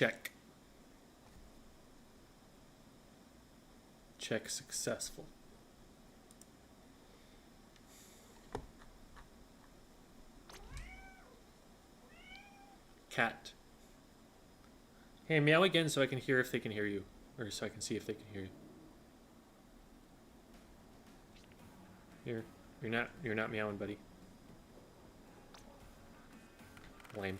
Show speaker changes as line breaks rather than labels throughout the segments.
Check. Check successful. Cat. Hey, meow again so I can hear if they can hear you. Or so I can see if they can hear you. You're not meowing, buddy. Lame.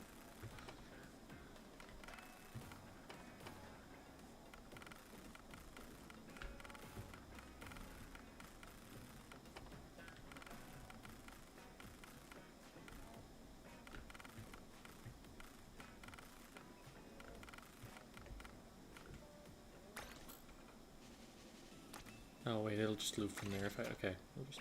Oh wait, it'll just loop from there if I okay. We'll just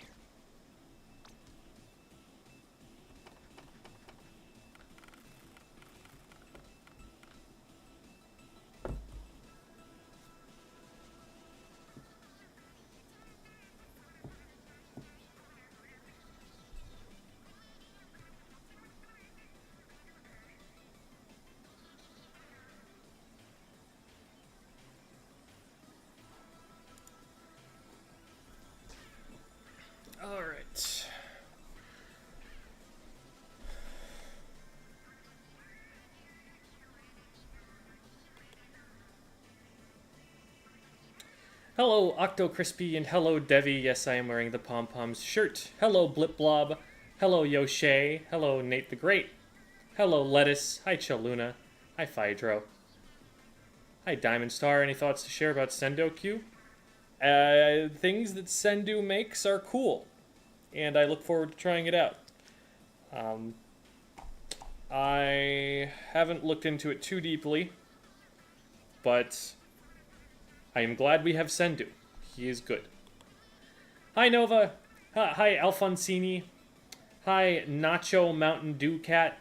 all right. Hello, Octo Crispy, and hello, Devi. Yes, I am wearing the Pom Poms shirt. Hello, Blip Blob. Hello, Yoshe. Hello, Nate the Great. Hello, Lettuce. Hi, Chaluna. Hi, Phaedro. Hi, Diamond Star. Any thoughts to share about Sendo Q? Things that Sendu makes are cool, and I look forward to trying it out. I haven't looked into it too deeply, but I am glad we have Sendu. He is good. Hi, Nova. Hi, Alfonsini. Hi, Nacho Mountain Dew Cat.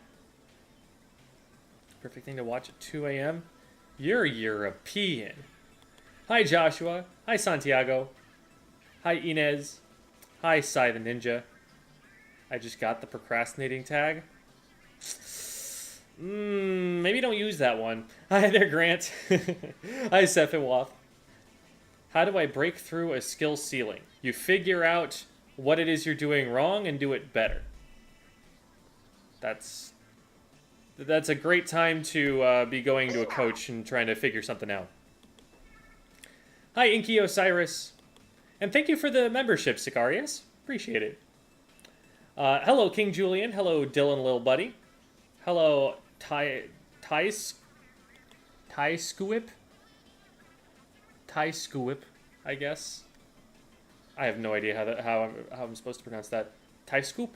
Perfect thing to watch at 2 a.m. You're European. Hi, Joshua. Hi, Santiago. Hi, Inez. Hi, Sai the Ninja. I just got the procrastinating tag. Maybe don't use that one. Hi there, Grant. Hi, Sephiwoth. How do I break through a skill ceiling? You figure out what it is you're doing wrong and do it better. That's a great time to be going to a coach and trying to figure something out. Hi, Inky Osiris. And thank you for the membership, Sicarius. Appreciate it. Hello, King Julian. Hello, Dylan Lil Buddy. Hello, Ty Squip, I guess. I have no idea how I'm supposed to pronounce that. Ty Scoop.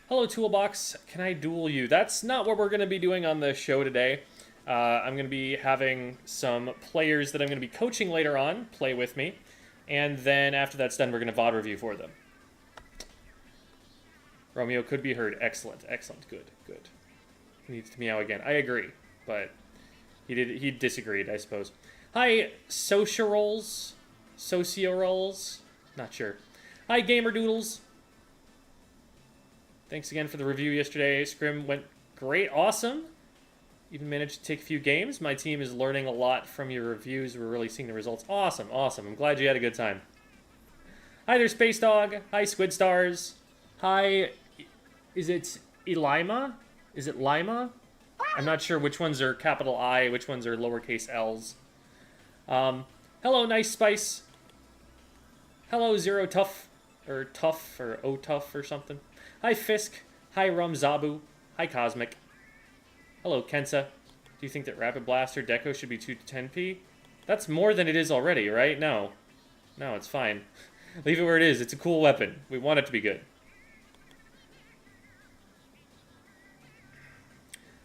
Hello, Toolbox. Can I duel you? That's not what we're going to be doing on the show today. I'm going to be having some players that I'm going to be coaching later on play with me. And then after that's done, we're going to VOD review for them. Romeo could be heard. Excellent. Excellent. Good. Good. He needs to meow again. I agree. But he disagreed, I suppose. Hi, Socio-Rolls. Not sure. Hi, Gamer Doodles. Thanks again for the review yesterday. Scrim went great. Awesome. Even managed to take a few games. My team is learning a lot from your reviews. We're really seeing the results. Awesome, awesome. I'm glad you had a good time. Hi there, Space Dog. Hi, Squid Stars. Hi, is it Elima? Is it Lima? I'm not sure which ones are capital I, which ones are lowercase L's. Hello, Nice Spice. Hello, Zero Tough, or Tough, or O Tough, or something. Hi, Fisk. Hi, Rumzabu. Hi, Cosmic. Hello, Kensa. Do you think that Rapid Blaster Deco should be 2 to 10p? That's more than it is already, right? No. No, it's fine. Leave it where it is. It's a cool weapon. We want it to be good.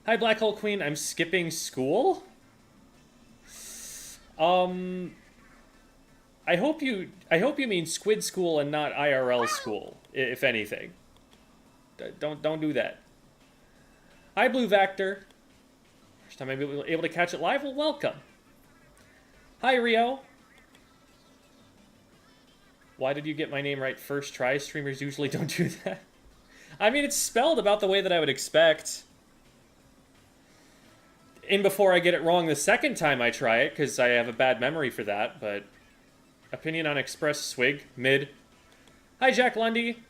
Hi, Black Hole Queen. I'm skipping school? I hope you mean Squid School and not IRL school, if anything. Don't do that. Hi, Blue Vector. First time I've been able to catch it live? Well, welcome. Hi, Rio. Why did you get my name right first try? Streamers usually don't do that. I mean, it's spelled about the way that I would expect. in before I get it wrong the second time I try it, because I have a bad memory for that, but... Opinion on Express Swig, mid. Hi, Jack Lundy.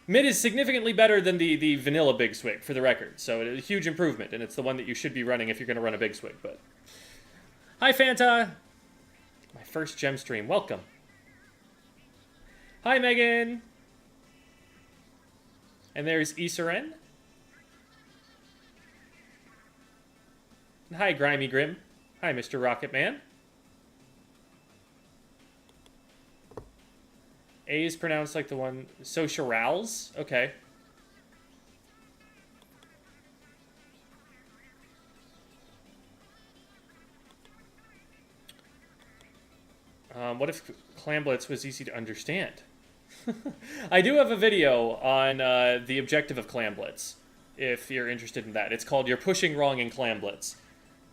Mid is significantly better than the vanilla Big Swig, for the record, so it is a huge improvement, and it's the one that you should be running if you're going to run a Big Swig, but... Hi, Fanta! My first gem stream, welcome. Hi, Megan! And there's Isaren. Hi, Grimy Grim. Hi, Mr. Rocket Man. A is pronounced like the one... So, Chirals? Okay. What if Clamblitz was easy to understand? I do have a video on the objective of Clamblitz, if you're interested in that. It's called You're Pushing Wrong in Clamblitz.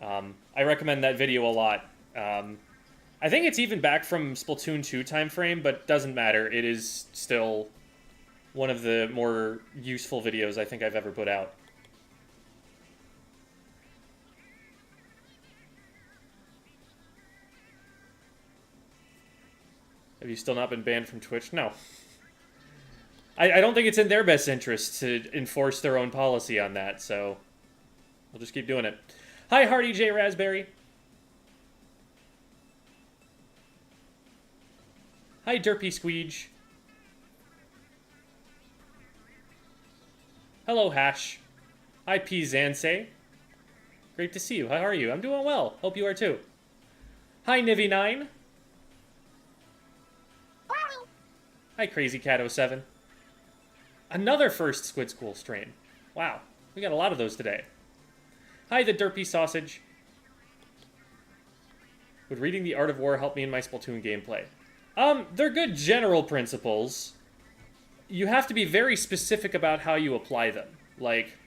I recommend that video a lot. I think it's even back from Splatoon 2 time frame, but doesn't matter. It is still one of the more useful videos I think I've ever put out. Have you still not been banned from Twitch? No. I don't think it's in their best interest to enforce their own policy on that, so we'll just keep doing it. Hi, Hardy J. Raspberry. Hi, Derpy Squeege. Hello, Hash. Hi, P. Zansei. Great to see you. How are you? I'm doing well. Hope you are too. Hi, Nivy9. Hi, Crazy Cat 07. Another first Squid School stream. Wow, we got a lot of those today. Hi, the Derpy Sausage. Would reading The Art of War help me in my Splatoon gameplay? They're good general principles. You have to be very specific about how you apply them. Like,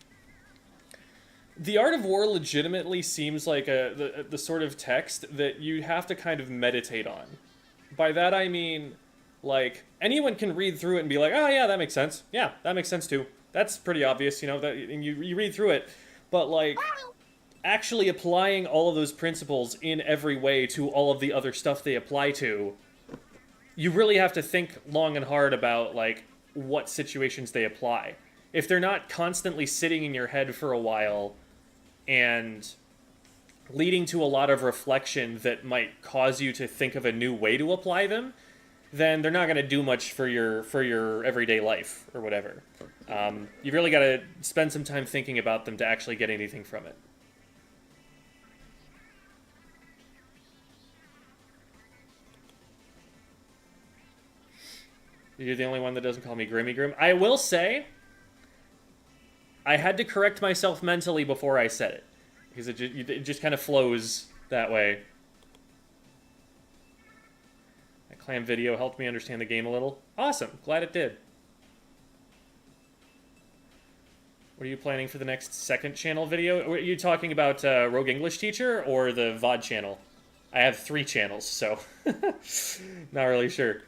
The Art of War legitimately seems like the sort of text that you have to kind of meditate on. By that I mean, like, anyone can read through it and be like, oh yeah, that makes sense. Yeah, that makes sense too. That's pretty obvious, you know, that, and you read through it. But, like, actually applying all of those principles in every way to all of the other stuff they apply to, you really have to think long and hard about, like, what situations they apply. If they're not constantly sitting in your head for a while and leading to a lot of reflection that might cause you to think of a new way to apply them, then they're not going to do much for your everyday life or whatever. You've really got to spend some time thinking about them to actually get anything from it. You're the only one that doesn't call me Grimmy Grim. I will say, I had to correct myself mentally before I said it, because it just kind of flows that way. That clam video helped me understand the game a little. Awesome, glad it did. What are you planning for the next second channel video? Are you talking about Rogue English Teacher or the VOD channel? I have 3 channels, so not really sure.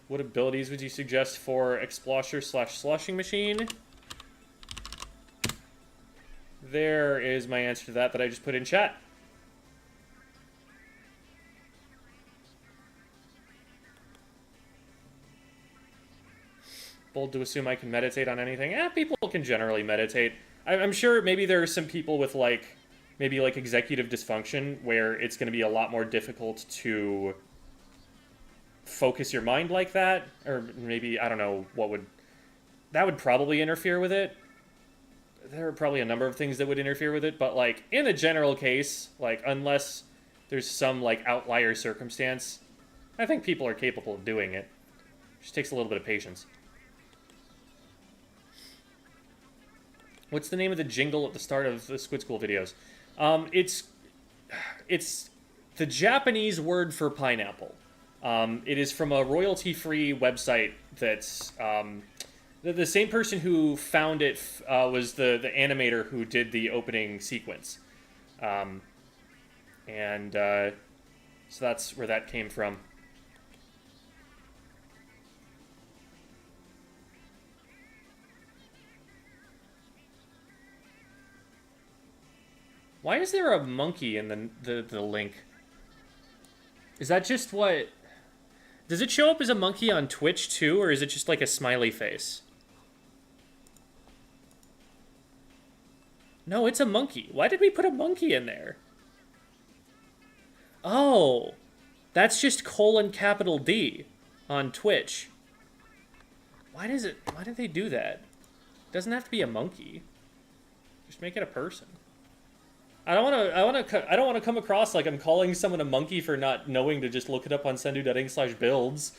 What abilities would you suggest for Explosher/Sloshing Machine? There is my answer to that I just put in chat. Bold to assume I can meditate on anything. People can generally meditate. I'm sure maybe there are some people with, like, maybe like executive dysfunction where it's going to be a lot more difficult to focus your mind like that, or maybe, I don't know, that would probably interfere with it. There are probably a number of things that would interfere with it, but, like, in a general case, like, unless there's some, like, outlier circumstance, I think people are capable of doing it. It just takes a little bit of patience. What's the name of the jingle at the start of the Squid School videos? It's the Japanese word for pineapple. It is from a royalty-free website that's... the same person who found it was the animator who did the opening sequence. So that's where that came from. Why is there a monkey in the link? Is that just what... Does it show up as a monkey on Twitch too, or is it just like a smiley face? No, it's a monkey. Why did we put a monkey in there? Oh, that's just :D on Twitch. Why did they do that? It doesn't have to be a monkey. Just make it a person. I don't want to come across like I'm calling someone a monkey for not knowing to just look it up on sendu.ing/builds.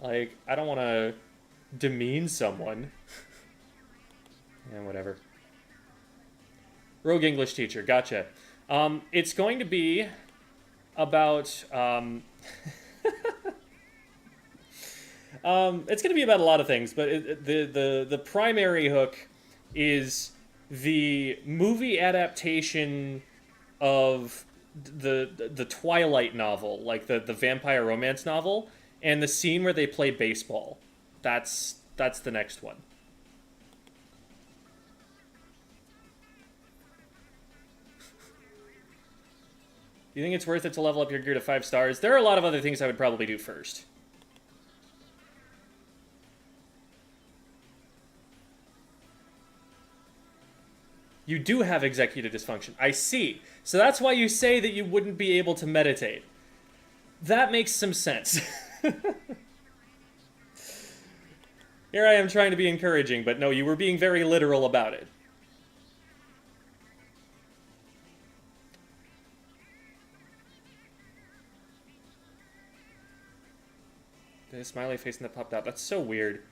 Like, I don't want to demean someone. Yeah, whatever. Rogue English teacher, gotcha. It's going to be about it's going to be about a lot of things, but the primary hook is the movie adaptation of the Twilight novel, like the vampire romance novel, and the scene where they play baseball. That's the next one. You think it's worth it to level up your gear to 5 stars? There are a lot of other things I would probably do first. You do have executive dysfunction. I see. So that's why you say that you wouldn't be able to meditate. That makes some sense. Here I am trying to be encouraging, but no, you were being very literal about it. The smiley face that popped out. That's so weird.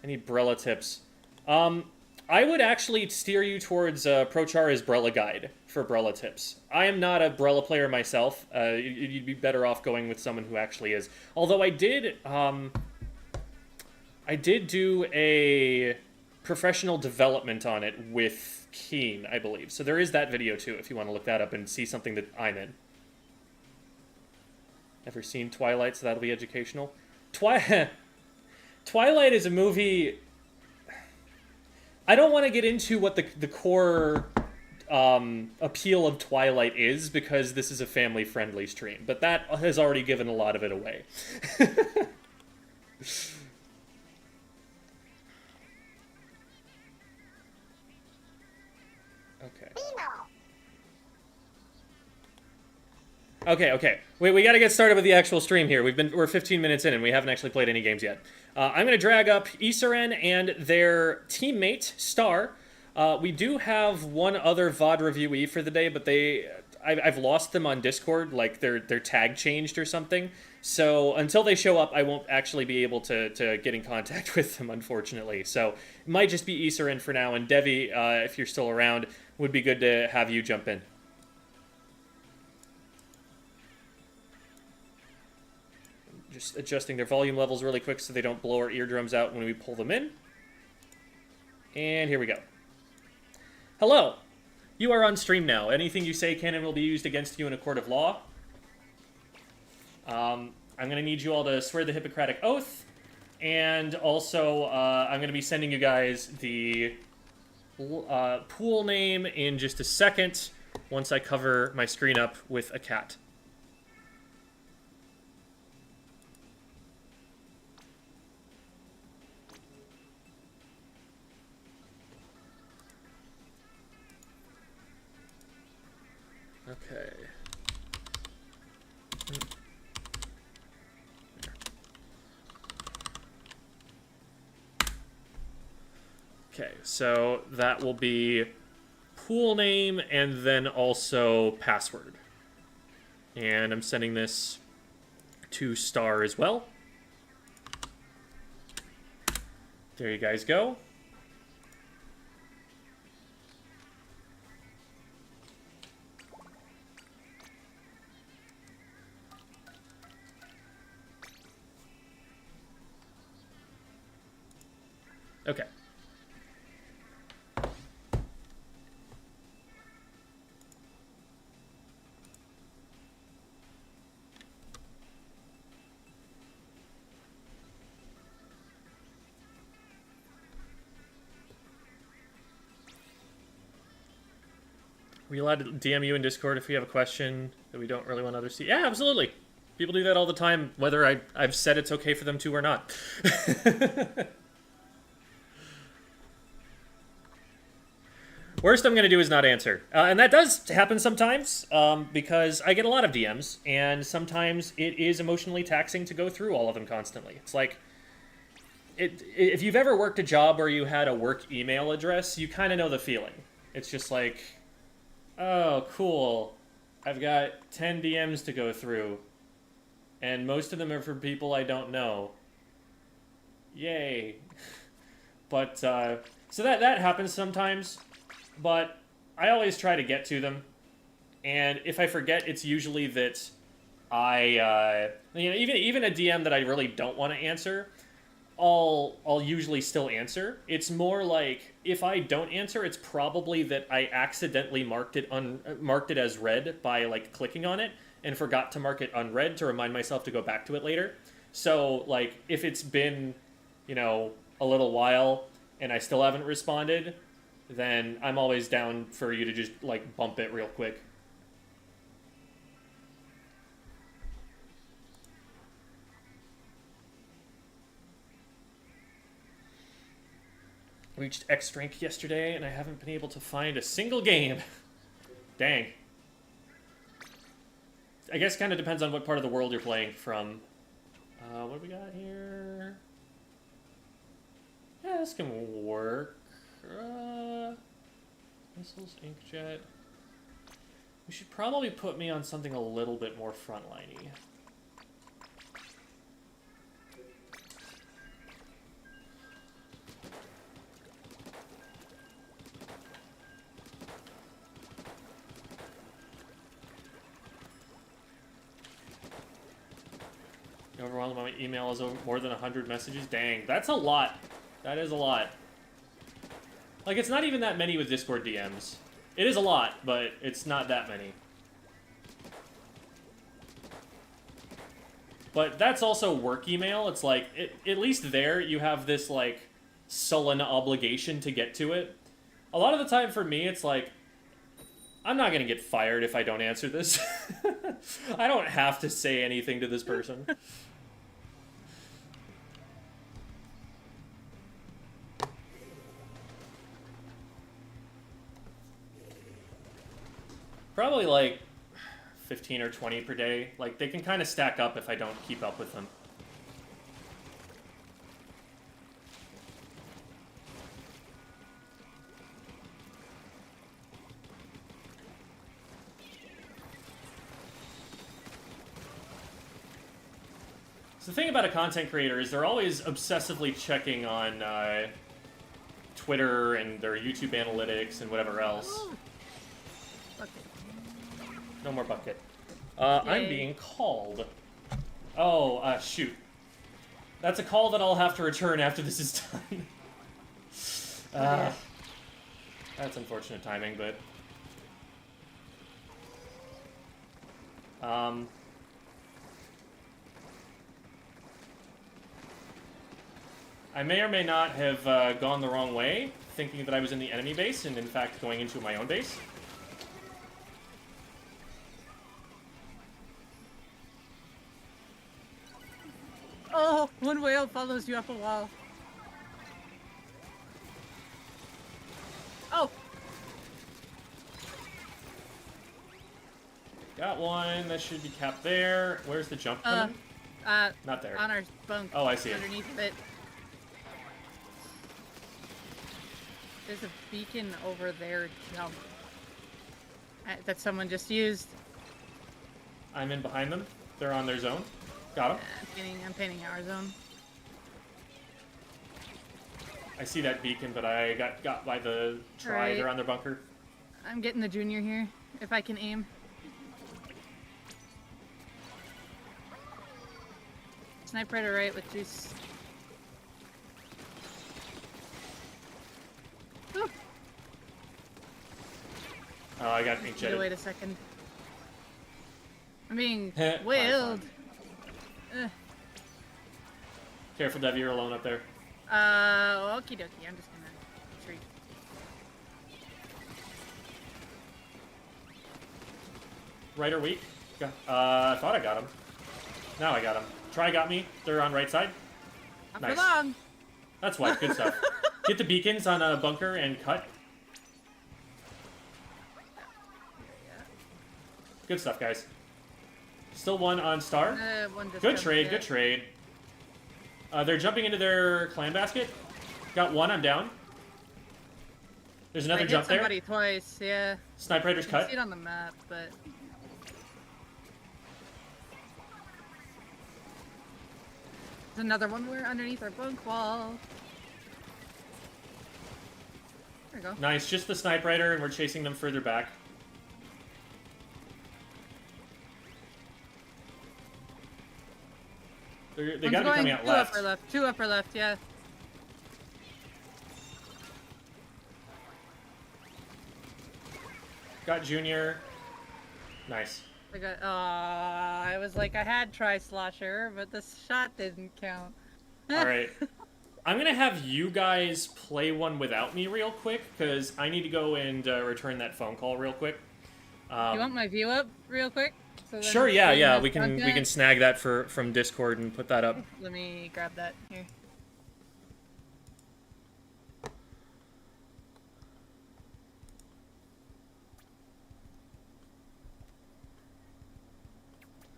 I need Brella tips. I would actually steer you towards Prochara's Brella guide for Brella tips. I am not a Brella player myself. You'd be better off going with someone who actually is. Although I did do a professional development on it with Keen, I believe. So there is that video too, if you want to look that up and see something that I'm in. Ever seen Twilight, so that'll be educational? Twilight is a movie... I don't want to get into what the core appeal of Twilight is, because this is a family-friendly stream, but that has already given a lot of it away. Okay. Wait, we gotta get started with the actual stream here. We're 15 minutes in and we haven't actually played any games yet. I'm gonna drag up Isaren and their teammate, Star. We do have one other VOD reviewee for the day, but I've lost them on Discord, like their tag changed or something. So until they show up, I won't actually be able to get in contact with them, unfortunately. So it might just be Isaren for now, and Devi, if you're still around, would be good to have you jump in. Just adjusting their volume levels really quick so they don't blow our eardrums out when we pull them in. And here we go. Hello. You are on stream now. Anything you say can and will be used against you in a court of law. I'm going to need you all to swear the Hippocratic Oath. And also, I'm going to be sending you guys the pool name in just a second once I cover my screen up with a cat. Okay. Okay, so that will be pool name and then also password. And I'm sending this to Star as well. There you guys go. Okay. we allowed to DM you in Discord if we have a question that we don't really want others to see? Yeah, absolutely. People do that all the time, whether I've said it's okay for them to or not. Worst I'm going to do is not answer. And that does happen sometimes, because I get a lot of DMs, and sometimes it is emotionally taxing to go through all of them constantly. It's like, if you've ever worked a job where you had a work email address, you kind of know the feeling. It's just like, oh, cool. I've got 10 DMs to go through, and most of them are from people I don't know. Yay. But, so that happens sometimes. But I always try to get to them, and if I forget, it's usually that even a DM that I really don't want to answer, I'll usually still answer. It's more like if I don't answer, it's probably that I accidentally marked it as read by like clicking on it and forgot to mark it unread to remind myself to go back to it later. So like if it's been, a little while and I still haven't responded, then I'm always down for you to just, like, bump it real quick. Reached X rank yesterday, and I haven't been able to find a single game. Dang. I guess it kind of depends on what part of the world you're playing from. What do we got here? Yeah, this can work. Missiles, inkjet. You should probably put me on something a little bit more frontliney. Overwhelmed by my email is over more than 100 messages. Dang, that's a lot. That is a lot. Like, it's not even that many with Discord DMs. It is a lot, but it's not that many. But that's also work email. It's like, at least there, you have this, like, sullen obligation to get to it. A lot of the time for me, it's like, I'm not going to get fired if I don't answer this. I don't have to say anything to this person. Probably like 15 or 20 per day. Like, they can kind of stack up if I don't keep up with them. So the thing about a content creator is they're always obsessively checking on Twitter and their YouTube analytics and whatever else. No more bucket. I'm being called. Oh, shoot. That's a call that I'll have to return after this is done. That's unfortunate timing, but... I may or may not have gone the wrong way, thinking that I was in the enemy base, and in fact going into my own base.
Oh, one whale follows you up a wall. Oh!
Got one. That should be capped there. Where's the jump coming? Not there.
On our bunk.
Oh, I see it.
Underneath it. There's a beacon over there jump that someone just used.
I'm in behind them. They're on their zone. Got him.
I'm painting our zone.
I see that beacon, but I got by the Triad around their bunker.
I'm getting the junior here, if I can aim. Sniper to right with juice. Whew.
Oh, I got pink jetted.
Wait a second. I'm being whaled.
Careful, Dev, you're alone up there.
Okie dokie, I'm just gonna retreat.
Right or weak? I thought I got him. Now I got him. Try got me. They're on right side.
Not
Nice.
for long.
That's white. Good stuff. Get the beacons on a bunker and cut. Good stuff, guys. Still one on star.
One just
Good
jumped,
trade.
yeah.
Good trade. They're jumping into their clan basket. Got one. I'm down. There's another jump there.
I hit somebody twice, yeah.
Sniper Raiders
You
cut.
can see it on the map, but... There's another one. We're underneath our bunk wall. There we go.
Nice. Just the Sniper Raider, and we're chasing them further back. They gotta be coming out left.
Two upper left, yeah.
Got Junior. Nice.
I was like, I had Tri-Slosher, but the shot didn't count.
Alright. I'm gonna have you guys play one without me real quick, because I need to go and return that phone call real quick.
You want my view up real quick? So
Sure, yeah. We can snag that from Discord and put that up.
Let me grab that here.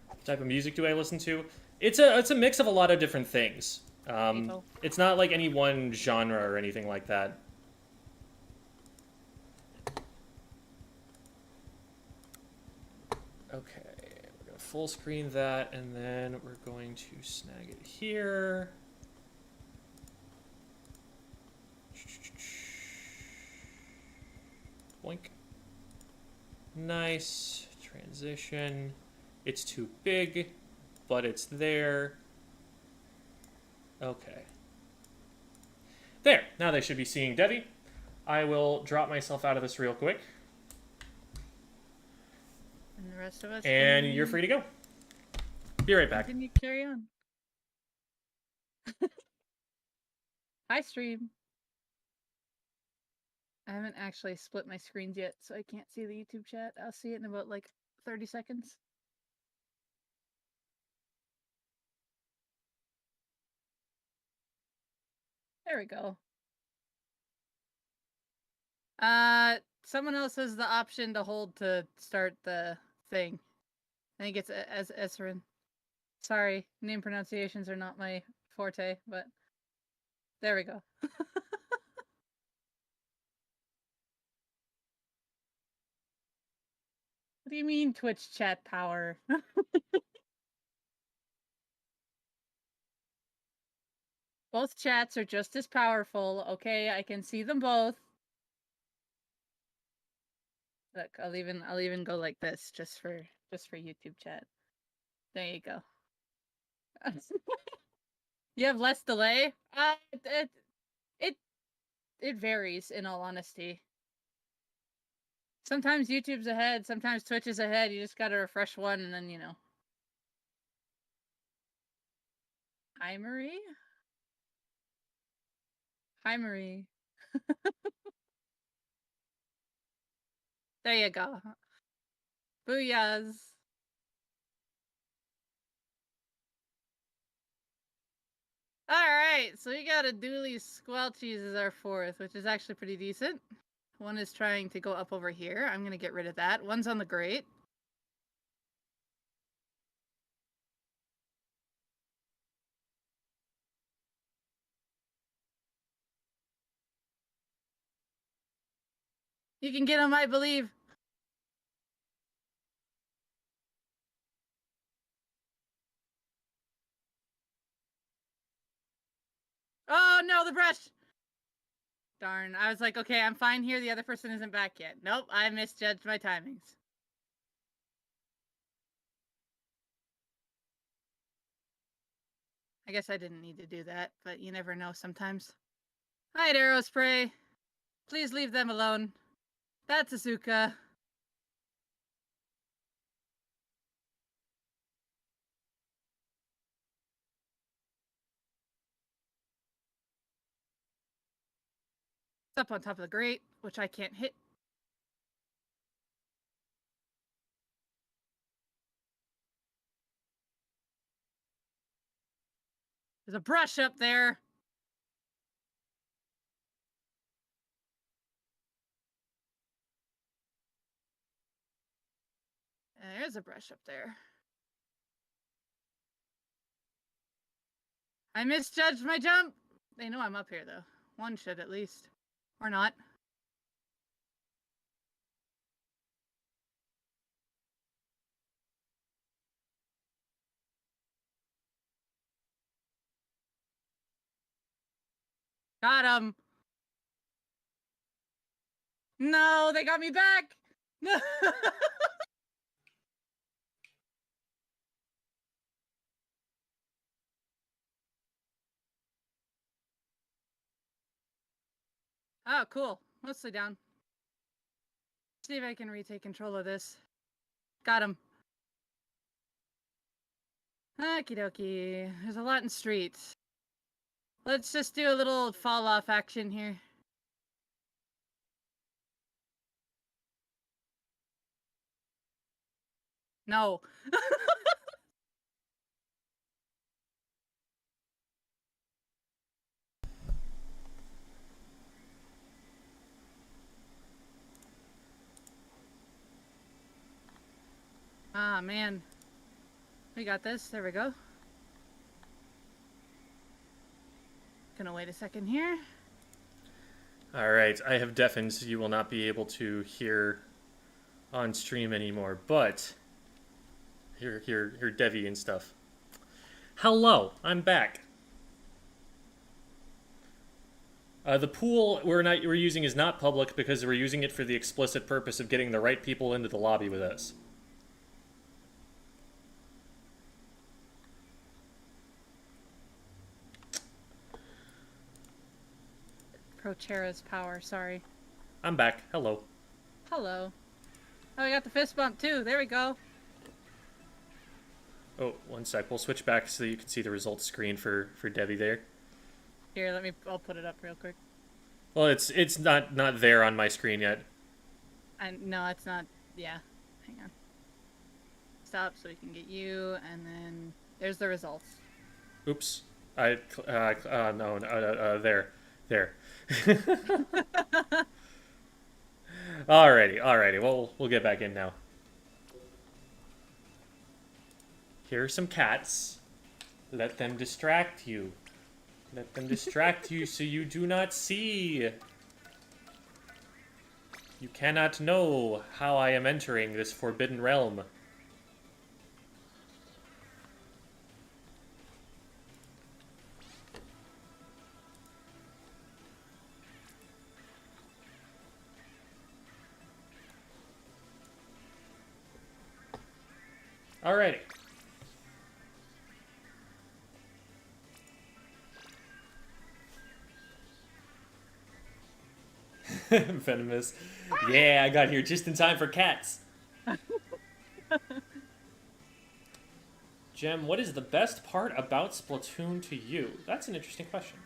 What type of music do I listen to? It's a mix of a lot of different things. It's not like any one genre or anything like that. Okay, we're gonna full screen that, and then we're going to snag it here. Boink. Nice transition. It's too big, but it's there. Okay. There. Now they should be seeing Debbie. I will drop myself out of this real quick.
And the rest of us.
And you're free to go. Be right back.
Can you carry on? Hi, stream. I haven't actually split my screens yet, so I can't see the YouTube chat. I'll see it in about like 30 seconds. There we go. Someone else has the option to hold to start the thing. I think it's as Esrin. Sorry, name pronunciations are not my forte, but there we go. What do you mean Twitch chat power? Both chats are just as powerful, okay? I can see them both. Look, I'll even go like this just for YouTube chat. There you go. You have less delay? It varies, in all honesty. Sometimes YouTube's ahead, sometimes Twitch is ahead. You just gotta refresh one and then, you know. Hi, Marie? Hi, Marie. There you go. Booyahs. Alright, so we got a Dooley Squelchies as our fourth, which is actually pretty decent. One is trying to go up over here. I'm gonna get rid of that. One's on the grate. You can get him, I believe. Oh no, the brush! Darn, I was like, okay, I'm fine here. The other person isn't back yet. Nope, I misjudged my timings. I guess I didn't need to do that, but you never know sometimes. Hi, Aerospray. Please leave them alone. That's Asuka. It's up on top of the grate, which I can't hit. There's a brush up there. There's a brush up there. I misjudged my jump. They know I'm up here, though. One should, at least. Or not. Got him. No, they got me back. No. Oh, cool. Mostly down. See if I can retake control of this. Got him. Okie dokie. There's a lot in streets. Let's just do a little fall off action here. No. Ah, man. We got this. There we go. Gonna wait a second here.
All right, I have deafened, so you will not be able to hear on stream anymore, but hear Devi and stuff. Hello, I'm back. The pool we're using is not public because we're using it for the explicit purpose of getting the right people into the lobby with us.
Prochera's power, sorry.
I'm back. Hello.
Hello. Oh, we got the fist bump too. There we go.
Oh, one sec. We'll switch back so you can see the results screen for Devi there.
Here, I'll put it up real quick.
Well, it's not there on my screen yet.
No, it's not. Yeah. Hang on. Stop so we can get you, and then there's the results.
Oops. No, there. Alrighty. Well, we'll get back in now. Here are some cats. Let them distract you. Let them distract you so you do not see. You cannot know how I am entering this forbidden realm. Alrighty. Venomous. Yeah, I got here just in time for cats. Jem, what is the best part about Splatoon to you? That's an interesting question.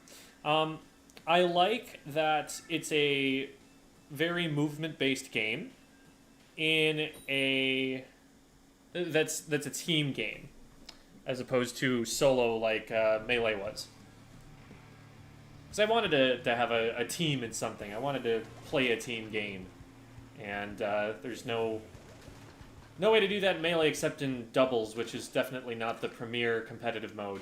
I like that it's a very movement-based game in a that's a team game, as opposed to solo like Melee was. Because I wanted to have a team in something. I wanted to play a team game, and there's no way to do that in Melee except in doubles, which is definitely not the premier competitive mode.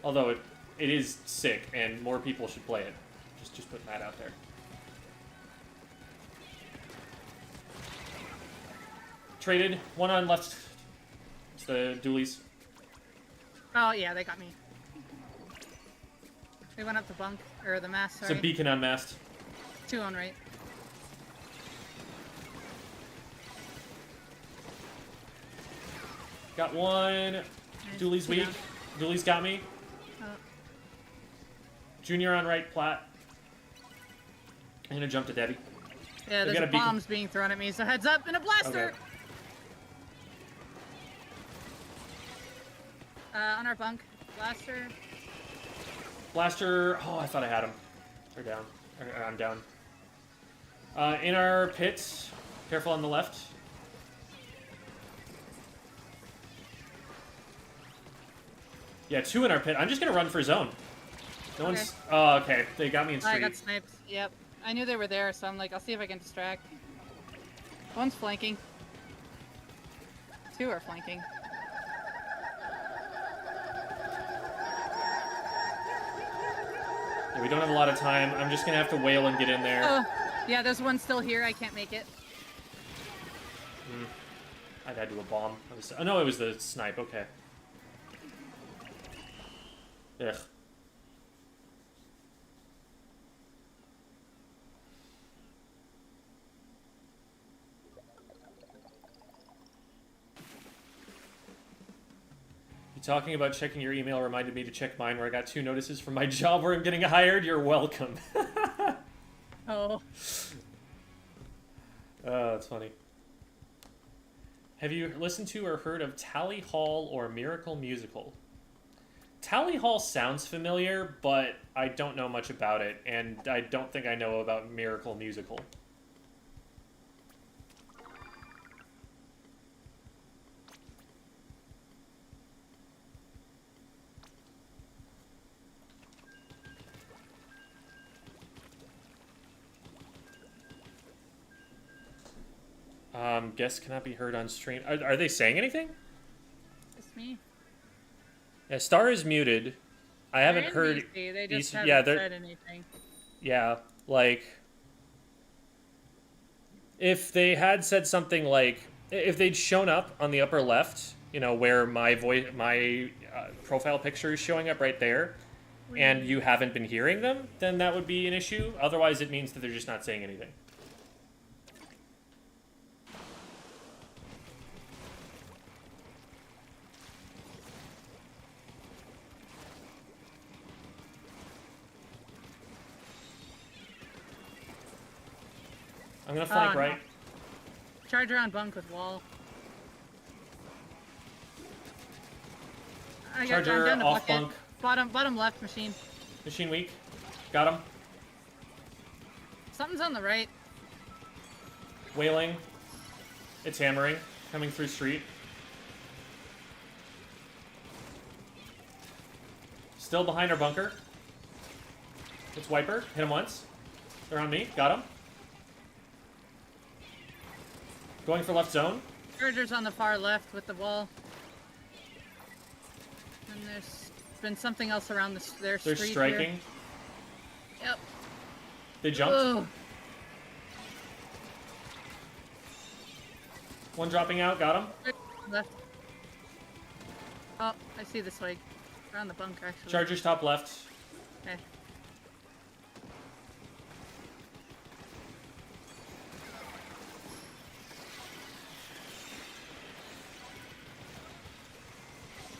Although it is sick, and more people should play it. Just putting that out there. Traded. One on left. It's the dualies.
Oh, yeah, they got me. They went up the bunk, or the mast, sorry.
It's a beacon on mast.
2 on right.
Got one.
Nice.
Dooley's weak.
Down.
Dooley's got me.
Oh.
Junior on right, plat. I'm gonna jump to Debbie.
Yeah,
They got a
there's
beacon.
bombs being thrown at me, so heads up, and a blaster!
Okay.
On our bunk. Blaster.
Blaster. Oh, I thought I had him. They're down. I'm down. In our pit. Careful on the left. Yeah, 2 in our pit. I'm just gonna run for zone. No
Okay.
one's... Oh, okay. They got me in street.
I got sniped. Yep. I knew they were there, so I'm like, I'll see if I can distract. One's flanking. 2 are flanking.
Yeah, we don't have a lot of time. I'm just gonna have to wail and get in there.
Oh, yeah, there's one still here. I can't make it.
I died to a bomb. Oh, no, it was the snipe. Okay. Ugh. You talking about checking your email reminded me to check mine, where I got 2 notices from my job where I'm getting hired. You're welcome.
Oh.
Oh, that's funny. Have you listened to or heard of Tally Hall or Miracle Musical? Tally Hall sounds familiar, but I don't know much about it, and I don't think I know about Miracle Musical. Guests cannot be heard on stream. Are they saying anything?
It's me.
Yeah, Star is muted. I haven't
They're in
heard.
VC, they just
yeah,
haven't
they're.
said anything.
Yeah, like. If they had said something like, if they'd shown up on the upper left, you know, where my profile picture is showing up right there, and you haven't been hearing them, then that would be an issue. Otherwise, it means that they're just not saying anything. I'm gonna flank
no.
right.
Charger on bunk with wall. I'm
Charger
down to
off
bucket.
bunk.
Bottom left machine.
Machine weak. Got him.
Something's on the right.
Wailing. It's hammering. Coming through street. Still behind our bunker. It's Wiper. Hit him once. They're on me. Got him. Going for left zone.
Charger's on the far left with the wall. And there's been something else around their
They're
street
striking.
Here. Yep.
They jumped.
Ugh.
One dropping out. Got him.
Left. Oh, I see the swag. Around the bunk, actually.
Charger's top left.
Okay.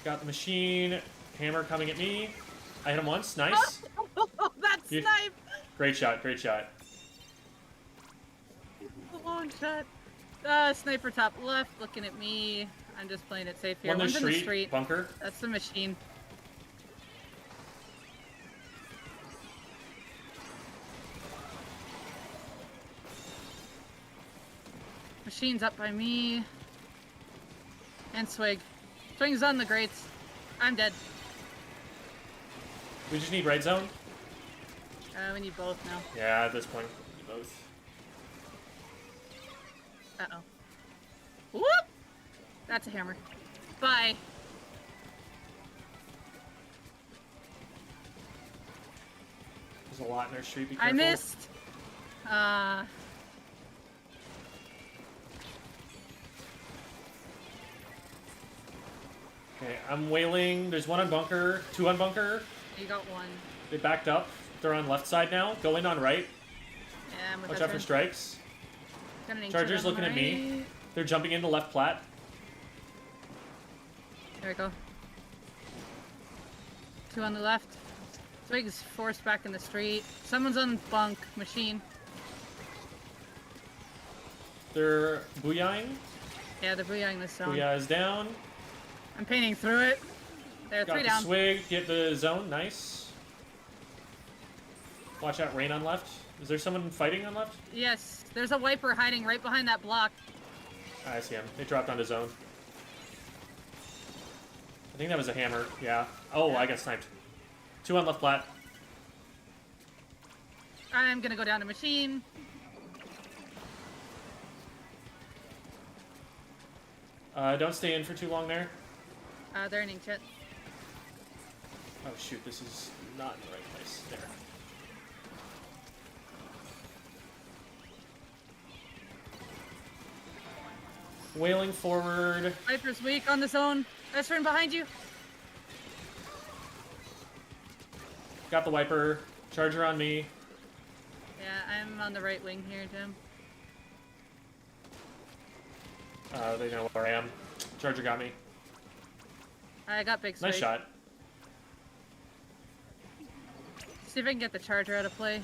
Got the machine. Hammer coming at me. I hit him once. Nice.
Oh, that snipe!
Great shot. Great shot.
The long shot. Sniper top left, looking at me. I'm just playing it safe here.
One's
in the street.
Bunker.
That's the machine. Machine's up by me. And Swig. Swing's on the grates. I'm dead.
We just need right zone.
We need both now.
Yeah, at this point, we need both.
Uh-oh. Whoop! That's a hammer. Bye.
There's a lot in our street. Be
I
careful.
missed.
Okay, I'm wailing. There's one on bunker. 2 on bunker.
You got one.
They backed up. They're on left side now. Go in on right.
Yeah, I'm with
Watch out for
Ezra.
strikes.
Got an
Charger's
ancient on
looking at me.
right.
They're jumping into left plat.
There we go. 2 on the left. Swig's forced back in the street. Someone's on bunk. Machine.
They're booyahing.
Yeah, they're booyahing this zone.
Booyah is down.
I'm painting through it. There,
Got
3
the
down.
swig. Get the zone. Nice. Watch out, rain on left. Is there someone fighting on left?
Yes, there's a wiper hiding right behind that block.
I see him. They dropped onto zone. I think that was a hammer. Yeah. Oh,
Yeah.
I got sniped. 2 on left plat.
I'm gonna go down to machine.
Don't stay in for too long there.
They're in inkjet.
Oh shoot, this is not in the right place. There. Wailing forward.
Viper's weak on the zone. Esrin behind you.
Got the wiper. Charger on me.
Yeah, I'm on the right wing here, Jim.
They know where I am. Charger got me.
I got big
Nice
swing.
shot.
See if I can get the charger out of play.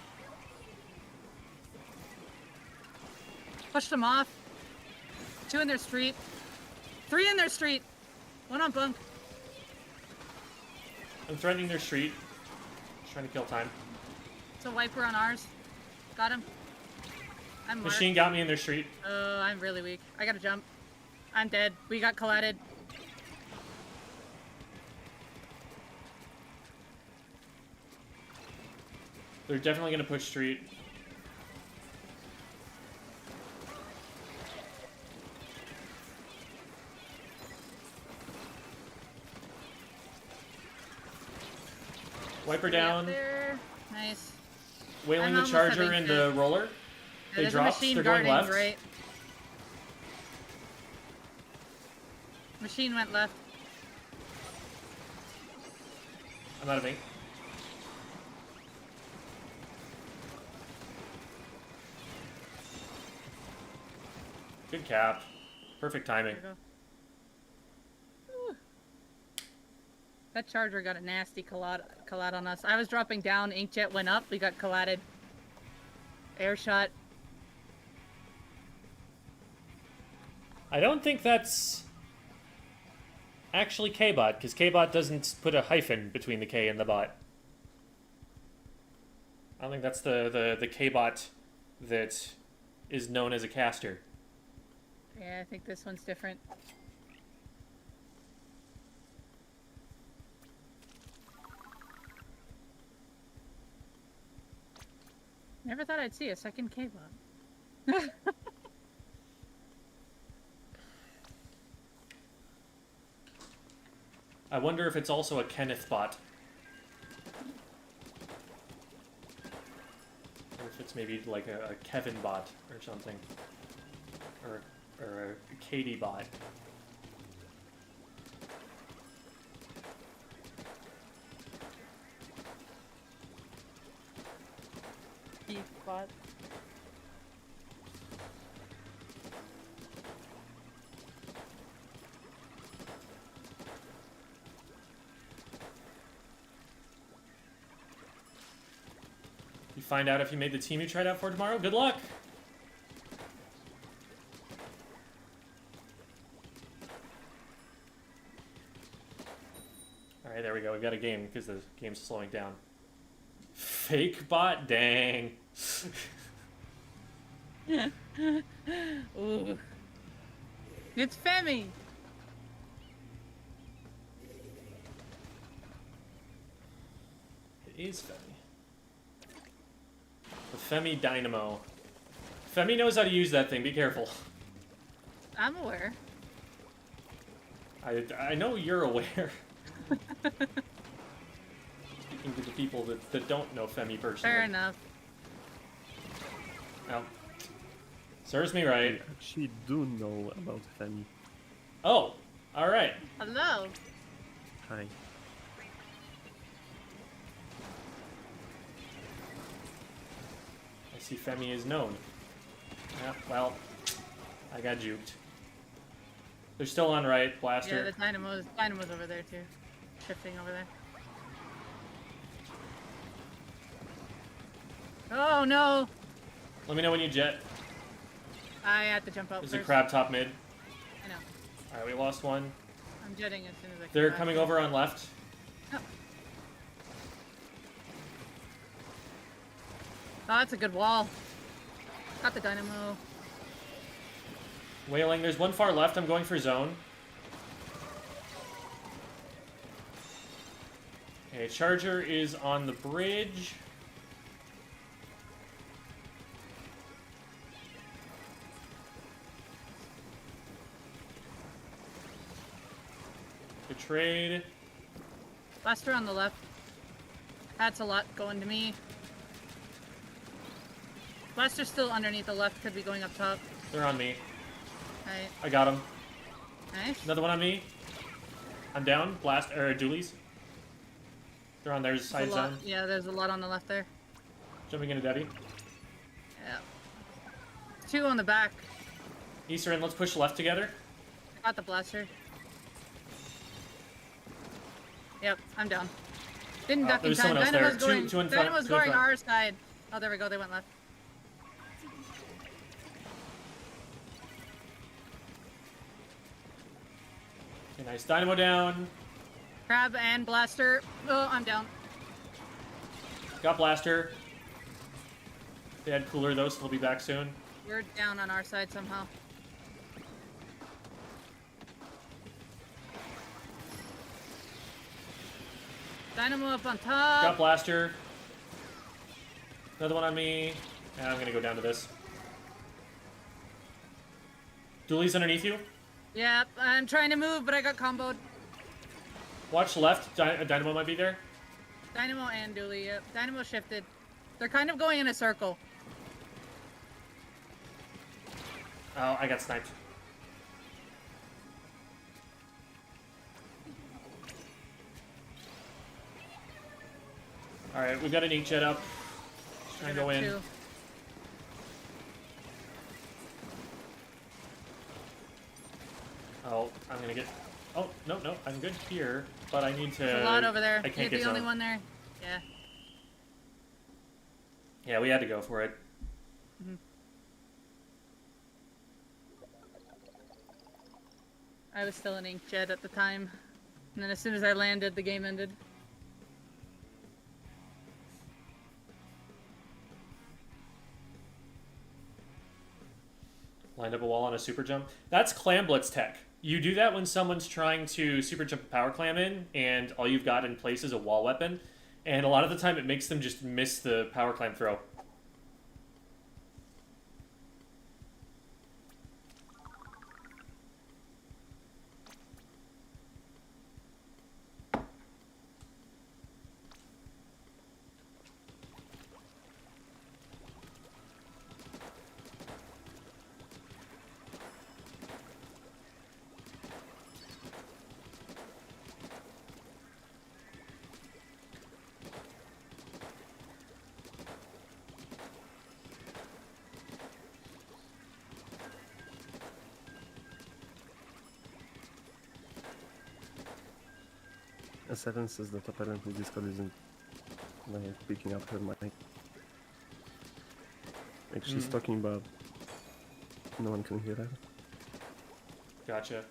Pushed them off. 2 in their street. 3 in their street. 1 on bunk.
I'm threatening their street. Just trying to kill time.
It's a wiper on ours. Got him. I'm marked.
Machine got me in their street.
Oh, I'm really weak. I gotta jump. I'm dead. We got collided.
They're definitely gonna push street. Wiper down.
There. Nice.
Wailing
I'm
the
almost
charger
having
and the roller.
Yeah,
They
there's a
dropped.
machine
They're going
guarding
left.
right. Machine went left.
I'm out of ink. Good cap. Perfect timing.
There we go. Whew. That charger got a nasty collide on us. I was dropping down, inkjet went up, we got collided. Air shot.
I don't think that's actually K-bot, because K-bot doesn't put a hyphen between the K and the bot. I don't think that's the K-bot that is known as a caster.
Yeah, I think this one's different. Never thought I'd see a second K-bot.
I wonder if it's also a Kenneth bot. Or if it's maybe like a Kevin bot or something. Or a Katie bot.
Bot.
You find out if you made the team you tried out for tomorrow? Good luck! Alright, there we go. We've got a game because the game's slowing down. Fake bot? Dang.
Ooh. It's Femi!
It is Femi. The Femi Dynamo. Femi knows how to use that thing. Be careful.
I'm aware.
I know you're aware. Speaking to the people that don't know Femi personally.
Fair enough.
Well, serves me right.
I actually do know about Femi.
Oh, alright.
Hello.
Hi.
I see Femi is known. Yeah, well, I got juked. They're still on right,
Yeah,
blaster.
the dynamo's over there too. Shifting over there. Oh no!
Let me know when you jet.
I had to jump out
There's a
first.
crab top mid.
I know.
Alright, we lost one.
I'm jetting as soon as I can.
They're
back.
coming over on left.
Oh, that's a good wall. Got the dynamo.
Wailing, there's one far left. I'm going for zone. Okay, Charger is on the bridge. Good trade.
Blaster on the left. That's a lot going to me. Blaster's still underneath the left, could be going up top.
They're on me.
Alright.
I got him.
Nice.
Another one on me. I'm down. Blast or dualies. They're on their side zone.
Yeah, there's a lot on the left there.
Jumping into Debbie.
Yeah. 2 on the back.
Eastern, let's push left together.
I got the blaster. Yep, I'm down. Didn't duck in
there's
time.
someone else there.
Dynamo's going,
Two in front,
Dynamo's
two in
going
front.
our side. Oh, there we go. They went left.
Okay, nice. Dynamo down.
Crab and blaster. Oh, I'm down.
Got Blaster. They had Cooler though, so they'll be back soon.
We're down on our side somehow. Dynamo up on top.
Got Blaster. Another one on me. And I'm gonna go down to this. Dooley's underneath you.
Yep, I'm trying to move, but I got comboed.
Watch left. Dynamo might be there.
Dynamo and Dooley, yep. Dynamo shifted. They're kind of going in a circle.
Oh, I got sniped. Alright, we've got an ink jet up. Just trying to go in.
2.
Oh, I'm gonna get... Oh, no, no, I'm good here, but I need to...
There's a lot over there.
I can't
You're
get
the only
zone.
one there. Yeah.
Yeah, we had to go for it.
I was still an inkjet at the time. And then as soon as I landed, the game ended.
Lined up a wall on a super jump. That's clam blitz tech. You do that when someone's trying to super jump a power clam in, and all you've got in place is a wall weapon. And a lot of the time it makes them just miss the power clam throw.
S7 says that apparently Discord isn't picking up her mic. Like she's talking, but no one can hear her.
Gotcha.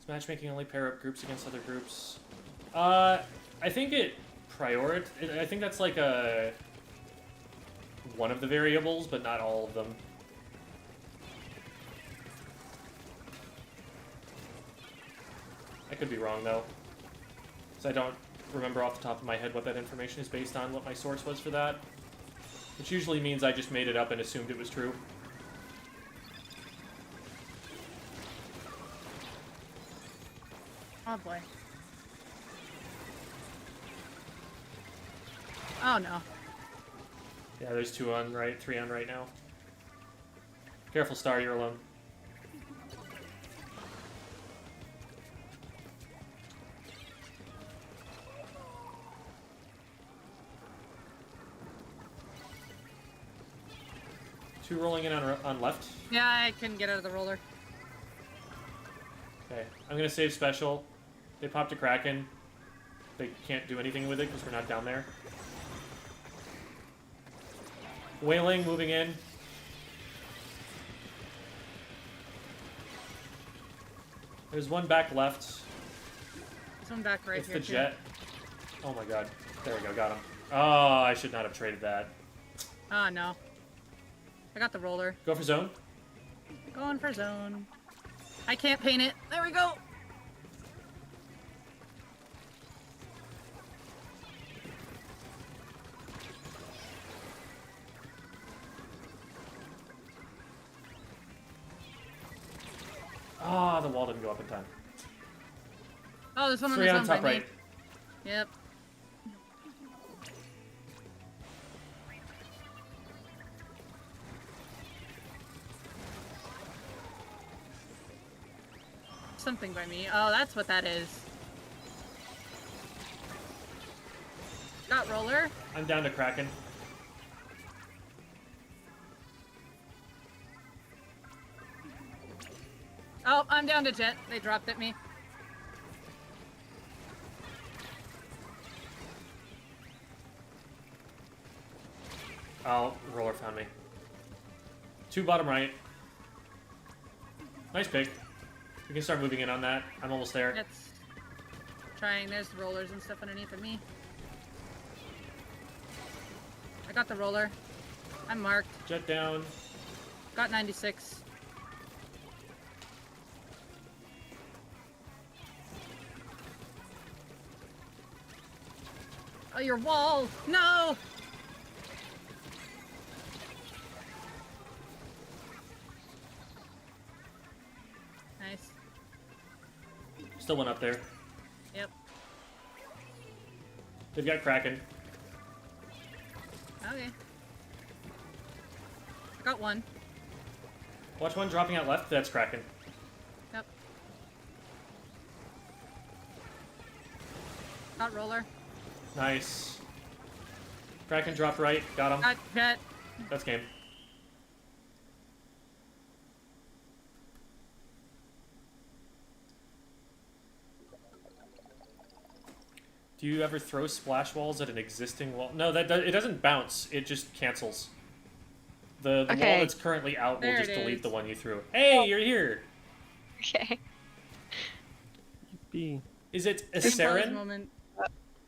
Is matchmaking only pair up groups against other groups? I think it I think that's like one of the variables, but not all of them. I could be wrong though, because I don't remember off the top of my head what that information is based on, what my source was for that. Which usually means I just made it up and assumed it was true.
Oh boy. Oh no.
Yeah, there's 2 on right, 3 on right now. Careful, Star, you're alone. Two rolling in on left.
Yeah, I couldn't get out of the roller.
Okay, I'm gonna save special. They popped a Kraken. they can't do anything with it because we're not down there. Wailing, moving in. There's one back left.
There's one back right
It's
here.
the jet. Oh my god. There we go, got him. Oh, I should not have traded that.
Oh no. I got the roller.
Go for zone.
Going for zone. I can't paint it. There we go.
Ah, the wall didn't go up in time.
Oh, there's one on
3
the
on
zone
top
by
right.
me. Yep. Something by me. Oh, that's what that is. Got roller.
I'm down to Kraken.
Oh, I'm down to jet. They dropped at me.
Oh, roller found me. 2 bottom right. Nice pick. We can start moving in on that. I'm almost there.
That's trying. There's rollers and stuff underneath of me. I got the roller. I'm marked.
Jet down.
Got 96. Oh, your wall! No! Nice.
Still one up there.
Yep.
They've got Kraken.
Okay. Got one.
Watch one dropping out left. That's Kraken.
Yep. Got roller.
Nice. Kraken dropped right. Got him.
Got jet.
That's game. Do you ever throw splash walls at an existing wall? No, it doesn't bounce. It just cancels. The wall
Okay.
that's currently out will
There
just
it
delete
is.
the one you threw. Hey, you're here.
Okay.
Yippee.
Is it a
Big buzz
Saren?
moment.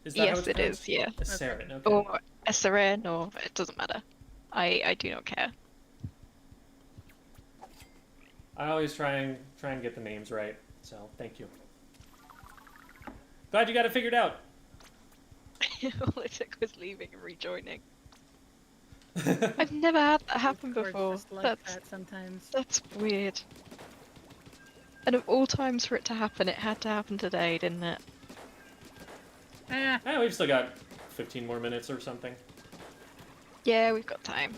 Is that how
Yes,
it's
it
pronounced?
is, yeah.
A Saren, okay.
Or a Seren, or it doesn't matter. I do not care.
I always try and get the names right, so thank you. Glad you got it figured out.
All it took was leaving and rejoining. I've never had that happen
Discord's
before.
just like
That's
that sometimes.
that's weird. And of all times for it to happen, it had to happen today, didn't it?
Eh,
We've still got 15 more minutes or something.
Yeah, we've got time.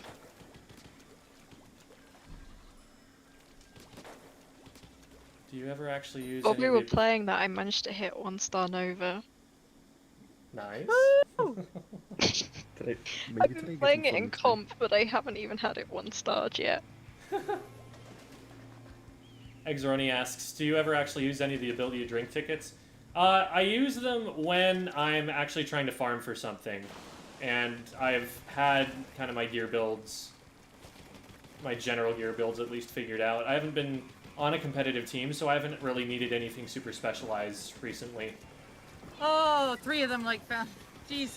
Do you ever actually use
While
any
we
of
were
the...
playing that, I managed to hit 1-star Nova.
Nice.
Maybe
I've
today
been playing it
getting
in
from
comp, but I haven't even had it 1-starred yet.
Exoroni asks, do you ever actually use any of the ability to drink tickets? I use them when I'm actually trying to farm for something. And I've had kind of my gear builds, my general gear builds at least figured out. I haven't been on a competitive team, so I haven't really needed anything super specialized recently.
oh, 3 of them like found. Jeez,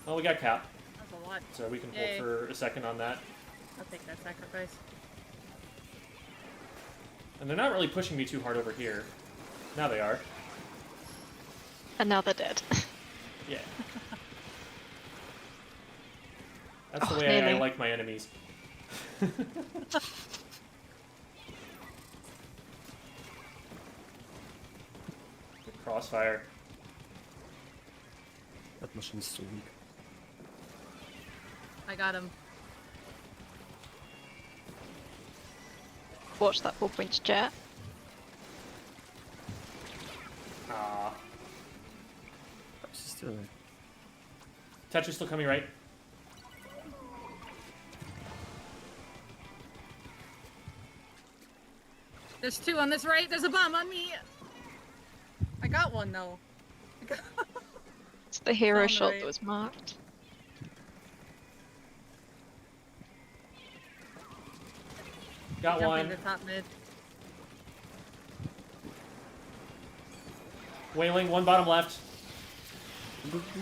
Well, we got Cap,
that's a lot.
so we can hold
Yay.
for a second on that.
I'll take that sacrifice.
And they're not really pushing me too hard over here. Now they are.
And now they're dead.
Yeah. That's the
Oh,
way I
nearly.
like my enemies. Good crossfire.
That machine's so weak.
I got him.
Watch that 4-point jet.
Ah.
She's still there.
Tetra's still coming right.
There's 2 on this right. There's a bomb on me. I got one though.
It's the hero
on the
shot
right.
that was marked.
Got
Jumping
one.
to top mid.
Wailing, one bottom left.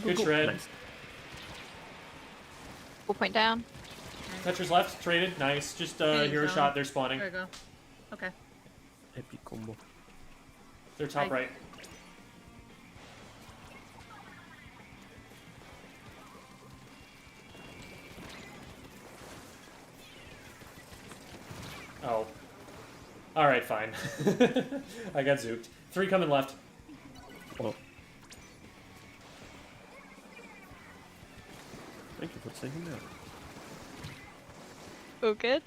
Good shred.
Nice.
4 point down.
Toucher's left, traded. Nice. Just
Hey,
hero
zone.
shot. They're spawning.
There we go. Okay.
Epic combo.
They're top
Right.
right. Oh. Alright, fine. I got zooked. 3 coming left.
Oh. Thank you for saving that.
All good.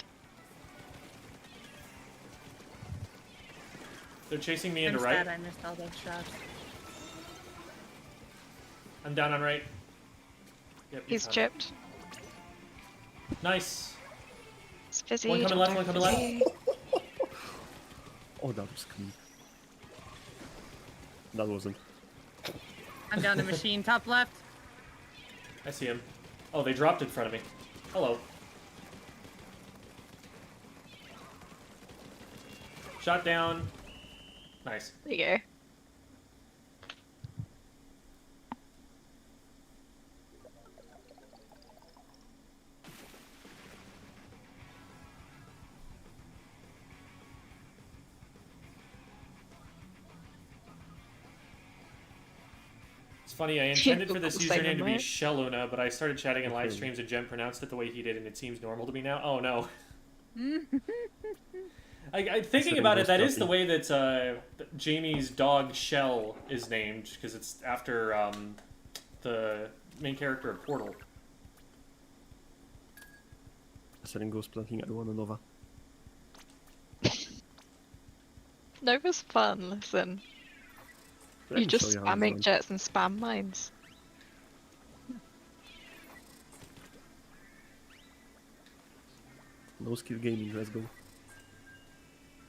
They're chasing me
I'm
into
sad
right.
I missed all those shots.
I'm down on right. Yep,
He's
got it.
chipped.
Nice.
It's fizzy.
One coming
don't
left,
go
one coming left.
fizzy.
Oh, that was clean. That wasn't.
I'm down to machine top left.
I see him. Oh, they dropped in front of me. Hello. Shot down. Nice.
There you go.
It's funny, I intended for
People
this
saying
username to be
that.
Shelluna, but I started chatting in live
Okay.
streams and Jen pronounced it the way he did, and it seems normal to me now. Oh no. Thinking about it, that is the way that Jamie's dog Shell is named, because it's after the main character of Portal.
Setting goes planting at one another.
Nova's fun, listen.
Let
You
me
just
show how
spam
it's done.
jets and spam mines.
No skill gaming, let's go.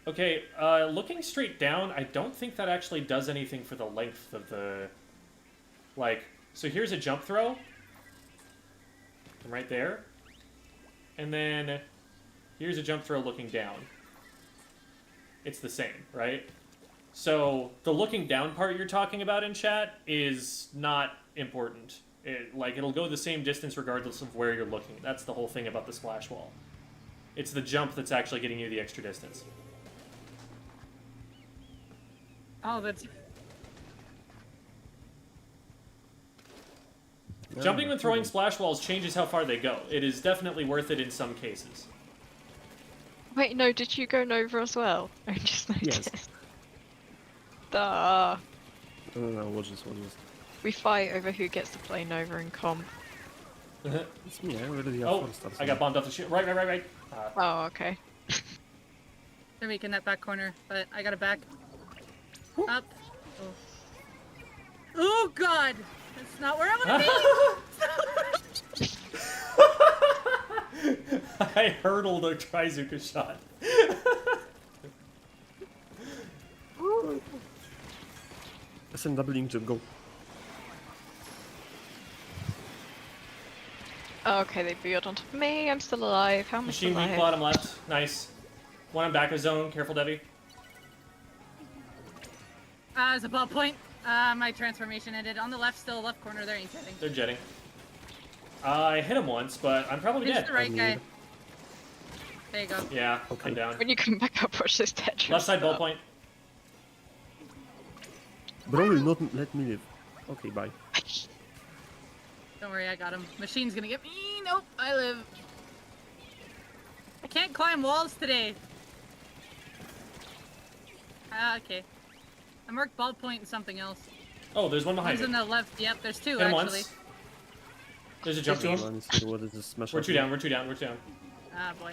Okay, looking straight down, I don't think that actually does anything for the length of the... Like, so here's a jump throw. I'm right there. And then here's a jump throw looking down. It's the same, right? So the looking down part you're talking about in chat is not important. It'll go the same distance regardless of where you're looking. That's the whole thing about the splash wall. It's the jump that's actually getting you the extra distance.
Oh, that's
Yeah,
Jumping when throwing
okay.
splash walls changes how far they go. It is definitely worth it in some cases.
Wait, no, did you go Nova as well? I just noticed.
Yes.
Duh.
No, watch this, watch this.
We fight over who gets to play Nova in comp.
It's me, I already have
Oh,
four stars.
I got bombed off the shit. Right.
Oh, okay.
they're weak in that back corner, but I got it back. Up. Oh god! That's not where I want to be!
I hurdled a Trizuka shot.
SN doubling jump, go.
Oh, okay, they veered onto me. I'm still alive. How am I still
Machine weak,
alive?
bottom left. Nice. One on back of zone. Careful, Debbie.
There's a ball point. My transformation ended. On the left, still left corner, they're jetting.
They're jetting. I hit him once, but I'm probably
It's
dead.
the right guy.
need-
There you go.
Yeah,
Okay.
I'm down.
When you come back up, watch this Tetris.
Left side ball
up.
point.
Bro will not let me live. Okay, bye.
Don't worry, I got him. Machine's gonna get me. Nope, I live. I can't climb walls today. Okay. I marked ball point and something else.
Oh, there's one behind
One's in
me.
the left. Yep, there's two
Hit him
actually.
once. There's a jump to him.
One is- what is this smash
We're
up
two
here?
down, we're two down, we're two down.
Ah boy.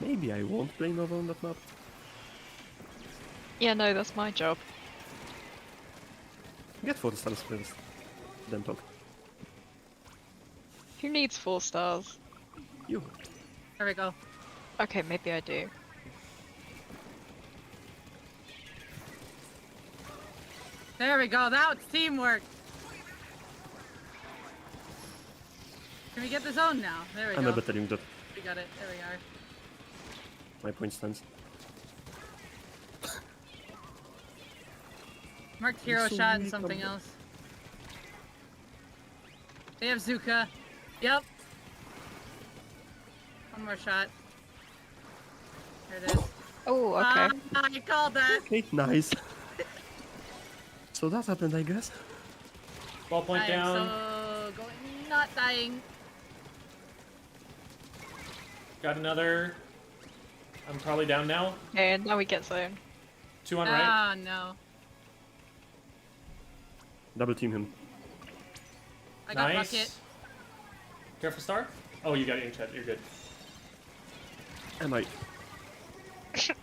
Maybe I won't play Nova on that map.
Yeah, no, that's my job.
Get 4 stars first. Then talk.
Who needs 4 stars?
You.
There we go.
Okay, maybe I do.
There we go. That was teamwork. Can we get the zone now? There we
I'm
go.
a bettering that.
We got it. There we are.
My point stands.
Marked hero
so
shot and
weak,
something
I'm-
else. They have Zuka. Yep. One more shot. There it is.
Oh, okay.
I called that.
Okay, nice. So that happened, I guess.
Ball point
I am
down.
so going, not dying.
Got another. I'm probably down now.
Okay, now we get zone.
2 on right.
Ah, no.
Double team him.
I got
Nice.
bucket.
Careful, Star. Oh, you got ink chat. You're good.
Am I?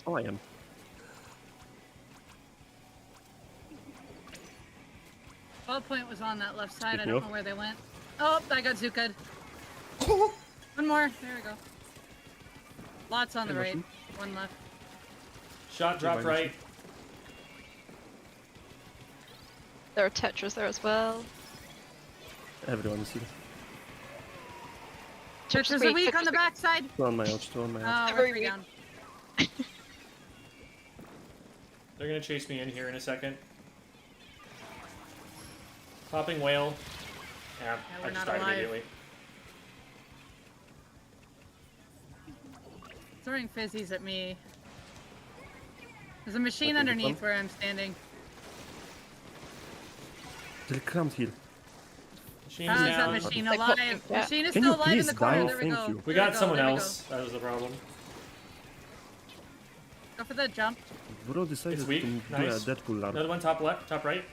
Oh, I am.
Ball point was on that left side. I
Pick me
don't
up.
know where they went. Oh, I got Zuka'd. One more. There we go. Lots on the
Hey,
right.
Russian.
One left.
Shot dropped
Goodbye,
right.
There are Tetras there as well.
Everyone is here.
Churches are weak on the backside.
2 on my ouch, 2 on my ouch.
Oh,
Very
we're 3
weak.
down.
They're gonna chase me in here in a second. Popping whale. Yeah,
we're
I just
not
died
alive.
immediately.
Throwing fizzies at me. There's a machine
Okay,
underneath
good
where I'm standing.
They're cramped here.
Machine's
How is that
down.
machine
They
alive?
popped- yeah.
Machine is
Can
still
you
alive in
please
the corner.
die?
There we
Thank
go.
you.
We
There
got
go,
someone
there we
else. That was the problem.
Go for the jump.
Bro decided
It's weak.
to do a
Nice.
Deadpool larp.
Another one top left, top right.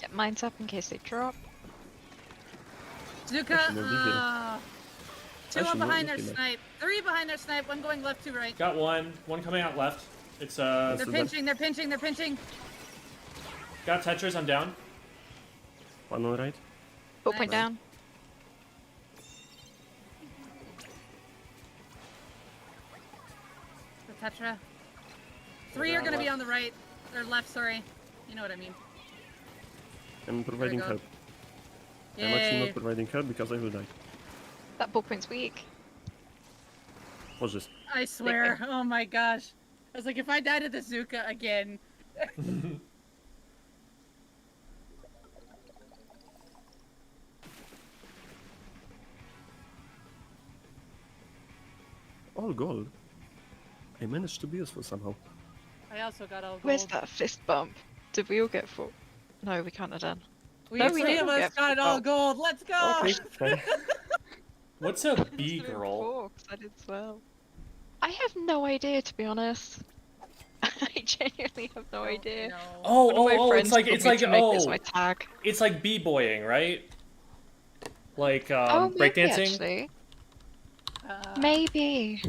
Get mines up in case they drop.
Zuka.
Actually, no, leave it.
2
Actually,
on
no,
behind their
leave it.
snipe. 3 behind their snipe. 1 going left to right.
Got one. One coming out left. It's
They're
So that-
pinching. They're pinching. They're pinching.
got Tetris. I'm down.
1 on right.
Ball point
Nice.
down.
The Tetra. 3 are gonna be on the right. Or left. Sorry. You know what I mean.
I'm providing
go.
help. I'm actually
Yay.
not providing help because I will die.
That ball point's weak.
Watch this.
I swear. Oh my gosh. I was like, if I die to the Zuka again.
All gold. I managed to be useful somehow.
I also got all gold.
Where's that fist bump? Did we all get full? No, we can't have done.
We
No,
three
we
of
didn't
us
get
got
full
all
gold.
gold. Let's go.
Okay, fine.
What's a B girl?
I did well. I have no idea, to be honest. I genuinely have no idea.
No.
Oh,
One of my
oh, oh!
friends
It's like
told me to make this my tag.
it's like b-boying, right? Like
Oh, maybe
breakdancing.
actually.
Uh,
Maybe.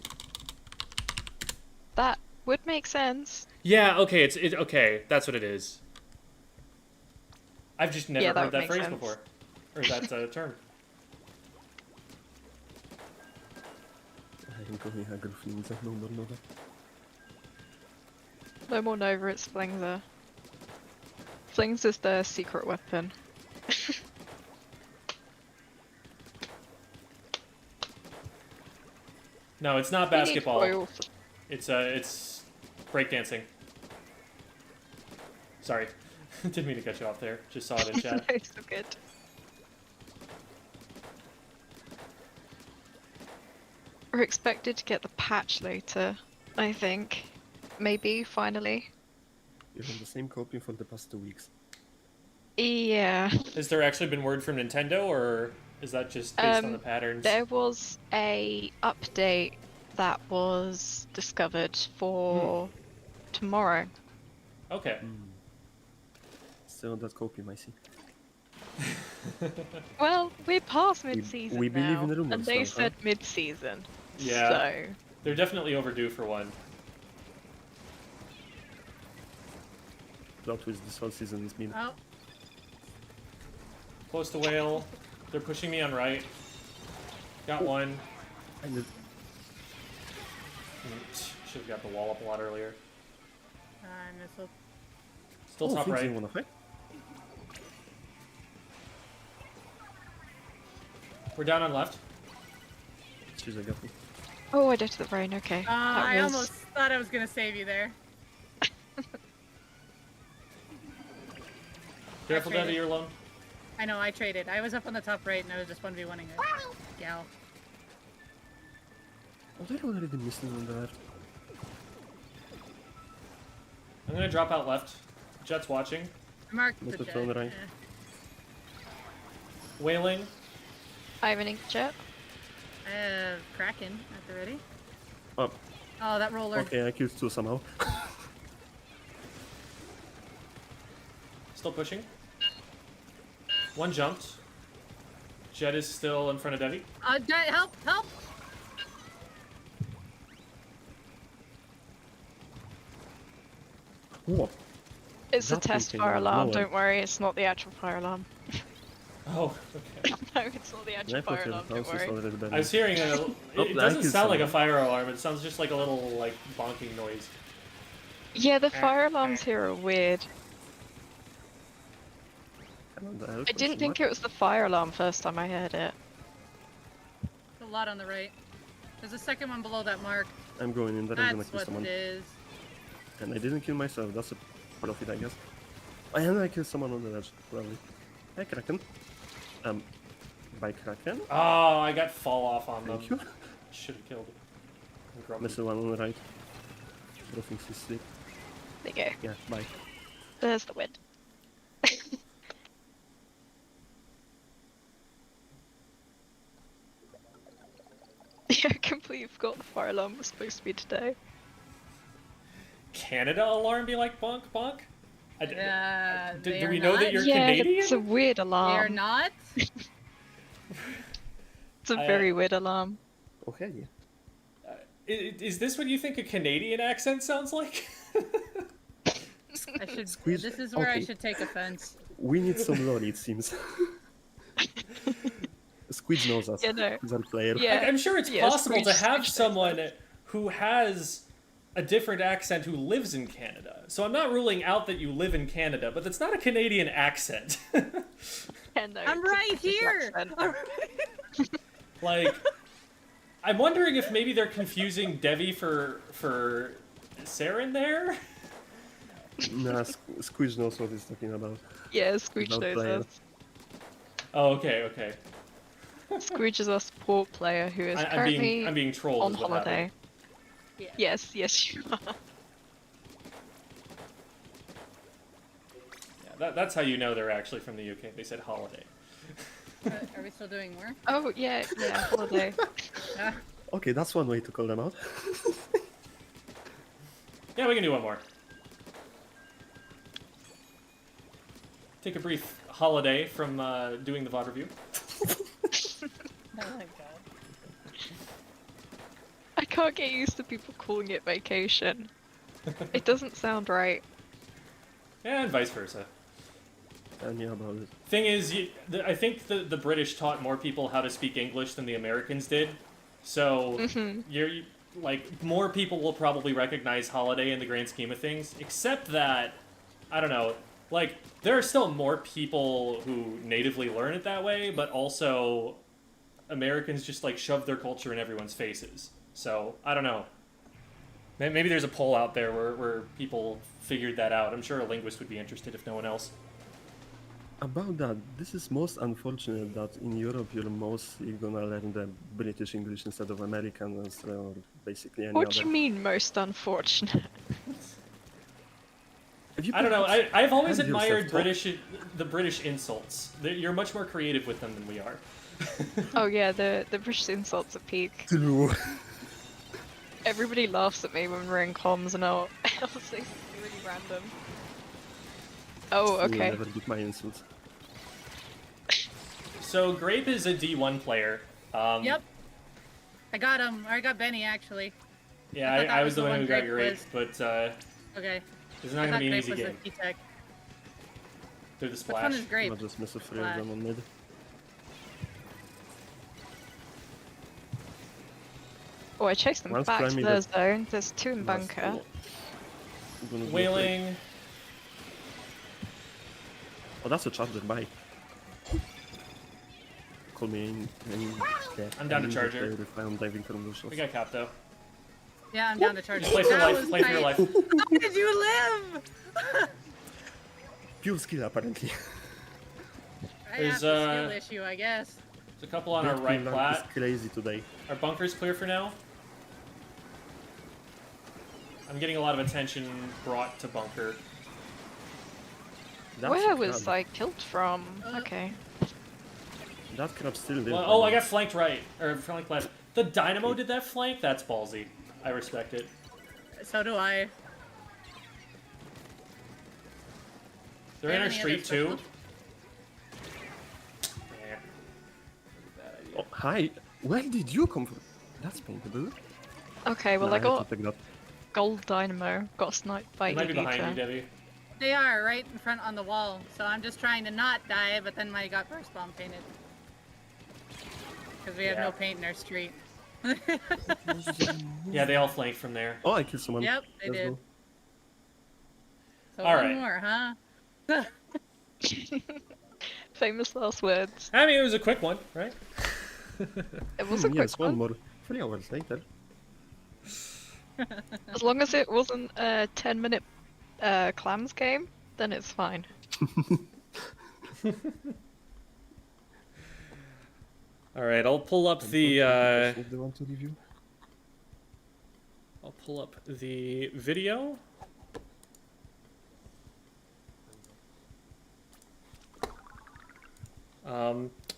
That would make sense.
Yeah. Okay. It's okay. That's what it is. I've just never
Yeah, that
heard
would
that
make
phrase
sense.
before, or that term.
I'm going aggro Flinza. No more Nova.
No more Nova, it's Flingser. Flings is their secret weapon.
No, it's not
We need
basketball.
oil.
It's breakdancing. Sorry, didn't mean to cut you off there. Just saw it in chat.
It's so good. We're expected to get the patch later, I think. Maybe, finally.
You've had the same copy for the past 2 weeks.
Yeah.
Has there actually been word from Nintendo, or is that just based on the patterns?
There was a update that was discovered for tomorrow.
Okay.
Still that copy, I see.
Well, we're past mid-season
we believe
now,
in rumors
and they
now,
said mid-season.
Yeah.
So,
They're definitely overdue for one.
Plot twist this whole season has been.
Oh,
Close to whale. They're pushing me on right. Got one.
And
Should have got the wall up a lot earlier.
I missed.
Still top
things
right.
you wanna fight?
We're down on left.
Jeez, I got me.
Oh, I did to the brain. Okay. That
I
was-
almost thought I was gonna save you there.
Careful,
traded.
Debbie, you're alone.
I know, I traded. I was up on the top right and I was just 1v1ing it. Gal.
Oh, they're already missing on the left.
I'm gonna drop out left. Jet's watching.
I marked
Not
the
the phone
jet.
right.
Wailing.
I have an ink jet.
Kraken at the ready.
Oh,
Oh, that roller.
okay, I killed two somehow.
Still pushing. One jumped. Jet is still in front of Debbie.
Jet, help! Help!
What?
It's a
That
test
thing
fire
came out of
alarm.
nowhere.
Don't worry, it's not the actual fire alarm.
Oh, okay.
No, it's not the actual
I thought
fire
the
alarm.
house
Don't
is
worry.
already better.
I was hearing a.
Oh,
It
that
doesn't
is
sound like a
someone.
fire alarm. It sounds just like a little like bonking noise.
Yeah, the fire alarms here are weird. I didn't think it was the fire alarm first time I heard it.
There's a lot on the right. There's a second one below that mark.
I'm going in there, I'm gonna
That's
kill
what
someone.
it is.
And I didn't kill myself, that's a part of it, I guess. And I killed someone on the ledge, probably. Hi, Kraken. By Kraken?
Oh, I got fall off on them.
Thank you.
Should have killed him. I'm grumpy.
Missed the one on the right. Bro thinks he's asleep.
There you go.
Yeah, bye.
There's the wind. Yeah, I completely forgot the fire alarm was supposed to be today.
Canada alarm be like bonk bonk?
They
Do
are
we know that
not.
you're
Yeah,
Canadian?
it's a weird
They are
alarm.
not.
It's a very weird alarm.
Okay, yeah.
Is this what you think a Canadian accent sounds like?
I should.
Squeeze-
This is where I
okay.
should take offense.
We need some lore, it seems. Squid knows us.
Yeah, no.
He's our player.
Yeah.
I'm sure it's
Yeah,
possible to
Screech-
have
Screech
someone
knows
who has a different accent who lives in Canada. So I'm not ruling out that you live in Canada, but that's not a Canadian accent.
Yeah, no,
I'm
it's a
right
British
here.
accent.
Like, I'm wondering if maybe they're confusing Devi for Saren there.
Nah, Squid knows what he's talking about.
Yeah, Screech
Without
knows
player.
us.
Oh, okay, okay.
Screech is our support player who is
I'm
currently
being trolled.
on
is what
holiday.
happened.
Yeah.
Yes, you are.
Yeah, that's how you know they're actually from the UK. They said holiday.
Are we still doing more?
Oh, yeah, holiday.
Okay, that's one way to call them out.
Yeah, we can do one more. Take a brief holiday from doing the VOD review.
Oh my god.
I can't get used to people calling it vacation. It doesn't sound right.
And vice versa.
And yeah, about it.
Thing is, I think the British taught more people how to speak English than the Americans did. So like more people will probably recognize holiday in the grand scheme of things. Except that, I don't know, like there are still more people who natively learn it that way, but also Americans just like shove their culture in everyone's faces. So I don't know. Maybe there's a poll out there where people figured that out. I'm sure a linguist would be interested if no one else.
About that, this is most unfortunate that in Europe you're mostly gonna learn the British English instead of American or basically any
What
other.
do you mean, most unfortunate?
If you
I don't know.
perhaps
I've always
hand yourself
admired
top-
the British insults. You're much more creative with them than we are.
Oh yeah, the British insults are peak.
True.
Everybody laughs at me when we're in comms and I'll say something really random. Oh,
You will
okay.
never beat my insults.
So Grape is a D1 player.
Yep. I got him. Or I got Benny actually.
Yeah,
I thought that
I
was
was the
the
one
one
who got
Grape
Grape,
was.
but
Okay.
it's not
I
gonna
thought
be an
Grape
easy
was
game.
a P-Tech.
Through the
Which one
splash.
is Grape?
I'll just miss a three of
Black.
them on mid.
Oh, I chased them
Once
back to
Prime
their
either-
zone. There's two in
That's
bunker.
cool. I'm gonna do a play.
Wailing.
Oh, that's a charger. Bye. Call me in.
I'm down to charger.
If I'm diving from the shots.
We got cap though.
Yeah, I'm down to charge.
Just play for
That
life.
was
Play for your
tight.
life.
How did you live?
Pure skill, apparently.
I
There's,
have a skill issue, I guess.
There's a couple on our
That
right
Finland
plat.
is crazy today.
Our bunker's clear for now. I'm getting a lot of attention brought to bunker.
That's
Where
a
was
crab.
I killed from? Okay.
That crab still lives.
Well, oh, I got flanked right. Or flanked left. The Dynamo did that flank? That's ballsy. I respect it.
So do I.
They're in our
Any other
street too.
special?
Yeah. Bad idea.
Oh, hi. Where did you come from? That's paintable.
Okay, well
Nah,
I
have to
got
pick it up.
gold dynamo, got sniped by
They might be behind you,
Elita.
Debbie.
They are right in front on the wall, so I'm just trying to not die, but then I got burst bomb painted. Because we have
Yeah.
no paint in our street.
Yeah, they all flanked from there.
Oh, I killed someone.
Yep, they
Let's
did.
go.
So
All
one
right.
more, huh?
Famous last words.
I mean, it was a quick one, right?
It was a quick
Yes, one
one.
more. 3 hours later.
As long as it wasn't a 10-minute clams game, then it's fine.
All right, I'll pull up the.
If they want to review.
I'll pull up the video.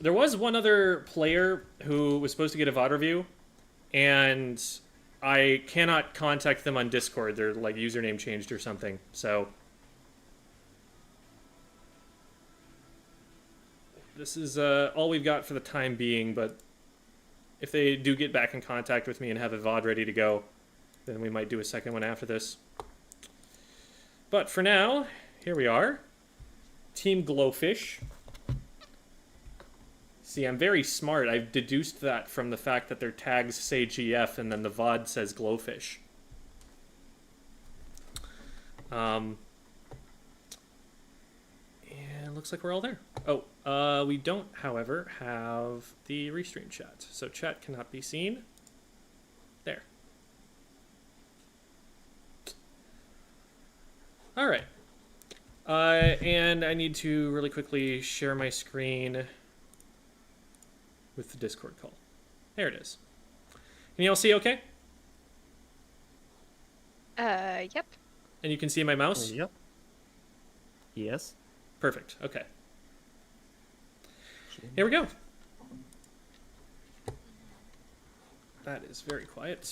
There was one other player who was supposed to get a VOD review, and I cannot contact them on Discord. Their like username changed or something. So this is all we've got for the time being. But if they do get back in contact with me and have a VOD ready to go, then we might do a second one after this. But for now, here we are. Team Glowfish. See, I'm very smart. I've deduced that from the fact that their tags say GF and then the VOD says Glowfish. And it looks like we're all there. Oh, we don't, however, have the restream chat. So chat cannot be seen. There. All right. And I need to really quickly share my screen with the Discord call. There it is. Can you all see okay?
Yep.
And you can see my mouse?
Yep. Yes.
Perfect. Okay. Here we go. That is very quiet.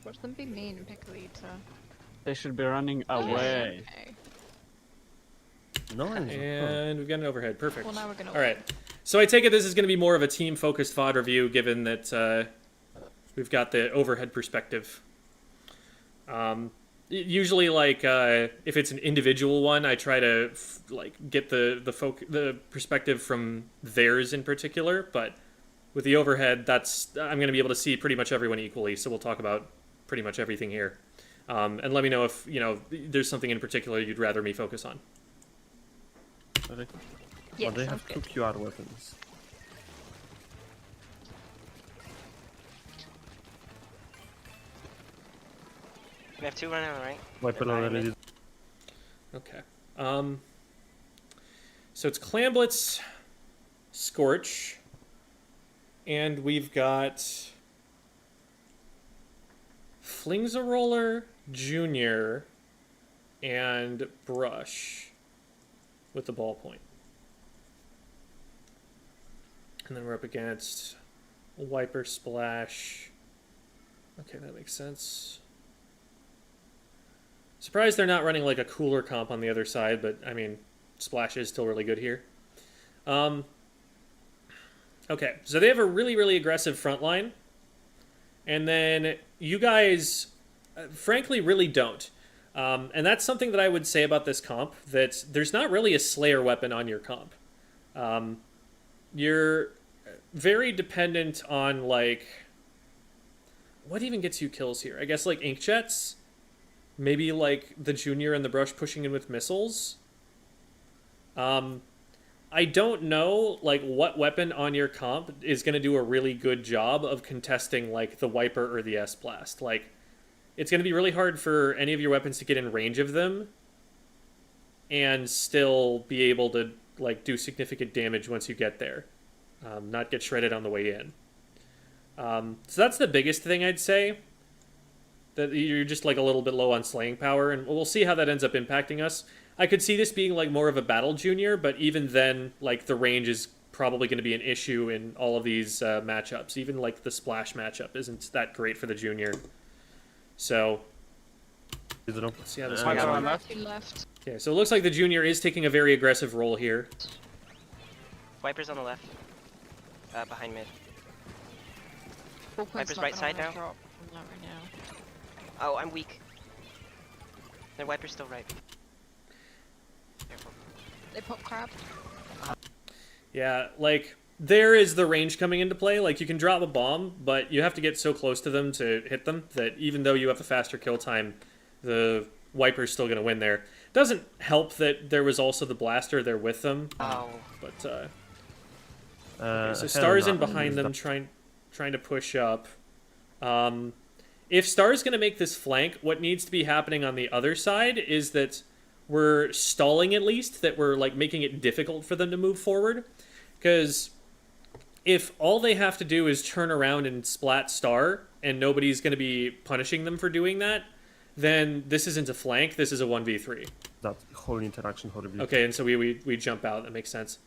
Watch them be mean and pick Elita.
They should be running away.
Okay.
No.
And we've got an overhead. Perfect.
Well, now we're gonna
All right. So I take it this is going to be more of a team-focused VOD review, given that we've got the overhead perspective. Usually, like if it's an individual one, I try to get the perspective from theirs in particular. But with the overhead, I'm going to be able to see pretty much everyone equally. So we'll talk about pretty much everything here, and let me know if there's something in particular you'd rather me focus on.
Sorry.
Yeah,
Oh, they
sounds
have 2
good.
QR weapons.
We have 2 running on the right.
Weapon
They're
already.
behind
Okay. So it's Clamblitz, Scorch, and we've got Flingsaroller Jr. and Brush with the ballpoint. And then we're up against Wiper Splash. Okay, that makes sense. Surprised they're not running like a cooler comp on the other side, but I mean, Splash is still really good here. Okay, so they have a really, really aggressive front line. And then you guys, frankly, really don't. And that's something that I would say about this comp, that there's not really a Slayer weapon on your comp. You're very dependent on, like, what even gets you kills here? I guess, like, Inkjets? maybe like the junior and the brush pushing in with missiles. I don't know like what weapon on your comp is going to do a really good job of contesting like the wiper or the S-blast. Like, it's going to be really hard for any of your weapons to get in range of them and still be able to like do significant damage once you get there, not get shredded on the way in. So that's the biggest thing I'd say. That you're just like a little bit low on slaying power, and we'll see how that ends up impacting us. I could see this being like more of a battle junior, but even then, like the range is probably going to be an issue in all of these matchups. Even like the splash matchup isn't that great for the junior. So let's see how this
Viper
goes.
on left.
Two left.
Okay, so it looks like the junior is taking a very aggressive role here.
Wipers on the left. Behind mid.
Bullpoint's
Viper's
not
right
gonna
side
wanna
now?
drop from that right now.
Oh, I'm weak. The wiper's still right. Careful.
They pop crab.
Yeah, like there is the range coming into play. Like you can drop a bomb, but you have to get so close to them to hit them that even though you have a faster kill time, the wiper's still going to win there. Doesn't help that there was also the blaster there with them.
Oh.
But okay, so Star's in behind them, trying to push up. If Star's going to make this flank, what needs to be happening on the other side is that we're stalling at least, that we're like making it difficult for them to move forward. Because if all they have to do is turn around and splat Star, and nobody's going to be punishing them for doing that, then this isn't a flank, this is a 1v3.
That whole interaction horribly.
Okay, and so we jump out, that makes sense.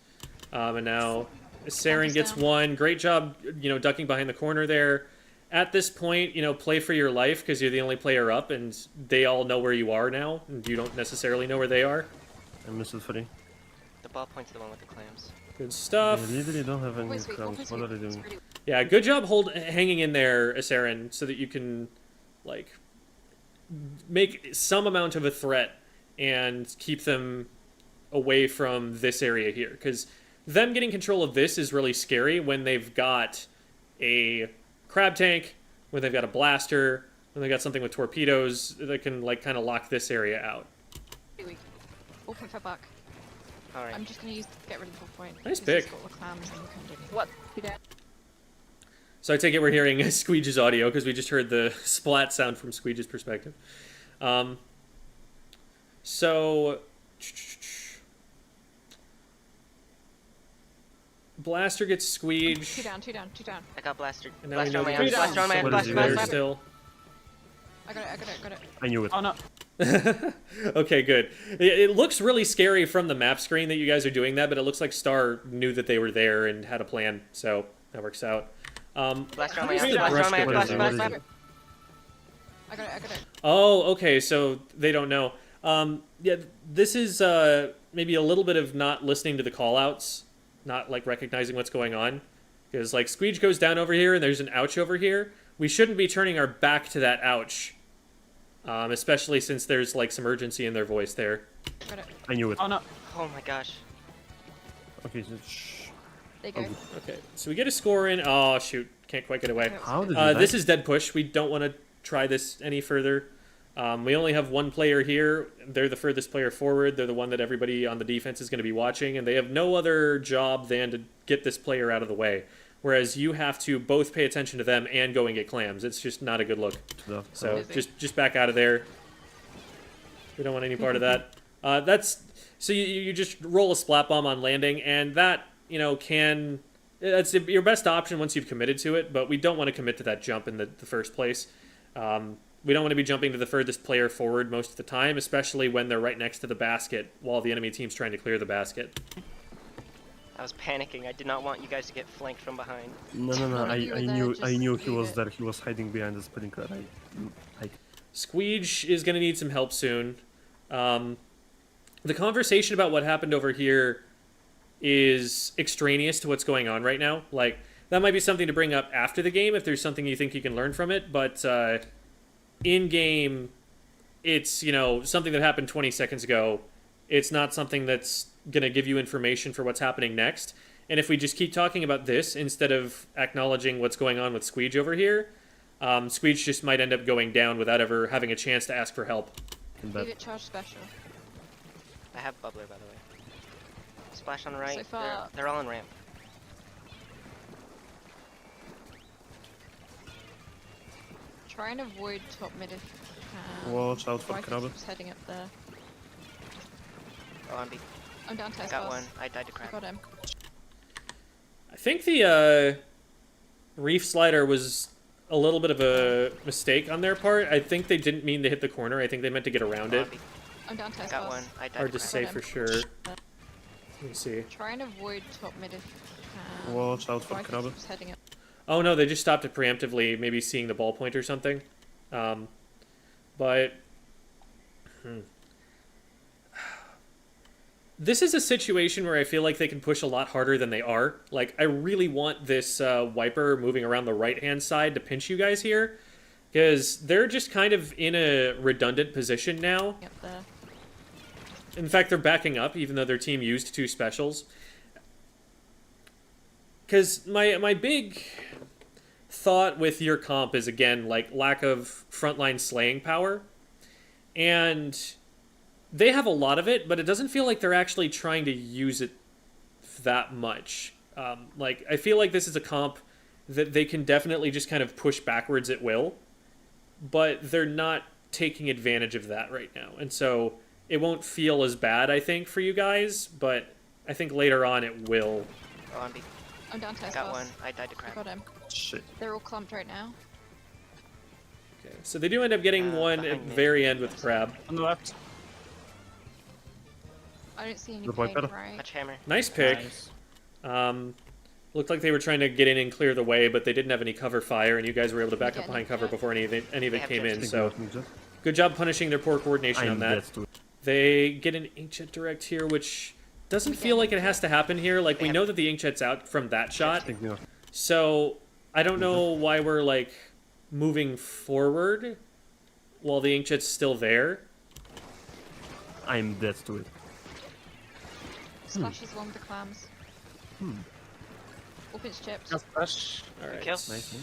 And now Saren gets
down.
one. Great job, ducking behind the corner there. At this point, play for your life because you're the only player up, and they all know where you are now, and you don't necessarily know where they are.
I missed it free.
The ball point's the one with the clams.
Good stuff.
They literally don't have any
Always weak,
crowns.
always
What
weak.
are they
It's
doing?
really-
Yeah, good job hanging in there, Saren, so that you can, like, make some amount of a threat and keep them away from this area here. Because them getting control of this is really scary when they've got a crab tank, when they've got a blaster, when they've got something with torpedoes that can, like, kind of lock this area out.
Really weak. Bullpoint fell back.
Alright.
I'm just gonna get rid of the bullpoint.
Nice
because he's
pick.
got the clams and can do what?
So I take it we're hearing Squeege's audio because we just heard the splat sound from Squeege's perspective. So Blaster gets Squeege.
Two down, two down, two down.
I got blaster.
And now we
Blaster
know
on my
that
arm.
there's
Blaster on my arm.
somebody
Blaster,
there
there
blaster.
still.
I got it, I got it, I got it.
I knew it.
Oh no.
Okay, good. It looks really scary from the map screen that you guys are doing that, but it looks like Star knew that they were there and had a plan, so that works out.
Blaster on
How
my
does
arm.
the
Blaster
brush
on my
get
arm.
What is
Blaster,
it?
blaster,
What is
blaster.
it?
I got it, I got it.
Oh, okay, so they don't know. Yeah, this is maybe a little bit of not listening to the callouts, not like recognizing what's going on. Because like Squeege goes down over here and there's an ouch over here. We shouldn't be turning our back to that ouch. Especially since there's like some urgency in their voice there.
Got it.
I knew it.
Oh no.
Oh my gosh.
Okay, so shh.
There you go.
Oh,
Okay, so we get a score in. Oh shoot, can't quite get away.
how did you
This is dead push. We don't want to try this any further. We only have one player here. They're the furthest player forward. They're the one that everybody on the defense is going to be watching, and they have no other job than to get this player out of the way. Whereas you have to both pay attention to them and go and get clams. It's just not a good look. So
Busy.
just back out of there. We don't want any part of that. So you just roll a splat bomb on landing, and that that's your best option once you've committed to it. But we don't want to commit to that jump in the first place. We don't want to be jumping to the furthest player forward most of the time, especially when they're right next to the basket while the enemy team's trying to clear the basket.
I was panicking. I did not want you guys to get flanked from behind.
No.
None of you were there,
I
just
knew he
leave
was
it.
there. He was hiding behind the sprinkler.
Squeege is going to need some help soon. The conversation about what happened over here is extraneous to what's going on right now. Like, that might be something to bring up after the game if there's something you think you can learn from it, but in-game, it's, something that happened 20 seconds ago. It's not something that's going to give you information for what's happening next. And if we just keep talking about this instead of acknowledging what's going on with Squeege over here, Squeege just might end up going down without ever having a chance to ask for help.
Leave it charge special.
I have bubbler, by the way. Splash on the right.
So far-
They're all on ramp.
Try and avoid top mid if you can.
Watch out for
Viper's
crab.
just heading up there.
Oh, I'm B.
I'm down to
I got one. I died to
I
crab.
got him.
I think the reef slider was a little bit of a mistake on their part. I think they didn't mean to hit the corner. I think they meant to get around
Oh,
it.
I'm B.
I'm down to
I got one. I died
Hard
to
to
crab.
say
Got
for
him.
sure. Let me see.
Try and avoid top mid if you can.
Watch out for
Viper's
crab.
just heading up.
Oh no, they just stopped it preemptively, maybe seeing the ballpoint or something. But this is a situation where I feel like they can push a lot harder than they are. Like, I really want this wiper moving around the right-hand side to pinch you guys here, because they're just kind of in a redundant position now.
Up there.
In fact, they're backing up, even though their team used 2 specials. Because my big thought with your comp is, again, like, lack of frontline slaying power. And they have a lot of it, but it doesn't feel like they're actually trying to use it that much. Like, I feel like this is a comp that they can definitely just kind of push backwards at will, but they're not taking advantage of that right now. And so it won't feel as bad, I think, for you guys, but I think later on it will.
Oh, I'm B.
I'm down to
I got one. I died to
I
crab.
got him.
Shit.
They're all clumped right now.
Okay, so they do end up getting one at
behind
the
me.
very end with Crab.
On the left.
I don't see any
The boy
pain
better.
right.
Touch hammer.
Nice pick.
Nice.
Looked like they were trying to get in and clear the way, but they didn't have any cover fire, and you guys were able to back
Yeah,
up behind
no,
cover
yeah.
before any of it
They have
came in.
judges.
So good job punishing their poor coordination on
I'm
that.
dead to it.
They get an inkjet direct here, which doesn't
We
feel
get
like it
inkjet.
has to happen here. Like, we
Yeah.
know that the inkjet's out from that shot,
Think no.
so I don't know why we're, like, moving forward while the inkjet's still there.
I'm dead to it.
Splashes one with the clams.
Hmm.
Open's chipped.
Just rush.
All right,
Kill.
Nice.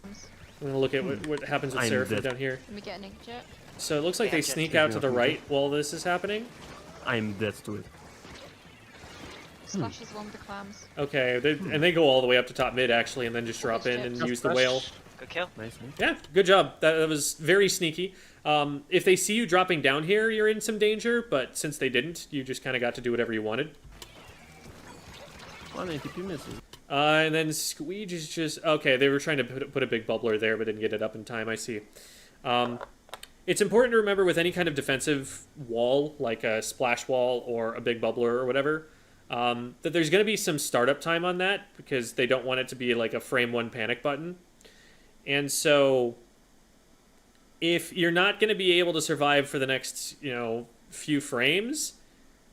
Clams.
I'm gonna look at what happens with
I'm
Seraphim
dead.
down here.
Let me get an inkjet.
So it looks like
Yeah,
they
just
sneak
keep
out
me
to the
up,
right while this is happening.
I'm dead to it.
Splashes one with the clams.
Okay, and they go all the way up to top mid actually, and then just drop in and
Just
use the
rush.
whale.
Good kill.
Nice.
Yeah, good job. That was very sneaky. If they see you dropping down here, you're in some danger, but since they didn't, you just kind of got to do whatever you wanted.
180p misses.
And then Squeege is just... Okay, they were trying to put a big bubbler there, but didn't get it up in time, I see. It's important to remember with any kind of defensive wall, like a splash wall or a big bubbler or whatever, that there's going to be some startup time on that, because they don't want it to be like a frame 1 panic button. And so if you're not going to be able to survive for the next, few frames,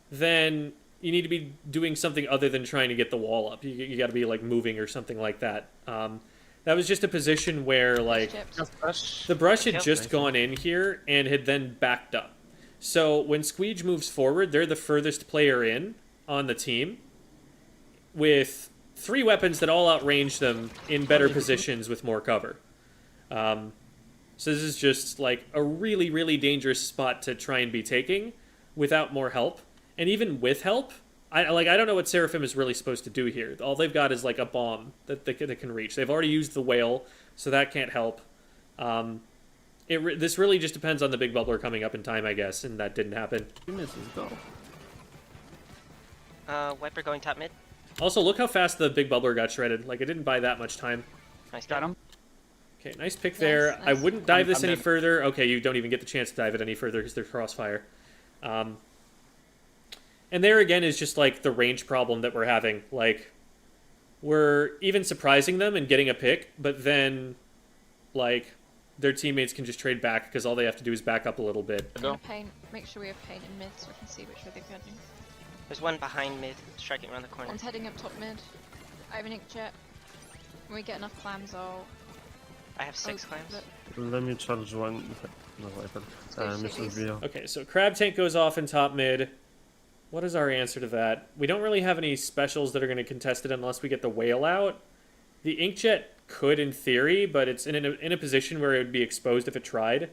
then you need to be doing something other than trying to get the wall up. You got to be like moving or something like that. That was just a position where like
Chipped.
Just rush.
the brush had
Yep.
just
Nice.
gone in here and had then backed up. So when Squeege moves forward, they're the furthest player in on the team with 3 weapons that all outrange them in better positions with more cover. So this is just like a really, really dangerous spot to try and be taking without more help. And even with help, I don't know what Seraphim is really supposed to do here. All they've got is like a bomb that they can reach. They've already used the whale, so that can't help. This really just depends on the big bubbler coming up in time, I guess, and that didn't happen.
2 misses. Go.
Wiper going top mid.
Also, look how fast the big bubbler got shredded. Like, it didn't buy that much time.
Nice
Got
kill.
him.
Okay, nice pick there.
Nice,
I
nice.
wouldn't dive this
I'm
any
dead.
further. Okay, you don't even get the chance to dive it any further because they're crossfire. And there again is just like the range problem that we're having. Like, we're even surprising them and getting a pick, but then, like, their teammates can just trade back because all they have to do is back up a little bit.
I'm gonna paint. Make sure we have paint in mid so we can see which way they're heading.
There's one behind mid, striking around the corner.
One's heading up top mid. I have an inkjet. When we get enough clams, I'll.
I have 6
oh,
clams.
look,
Let me charge one. No, Viper.
Squeeze
Misses
these.
via.
Okay, so Crab Tank goes off in top mid. What is our answer to that? We don't really have any specials that are going to contest it unless we get the whale out. The Inkjet could in theory, but it's in a position where it would be exposed if it tried.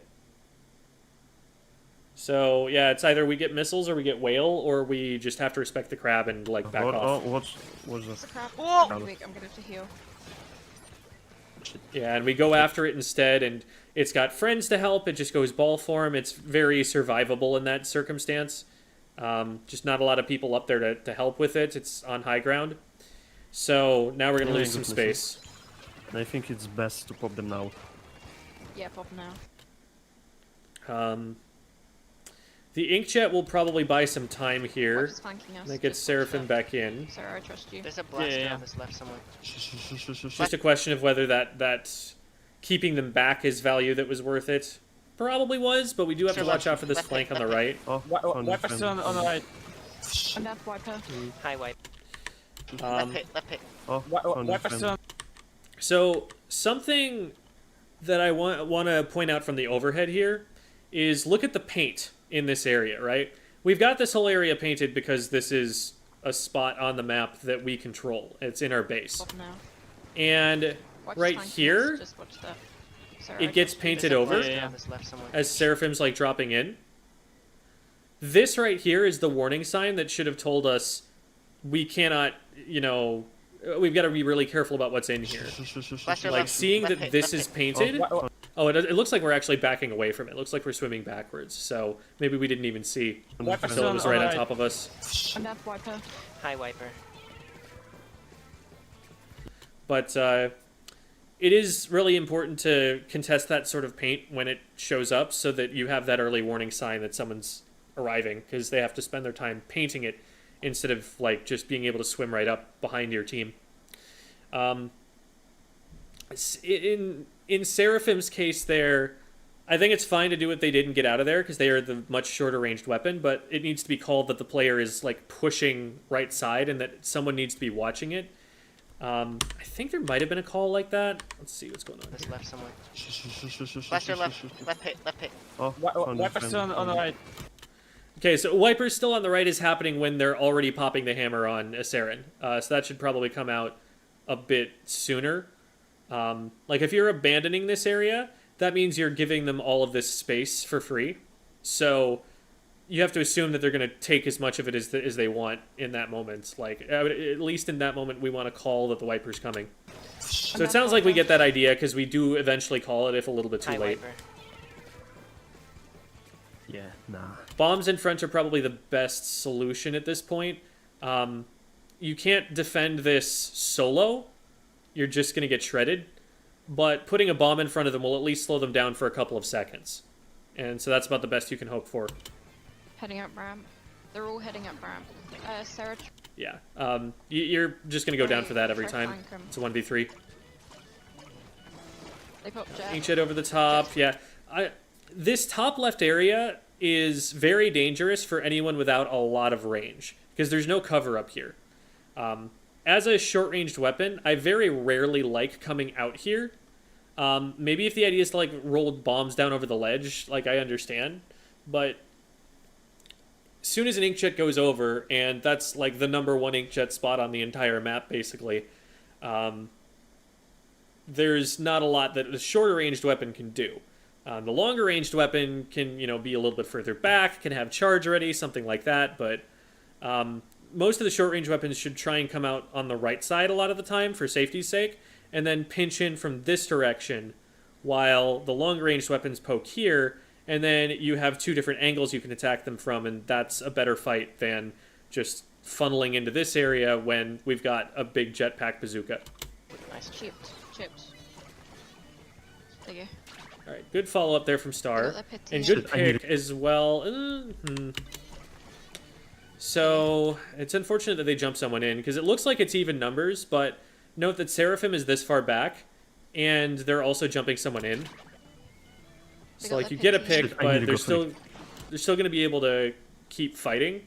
So yeah, it's either we get missiles or we get whale, or we just have to respect the crab and like back off.
What's
It's
this?
a crab. Oh!
Crab.
Wait, I'm gonna have to heal.
Yeah, and we go after it instead, and it's got friends to help. It just goes ball form. It's very survivable in that circumstance. Just not a lot of people up there to help with it. It's on high ground. So now we're going to
Yeah,
lose some
good
space.
And I think it's best to pop them now.
Yeah, pop now.
The inkjet will probably buy some time here.
Watch is flanking us.
That gets
Just watch
Seraphim
that.
back in.
Sarah, I trust you.
There's a blaster
yeah.
on this left somewhere.
Just a question of whether that keeping them back is value that was worth it. Probably was, but we do have to
Sure,
watch out for this
left
flank
hit,
on the
left
right.
Oh, found a
Wiper's
friend.
on the right.
And that wiper.
High wipe.
Um,
Left hit.
Oh, found a
Wiper's
friend.
on.
So something that I want to point out from the overhead here is look at the paint in this area, right? We've got this whole area painted because this is a spot on the map that we control. It's in our base.
Pop now.
And
Watch is
right
flanking us.
here,
Just watch that. Sarah, I
it gets
trust you.
painted
There's a
over
blaster
Yeah.
on this left somewhere.
as Seraphim's like dropping in. This right here is the warning sign that should have told us we cannot, we've got to be really careful about what's in here.
Blaster
Like
left,
seeing
left
that
hit,
this
left
is
hit.
painted.
Oh,
Oh, it looks like we're actually backing away from it. It looks like we're swimming backwards. So maybe we didn't even see
Wiper's
until it was
on
right
the
on
right.
top of us.
And that wiper.
High wiper.
But it is really important to contest that sort of paint when it shows up so that you have that early warning sign that someone's arriving, because they have to spend their time painting it instead of like just being able to swim right up behind your team. In Seraphim's case there, I think it's fine to do what they did and get out of there because they are the much shorter ranged weapon, but it needs to be called that the player is like pushing right side and that someone needs to be watching it. I think there might have been a call like that. Let's see what's going on
This
here.
left somewhere. Blaster left. Left hit. Left hit.
Oh, found a
Wiper's
friend.
on the right.
Okay, so Wiper's still on the right is happening when they're already popping the hammer on Saren. So that should probably come out a bit sooner. Like if you're abandoning this area, that means you're giving them all of this space for free. So you have to assume that they're going to take as much of it as they want in that moment. Like at least in that moment, we want to call that the Wiper's coming. So it sounds like we get that idea because we do eventually call it if a little bit too
High
late.
wiper.
Yeah, nah.
Bombs in front are probably the best solution at this point. You can't defend this solo. You're just going to get shredded. But putting a bomb in front of them will at least slow them down for a couple of seconds. And so that's about the best you can hope for.
Heading up ramp. They're all heading up ramp. Sarah.
Yeah. You're just going to go down for that every
Try
time.
flank 'em.
It's a 1v3.
They pop jet.
Inkjet over the top. Yeah. This top left area is very dangerous for anyone without a lot of range. Because there's no cover up here. As a short-ranged weapon, I very rarely like coming out here. Maybe if the idea is to like roll bombs down over the ledge, like I understand, but as soon as an inkjet goes over, and that's like the #1 inkjet spot on the entire map, basically, there's not a lot that a shorter-ranged weapon can do. The longer-ranged weapon can, be a little bit further back, can have charge ready, something like that, but most of the short-range weapons should try and come out on the right side a lot of the time for safety's sake, and then pinch in from this direction while the long-range weapons poke here, and then you have two different angles you can attack them from, and that's a better fight than just funneling into this area when we've got a big jetpack bazooka.
Nice.
Chipped. There you go.
All right, good follow-up there from
They
Star,
got their pit
and
here.
good
I need
pick as well. So it's unfortunate that they jump someone in because it looks like it's even numbers, but note that Seraphim is this far back, and they're also jumping someone in.
They
So
got
like
their
you get a
pit here.
pick,
I need
but
to
they're
go
still going to be able to keep fighting.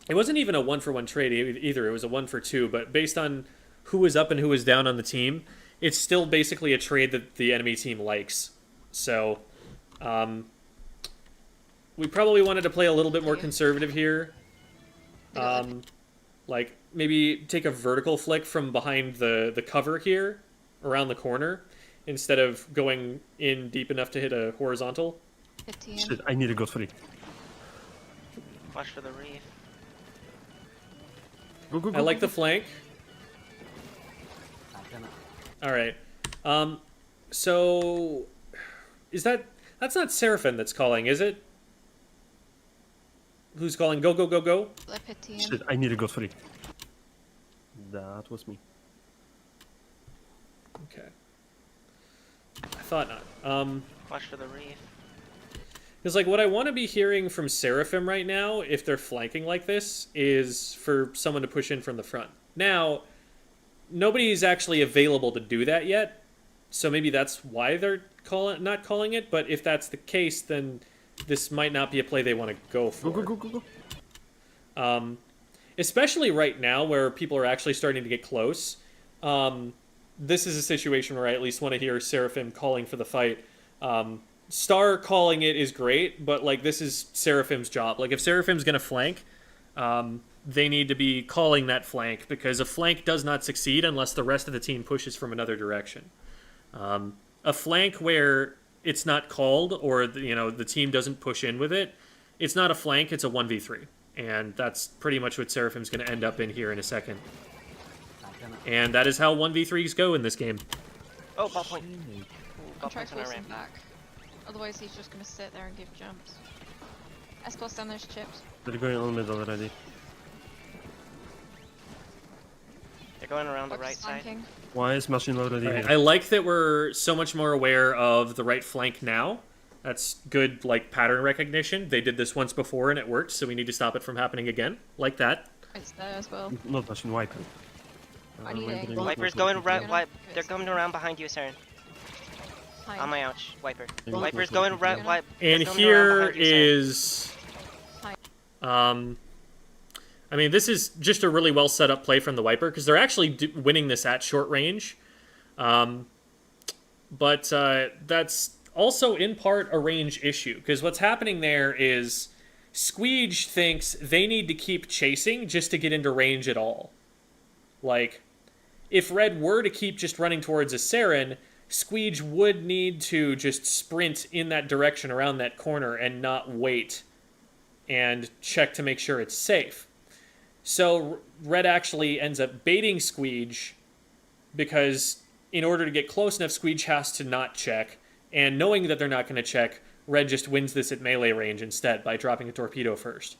It wasn't even a 1-for-1 trade either. It was a 1-for-2, but based on who was up and who was down on the team, it's still basically a trade that the enemy team likes. So, we probably wanted to play a little bit more conservative here.
They got their
Like, maybe take a vertical flick from behind the cover here, around the corner, instead of going in deep enough to hit a horizontal.
15.
Shit, I need to go free.
Watch for the reef.
Go, go, go.
I like
go,
the flank. Alright. So... Is that... That's not Seraphim that's calling, is it? Who's calling go, go, go, go?
Flip 15.
Shit, I need to go free. That was me.
Okay. I thought not.
Watch for the reef.
Because, like, what I want to be hearing from Seraphim right now, if they're flanking like this, is for someone to push in from the front. Now, nobody's actually available to do that yet, so maybe that's why they're not calling it, but if that's the case, then this might not be a play they want to go for.
Go, go, go, go, go.
Especially right now, where people are actually starting to get close. This is a situation where I at least want to hear Seraphim calling for the fight. Star calling it is great, but like this is Seraphim's job. Like if Seraphim's gonna flank, they need to be calling that flank because a flank does not succeed unless the rest of the team pushes from another direction. A flank where it's not called or the team doesn't push in with it, it's not a flank. It's a 1v3, and that's pretty much what Seraphim's gonna end up in here in a second. And that is how 1v3s go in this game.
Oh, ball point.
I'll
Ball
try
point's on our
forcing
ramp.
back. Otherwise, he's just gonna sit there and give jumps. S-plus down those chips.
They're going on mid already.
They're going around the
Fox
right side.
flanking.
Why is machine already
Right.
here?
I like that we're so much more aware of the right flank now. That's good, like, pattern recognition. They did this once before and it worked, so we need to stop it from happening again. Like that.
It's there as well.
Not machine wiper.
I need
wipering
a-
is
Viper's
not
going
working.
right.
Gonna-
They're coming around behind you, Saren.
Hi.
On my ouch, Viper.
Gonna-
Viper's going right.
Gonna-
And
coming
here
around behind you, Saren.
is...
Hi.
I mean, this is just a really well set up play from the Wiper, because they're actually winning this at short range. But that's also in part a range issue, because what's happening there is Squeege thinks they need to keep chasing just to get into range at all. Like, if Red were to keep just running towards a Saren, Squeege would need to just sprint in that direction around that corner and not wait and check to make sure it's safe. So Red actually ends up baiting Squeege because in order to get close enough, Squeege has to not check. And knowing that they're not going to check, Red just wins this at melee range instead by dropping a torpedo first.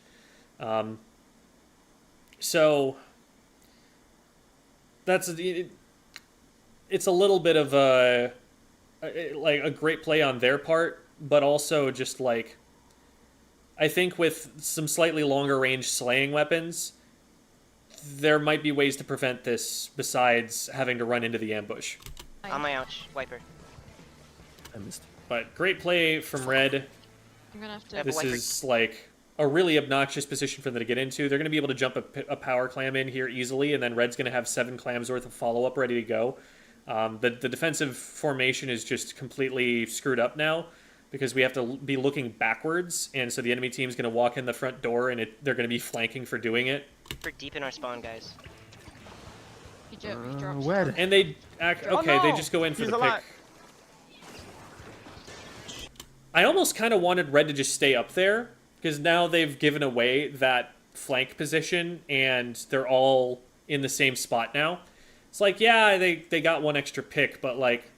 So that's it's a little bit of a great play on their part, but also just like I think with some slightly longer range slaying weapons, there might be ways to prevent this besides having to run into the ambush.
On my ouch, Viper.
I missed.
But great play from Red.
I'm gonna have to.
Yeah,
This
Wiper.
is like a really obnoxious position for them to get into. They're going to be able to jump a power clam in here easily, and then Red's going to have 7 clams worth of follow-up ready to go. The defensive formation is just completely screwed up now because we have to be looking backwards, and so the enemy team's going to walk in the front door, and they're going to be flanking for doing it.
We're deep in our spawn, guys.
He dropped.
Where?
And they act
Oh,
okay. They
no!
just go in for
He's
the
alive.
pick. I almost kind of wanted Red to just stay up there because now they've given away that flank position and they're all in the same spot now. It's like, yeah, they got 1 extra pick, but like,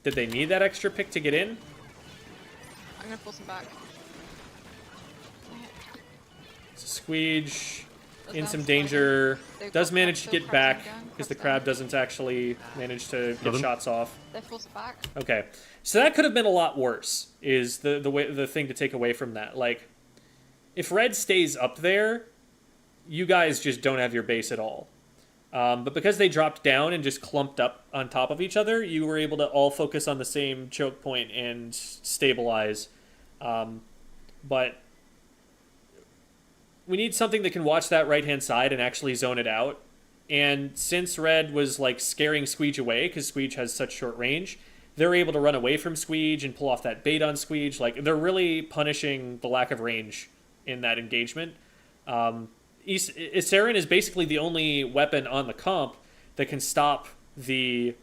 did they need that extra pick to get in?
I'm gonna force him back.
Squeege in
Does
some
that
danger.
They've
Does
got
manage to
crabs
get
still
back
crouching down,
because the
crabs
crab
down.
doesn't actually manage to get
Got him.
shots off.
They force it back.
Okay, so that could have been a lot worse. Is the thing to take away from that? Like, if Red stays up there, you guys just don't have your base at all. But because they dropped down and just clumped up on top of each other, you were able to all focus on the same choke point and stabilize. But we need something that can watch that right-hand side and actually zone it out. And since Red was like scaring Squeege away, because Squeege has such short range, they're able to run away from Squeege and pull off that bait on Squeege. Like, they're really punishing the lack of range in that engagement. Saren is basically the only weapon on the comp that can stop the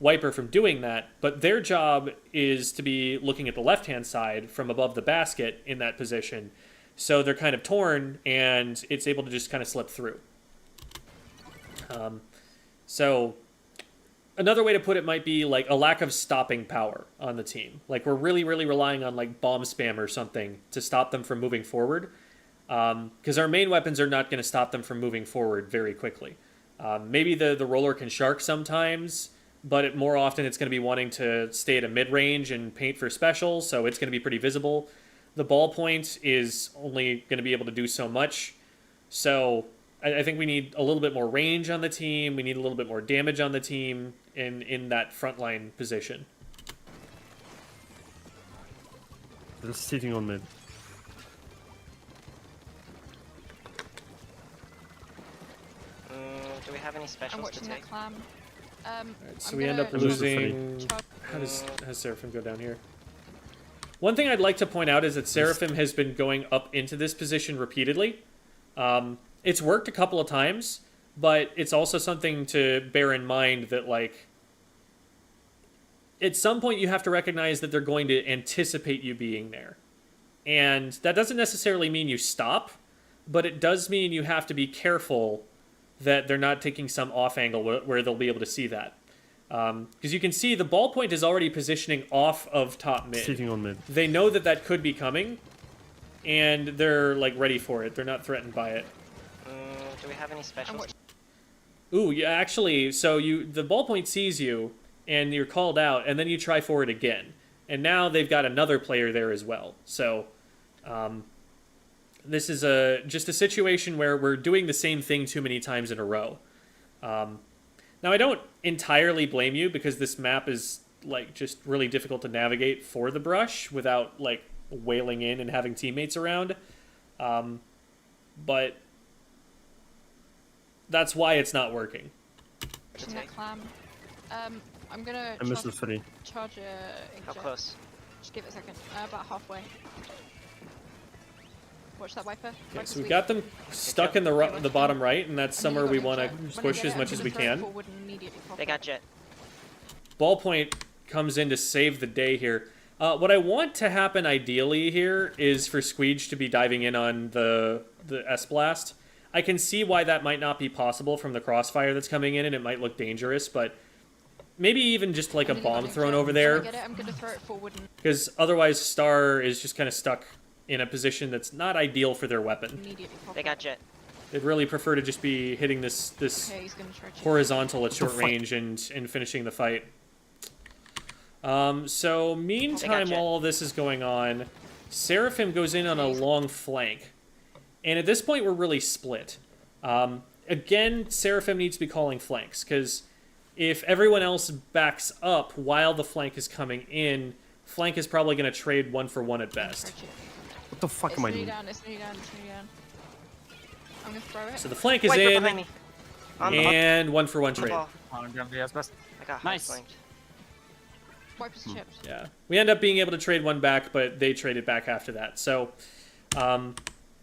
wiper from doing that, but their job is to be looking at the left-hand side from above the basket in that position. So they're kind of torn, and it's able to just kind of slip through. So another way to put it might be like a lack of stopping power on the team. Like we're really, really relying on like bomb spam or something to stop them from moving forward. Because our main weapons are not going to stop them from moving forward very quickly. Maybe the roller can shark sometimes, but more often it's going to be wanting to stay at a mid-range and paint for specials, so it's going to be pretty visible. The ballpoint is only going to be able to do so much, so I think we need a little bit more range on the team, we need a little bit more damage on the team in that frontline position.
They're sitting on mid.
Do we have any
I'm
specials to
watching that
take?
clam.
Alright, so
I'm
we end
gonna
up
Lose the
losing...
charge-
How does Seraphim go down here? One thing I'd like to point out is that Seraphim has been going up into this position repeatedly. It's worked a couple of times, but it's also something to bear in mind that, like, at some point you have to recognize that they're going to anticipate you being there. And that doesn't necessarily mean you stop, but it does mean you have to be careful that they're not taking some off angle where they'll be able to see that. Because you can see the ballpoint is already positioning off of top mid.
Sitting on mid.
They know that that could be coming, and they're like ready for it. They're not threatened by it.
Do we have any specials?
Ooh, yeah, actually, so the ballpoint sees you, and you're called out, and then you try for it again. And now they've got another player there as well. So, this is just a situation where we're doing the same thing too many times in a row. Now, I don't entirely blame you, because this map is like just really difficult to navigate for the brush without like wailing in and having teammates around. But that's why it's not working.
Watching that clam. I'm gonna
I missed the 3.
charge a
How
inkjet.
close?
Just give it a second. About halfway. Watch that wiper.
Okay,
Wiper's
so we
weak.
got them stuck in the bottom right, and that's
And then
somewhere
you
we
got
want
inkjet. When
to
I
push
get
as
it,
much
I'm
as
gonna
we
throw it
can.
forward and immediately pop
They
it.
got jet.
Ballpoint comes in to save the day here. What I want to happen ideally here is for Squeege to be diving in on the S-Blast. I can see why that might not be possible from the crossfire that's coming in, and it might look dangerous, but maybe even just like a
And then you got
bomb
inkjet.
thrown over
When
there,
I get it, I'm gonna throw it forward and
because otherwise Star is just kind of stuck in a position that's not ideal for their weapon.
immediately pop
They
it.
got jet.
They'd really prefer to just be hitting this
Okay, he's gonna try to.
horizontal at short
fuck?
range and finishing the fight. So meantime,
jet.
while all this is going on, Seraphim goes in on a long flank. And at this point, we're really split. Again, Seraphim needs to be calling flanks, because if everyone else backs up while the flank is coming in, flank is probably going to trade 1-for-1 at best.
What the fuck
It's
am I
nearly
doing?
down, it's nearly down, it's nearly down. I'm gonna throw it.
So the flank is
Wiper
in,
behind me. On the
and 1-for-1
on the
trade.
ball.
On the best.
I got
Nice.
high flanked.
Wiper's chipped.
Yeah, we end up being able to trade one back, but they traded back after that. So,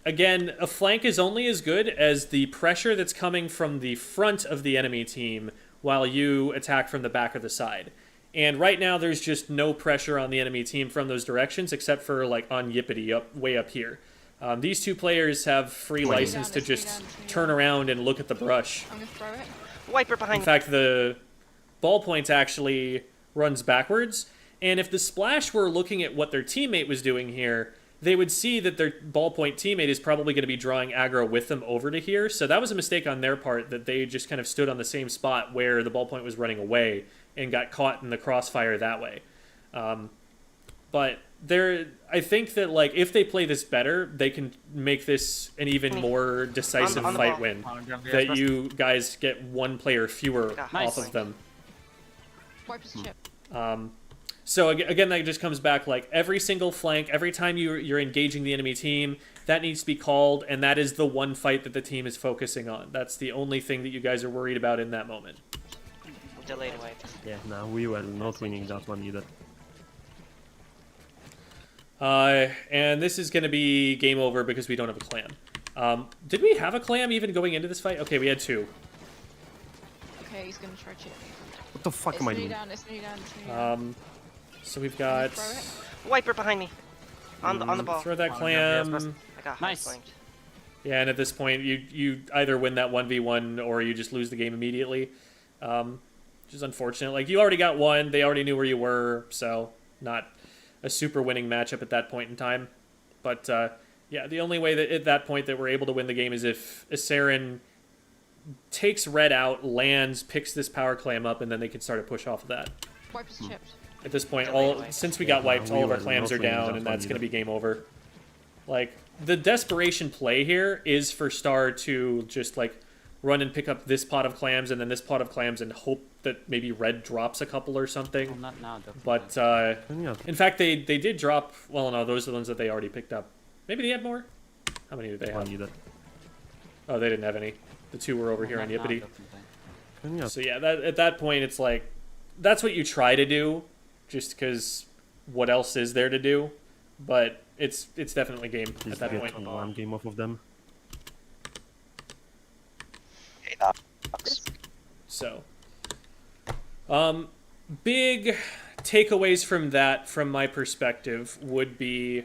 again, a flank is only as good as the pressure that's coming from the front of the enemy team while you attack from the back or the side. And right now, there's just no pressure on the enemy team from those directions, except for like on Yippity, way up here. These two players have free
Wait.
license to just turn around and look at the brush.
I'm gonna throw it.
Wiper behind
In
me.
fact, the ballpoint actually runs backwards, and if the Splash were looking at what their teammate was doing here, they would see that their ballpoint teammate is probably going to be drawing aggro with them over to here, so that was a mistake on their part, that they just kind of stood on the same spot where the ballpoint was running away and got caught in the crossfire that way. But I think that like if they play this better, they can make this an even more decisive
on the
fight
ball.
win.
On the
That you guys get one player fewer
Got
Nice.
off of them.
Wiper's chipped.
So again, that just comes back like every single flank, every time you're engaging the enemy team, that needs to be called, and that is the one fight that the team is focusing on. That's the only thing that you guys are worried about in that moment.
Delayed wipe.
Yeah, no, we were not winning that one either.
And this is going to be game over because we don't have a clan. Did we have a clam even going into this fight? Okay, we had 2.
Okay, he's gonna try chip me.
What the fuck
It's
am I
nearly
doing?
down, it's nearly down, it's nearly down.
So we've
Can you
got...
throw it?
Wiper behind me. On the ball.
Throw that
Oh, yeah,
clam.
I got
Nice.
flanked.
Yeah, and at this point, you either win that 1v1 or you just lose the game immediately. Which is unfortunate. Like, you already got one, they already knew where you were, so not a super winning matchup at that point in time. But, yeah, the only way that at that point that we're able to win the game is if Saren takes red out, lands, picks this power clam up, and then they can start to push off of that.
Wipers chipped.
At this point,
Yeah,
since we got wiped,
we
all of our
were
clams
not
are
winning
down,
that
and
one
that's going to
either.
be game over. Like, the desperation play here is for Star to just, like, run and pick up this pot of clams and then this pot of clams and hope that maybe red drops a couple or
Well,
something.
not now, definitely.
But,
Yeah,
in fact, they did drop... Well, no, those are the ones that they already picked up. Maybe they had more? How many did they
I
have?
need it.
Oh, they didn't have any. The 2 were over
Well,
here on
not now,
Yippity.
definitely.
Yeah,
So yeah, at that point, it's like, that's what you try to do, just because what else is there to do? But it's definitely game
please
at that
get
point.
one game off of them.
So, big takeaways from that, from my perspective, would be,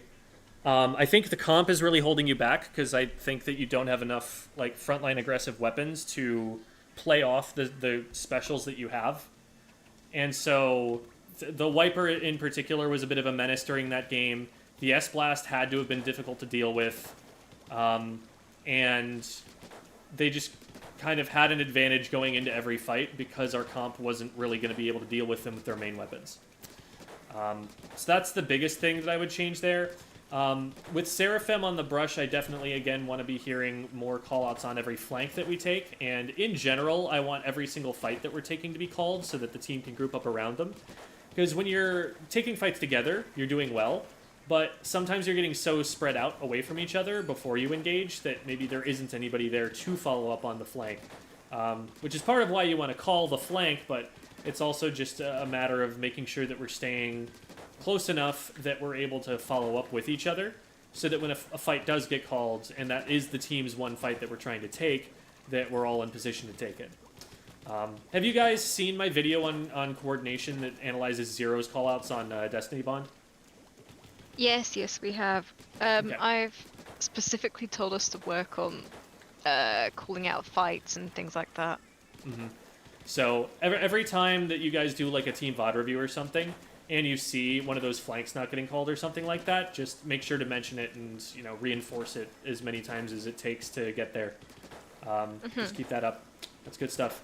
I think the comp is really holding you back because I think that you don't have enough like frontline aggressive weapons to play off the specials that you have, and so the Wiper in particular was a bit of a menace during that game. The S-Blast had to have been difficult to deal with, and they just kind of had an advantage going into every fight because our comp wasn't really going to be able to deal with them with their main weapons. So that's the biggest thing that I would change there. With Seraphim on the brush, I definitely, again, want to be hearing more callouts on every flank that we take. And in general, I want every single fight that we're taking to be called so that the team can group up around them. Because when you're taking fights together, you're doing well. But sometimes you're getting so spread out away from each other before you engage that maybe there isn't anybody there to follow up on the flank. Which is part of why you want to call the flank, but it's also just a matter of making sure that we're staying close enough that we're able to follow up with each other so that when a fight does get called, and that is the team's one fight that we're trying to take, that we're all in position to take it. Have you guys seen my video on coordination that analyzes Zero's callouts on Destiny Bond?
Yes, we have.
Okay.
I've specifically told us to work on calling out fights and things like that.
So every time that you guys do like a team VOD review or something, and you see one of those flanks not getting called or something like that, just make sure to mention it and reinforce it as many times as it takes to get there. Just keep that up. That's good stuff.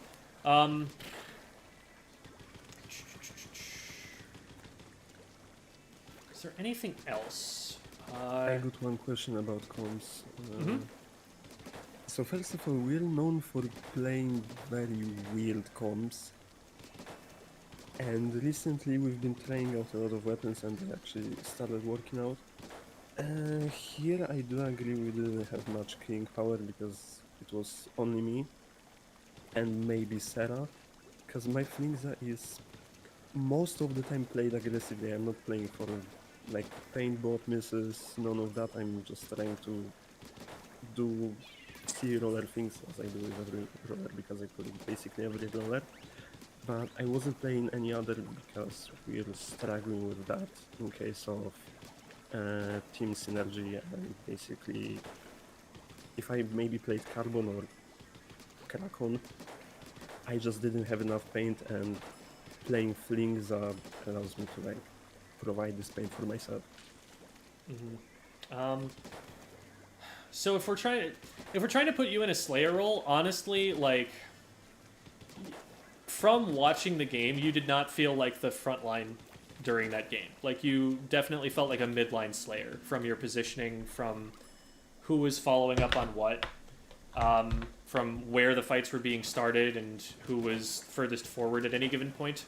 Is there anything else?
I got one question about comms.
Mhm.
So first of all, we're known for playing very weird comms. And recently we've been trying out a lot of weapons and they actually started working out. Here I do agree we didn't have much killing power because it was only me and maybe Sarah. Because my Flingza is most of the time played aggressively. I'm not playing for like paintball misses, none of that. I'm just trying to do C-roller things as I do with every roller because I put it basically every roller. But I wasn't playing any other because we're struggling with that in case of team synergy and basically if I maybe played Carbon or Krakon, I just didn't have enough paint and playing Flings allows me to like provide this paint for myself.
So if we're trying to put you in a Slayer role, honestly, like from watching the game, you did not feel like the front line during that game. Like you definitely felt like a midline Slayer from your positioning, from who was following up on what, from where the fights were being started and who was furthest forward at any given point.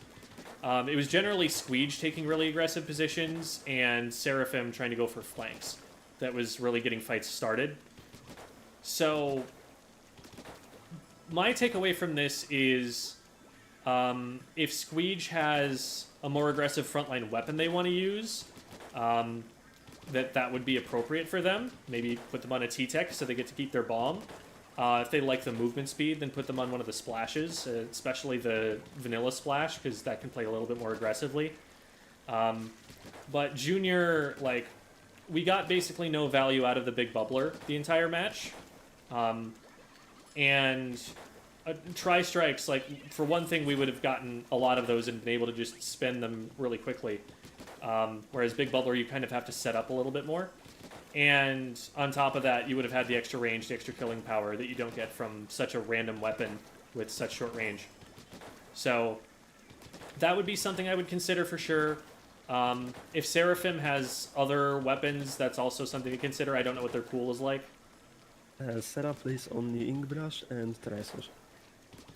It was generally Squeege taking really aggressive positions and Seraphim trying to go for flanks. That was really getting fights started. So my takeaway from this is if Squeege has a more aggressive frontline weapon they want to use, that would be appropriate for them. Maybe put them on a T-Tech so they get to keep their bomb. If they like the movement speed, then put them on one of the splashes, especially the vanilla splash, because that can play a little bit more aggressively. But Junior, like, we got basically no value out of the big bubbler the entire match. And tri-strikes, like, for one thing, we would have gotten a lot of those and been able to just spend them really quickly. Whereas big bubbler, you kind of have to set up a little bit more. And on top of that, you would have had the extra range, the extra killing power that you don't get from such a random weapon with such short range. So that would be something I would consider for sure. If Seraphim has other weapons, that's also something to consider. I don't know what their pool is like.
Setup plays only Ink Brush and Tri-Slash.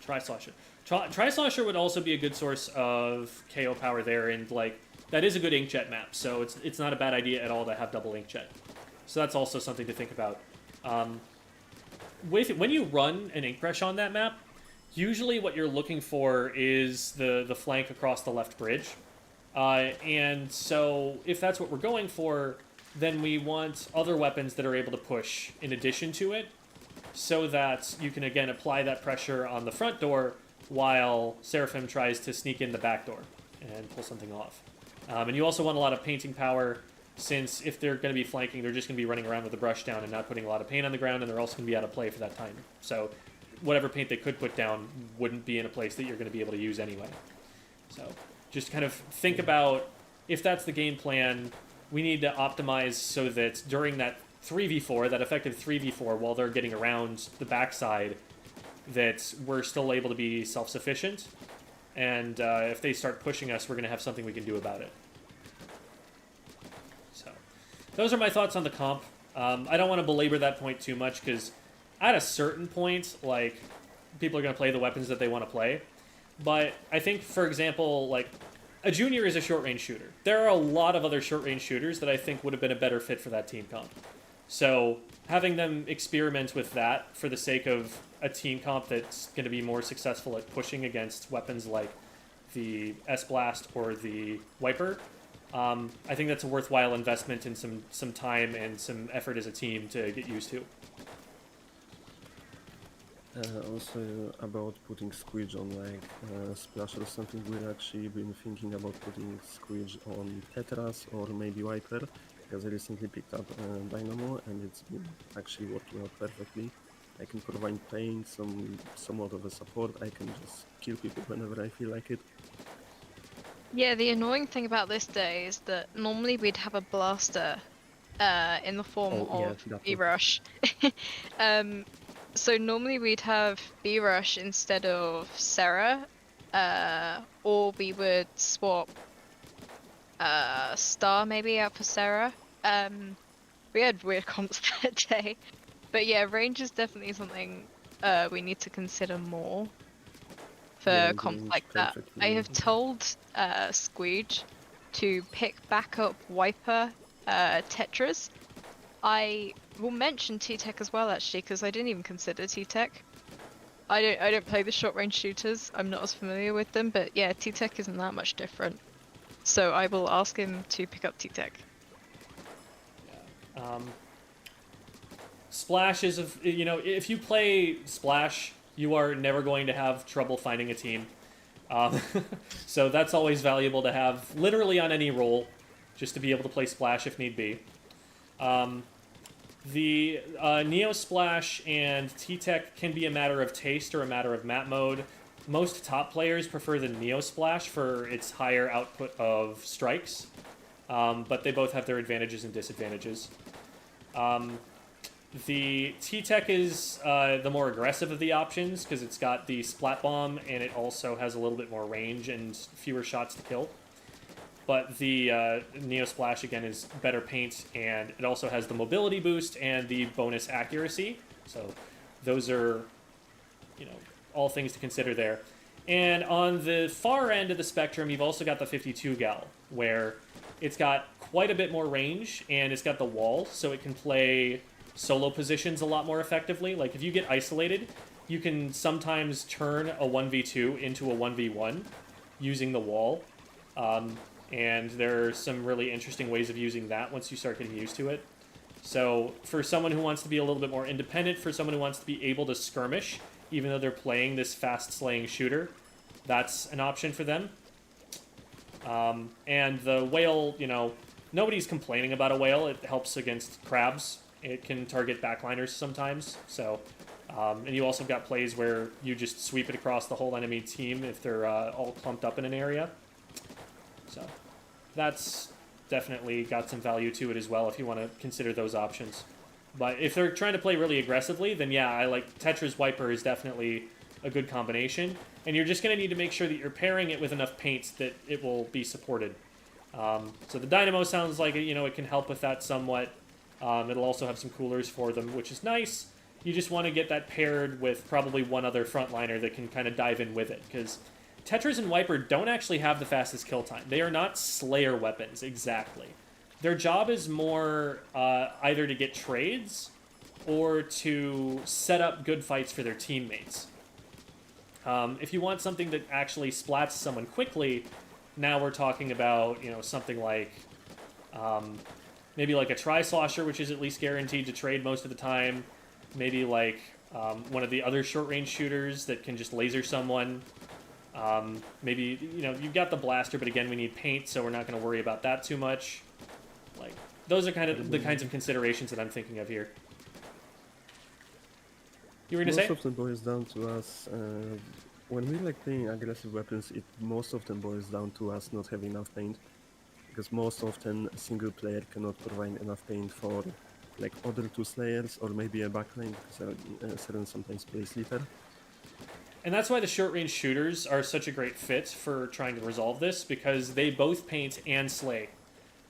Tri-Slasher. Tri-Slasher would also be a good source of KO power there, and like that is a good inkjet map, so it's not a bad idea at all to have double inkjet. So that's also something to think about. When you run an ink brush on that map, usually what you're looking for is the flank across the left bridge. And so if that's what we're going for, then we want other weapons that are able to push in addition to it, so that you can again apply that pressure on the front door while Seraphim tries to sneak in the back door and pull something off. And you also want a lot of painting power, since if they're going to be flanking, they're just going to be running around with the brush down and not putting a lot of paint on the ground, and they're also going to be out of play for that time. So whatever paint they could put down wouldn't be in a place that you're going to be able to use anyway. So just kind of think about, if that's the game plan, we need to optimize so that during that 3v4, that effective 3v4, while they're getting around the backside, that we're still able to be self-sufficient. And if they start pushing us, we're going to have something we can do about it. So those are my thoughts on the comp. I don't want to belabor that point too much, because at a certain point, like, people are going to play the weapons that they want to play. But I think, for example, like, a Junior is a short-range shooter. There are a lot of other short-range shooters that I think would have been a better fit for that team comp. So having them experiment with that for the sake of a team comp that's going to be more successful at pushing against weapons like the S-Blast or the Wiper, I think that's a worthwhile investment in some time and some effort as a team to get used to.
Also about putting Squidge on like Splash or something, we've actually been thinking about putting Squidge on Tetras or maybe Wiper, because I recently picked up Dynamo and it's been actually working out perfectly. I can provide paint, somewhat of a support, I can just kill people whenever I feel like it.
Yeah, the annoying thing about this day is that normally we'd have a blaster in the form of B-Rush. So normally we'd have B-Rush instead of Sarah, or we would swap Star maybe out for Sarah. We had weird comps that day. But yeah, range is definitely something we need to consider more for comps like that. I have told Squeege to pick back up Wiper Tetras. I will mention T-Tech as well, actually, because I didn't even consider T-Tech. I don't play the short-range shooters. I'm not as familiar with them, but yeah, T-Tech isn't that much different. So I will ask him to pick up T-Tech.
Yeah. Splash is, if you play Splash, you are never going to have trouble finding a team. So that's always valuable to have, literally on any role, just to be able to play Splash if need be. The Neo Splash and T-Tech can be a matter of taste or a matter of map mode. Most top players prefer the Neo Splash for its higher output of strikes, but they both have their advantages and disadvantages. The T-Tech is the more aggressive of the options, because it's got the Splat Bomb and it also has a little bit more range and fewer shots to kill. But the Neo Splash, again, is better paint, and it also has the mobility boost and the bonus accuracy. So those are, all things to consider there. And on the far end of the spectrum, you've also got the 52 Gal, where it's got quite a bit more range, and it's got the wall, so it can play solo positions a lot more effectively. Like, if you get isolated, you can sometimes turn a 1v2 into a 1v1 using the wall. and there are some really interesting ways of using that once you start getting used to it. So for someone who wants to be a little bit more independent, for someone who wants to be able to skirmish, even though they're playing this fast slaying shooter, that's an option for them. And the whale, you know, nobody's complaining about a whale. It helps against crabs. It can target backliners sometimes. So, and you also got plays where you just sweep it across the whole enemy team if they're all clumped up in an area. So that's definitely got some value to it as well if you want to consider those options. But if they're trying to play really aggressively, then yeah, I like Tetra's Wiper is definitely a good combination. And you're just going to need to make sure that you're pairing it with enough paints that it will be supported. So the Dynamo sounds like, you know, it can help with that somewhat. It'll also have some coolers for them, which is nice. You just want to get that paired with probably one other frontliner that can kind of dive in with it, because Tetras and Wiper don't actually have the fastest kill time. They are not Slayer weapons, exactly. Their job is more either to get trades or to set up good fights for their teammates. If you want something that actually splats someone quickly, now we're talking about, you know, something like maybe like a Tri-Slosher, which is at least guaranteed to trade most of the time. Maybe like one of the other short-range shooters that can just laser someone. Maybe, you know, you've got the Blaster, but again, we need paint, so we're not going to worry about that too much. Like, those are kind of the kinds of considerations that I'm thinking of here. You were going to say?
Most of them boils down to us, when we like playing aggressive weapons, most of them boils down to us not having enough paint. Because most often a single player cannot provide enough paint for like other two Slayers or maybe a backline, because Seren sometimes plays Slipper.
And that's why the short-range shooters are such a great fit for trying to resolve this, because they both paint and slay.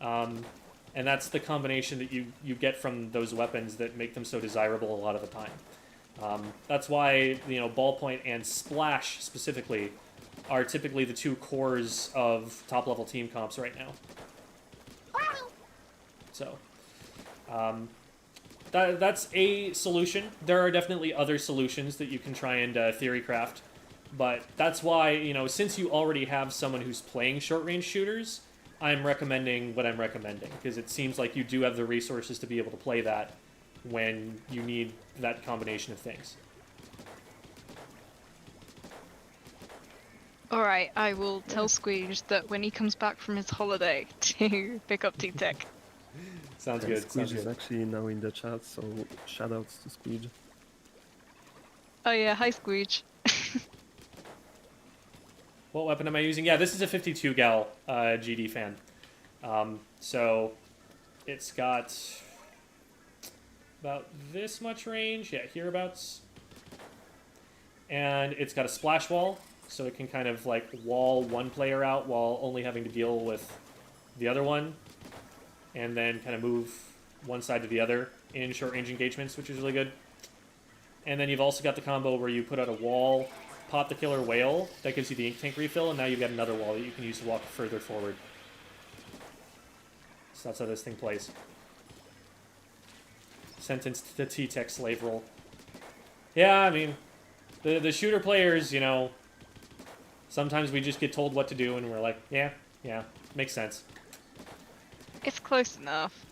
And that's the combination that you get from those weapons that make them so desirable a lot of the time. That's why, you know, Ballpoint and Splash specifically are typically the two cores of top-level team comps right now. So, that's a solution. There are definitely other solutions that you can try and theory craft, but that's why, you know, since you already have someone who's playing short-range shooters, I'm recommending what I'm recommending, because it seems like you do have the resources to be able to play that when you need that combination of things.
Alright, I will tell Squeege that when he comes back from his holiday to pick up T-Tech.
Sounds
And
good. Sounds
Squeege is
good.
actually now in the chat, so shoutouts to Squeege.
Oh yeah, hi Squeege.
What weapon am I using? Yeah, this is a 52 gal GD fan. So it's got about this much range. Yeah, hereabouts. And it's got a splash wall, so it can kind of like wall one player out while only having to deal with the other one. And then kind of move one side to the other in short-range engagements, which is really good. And then you've also got the combo where you put out a wall, pop the killer whale, that gives you the ink tank refill, and now you've got another wall that you can use to walk further forward. So that's how this thing plays. Sentenced to T-Tech slave role. Yeah, I mean, the shooter players, you know, sometimes we just get told what to do, and we're like, yeah, makes sense.
It's close enough.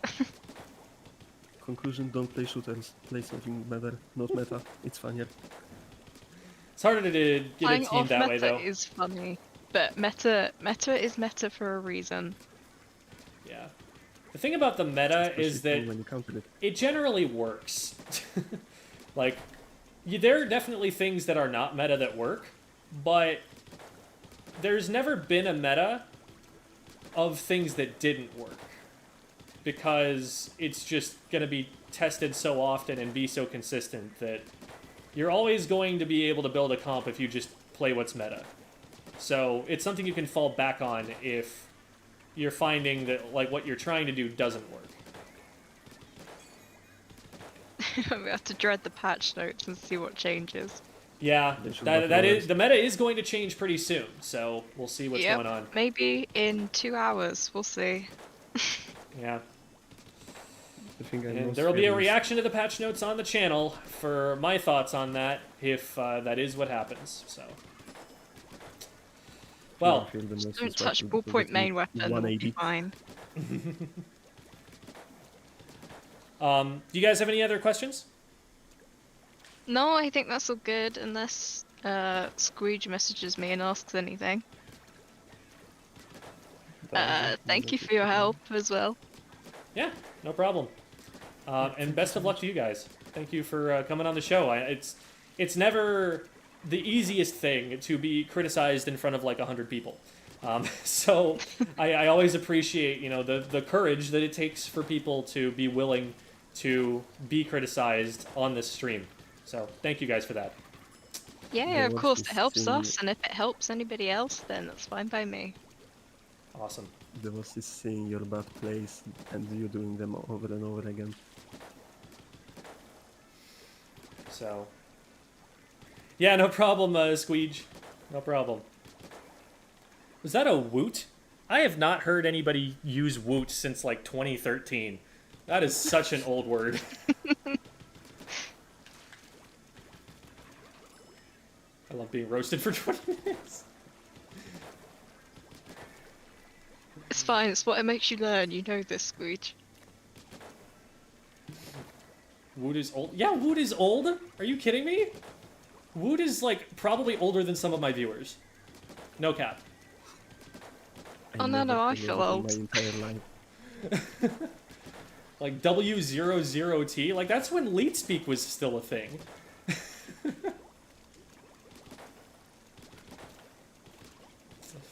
Conclusion, don't play shooters, play something better, not meta, it's funnier.
It's harder to get a
Playing
team
off
that
meta
way, though.
is funny, but meta is meta for a reason.
Yeah. The thing about the meta is
Especially
that
when you counter it.
it generally works. Like, there are definitely things that are not meta that work, but there's never been a meta of things that didn't work, because it's just going to be tested so often and be so consistent that you're always going to be able to build a comp if you just play what's meta. So it's something you can fall back on if you're finding that like what you're trying to do doesn't work.
We have to dread the patch notes and see what changes.
Yeah,
They should
that
buff
is
it.
the meta is going to change pretty soon, so we'll see what's
Yep,
going on.
maybe in 2 hours, we'll see.
Yeah.
The thing I'm
And
most
there will be a
scared is-
reaction to the patch notes on the channel for my thoughts on that, if that is what happens. So, Well,
feel the most
Don't touch
disrupted because
ballpoint
it's
main weapon. We'll be
180.
fine.
do you guys have any other questions?
No, I think that's all good, unless Scrooge messages me and asks anything. Thank you for your help as well.
Yeah, no problem. And best of luck to you guys. Thank you for coming on the show. It's never the easiest thing to be criticized in front of like 100 people. So I always appreciate, you know, the courage that it takes for people to be willing to be criticized on this stream. So thank you guys for that.
Yeah,
There
of
was
course it
this
helps
thing-
us, and if it helps anybody else, then that's fine by me.
Awesome.
There was this saying you're about plays and you're doing them over and over again.
So, yeah, no problem, Squeege. No problem. Was that a woot? I have not heard anybody use woot since like 2013. That is such an old word. I love being roasted for 20 minutes.
It's fine, it's what it makes you learn, you know this, Scrooge.
Woot is old? Yeah, Woot is old? Are you kidding me? Woot is like probably older than some of my viewers. No cap.
Oh, no,
never
I
played
feel
it in
old.
My entire life.
Like W00T, like that's when leet speak was still a thing.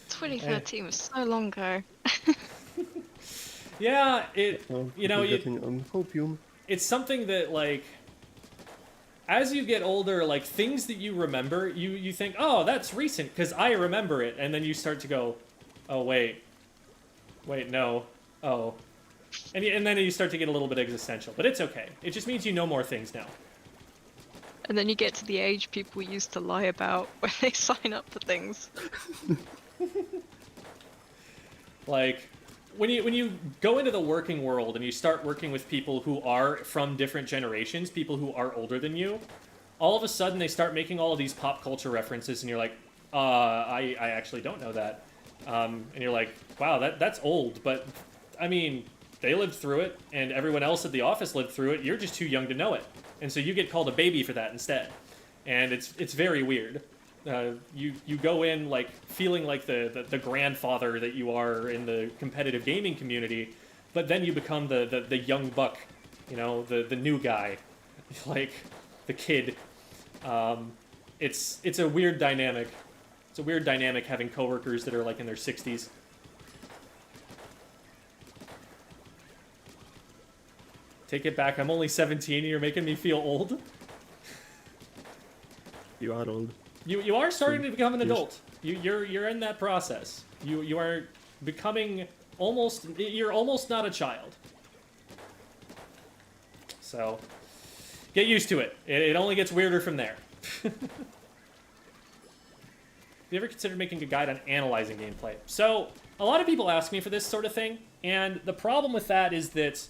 2013 was so long ago.
Yeah, it
Well,
you know,
people
you,
getting on hopium.
it's something that like as you get older, like things that you remember, you think, oh, that's recent because I remember it, and then you start to go, oh wait, no, oh, and then you start to get a little bit existential, but it's okay. It just means you know more things now.
And then you get to the age people used to lie about when they sign up for things.
Like when you go into the working world and you start working with people who are from different generations, people who are older than you, all of a sudden they start making all of these pop culture references, and you're like, I actually don't know that. And you're like, wow, that's old, but I mean, they lived through it, and everyone else at the office lived through it. You're just too young to know it, and so you get called a baby for that instead, and it's very weird. You go in like feeling like the grandfather that you are in the competitive gaming community, but then you become the young buck, you know, the new guy, like the kid. It's a weird dynamic. It's a weird dynamic having coworkers that are like in their 60s. Take it back. I'm only 17 and you're making me feel old.
You are old.
You are starting to become an
Yes.
adult. You're in that process. You are becoming almost, you're almost not a child. So get used to it. It only gets weirder from there. Have you ever considered making a guide on analyzing gameplay? So a lot of people ask me for this sort of thing, and the problem with that is that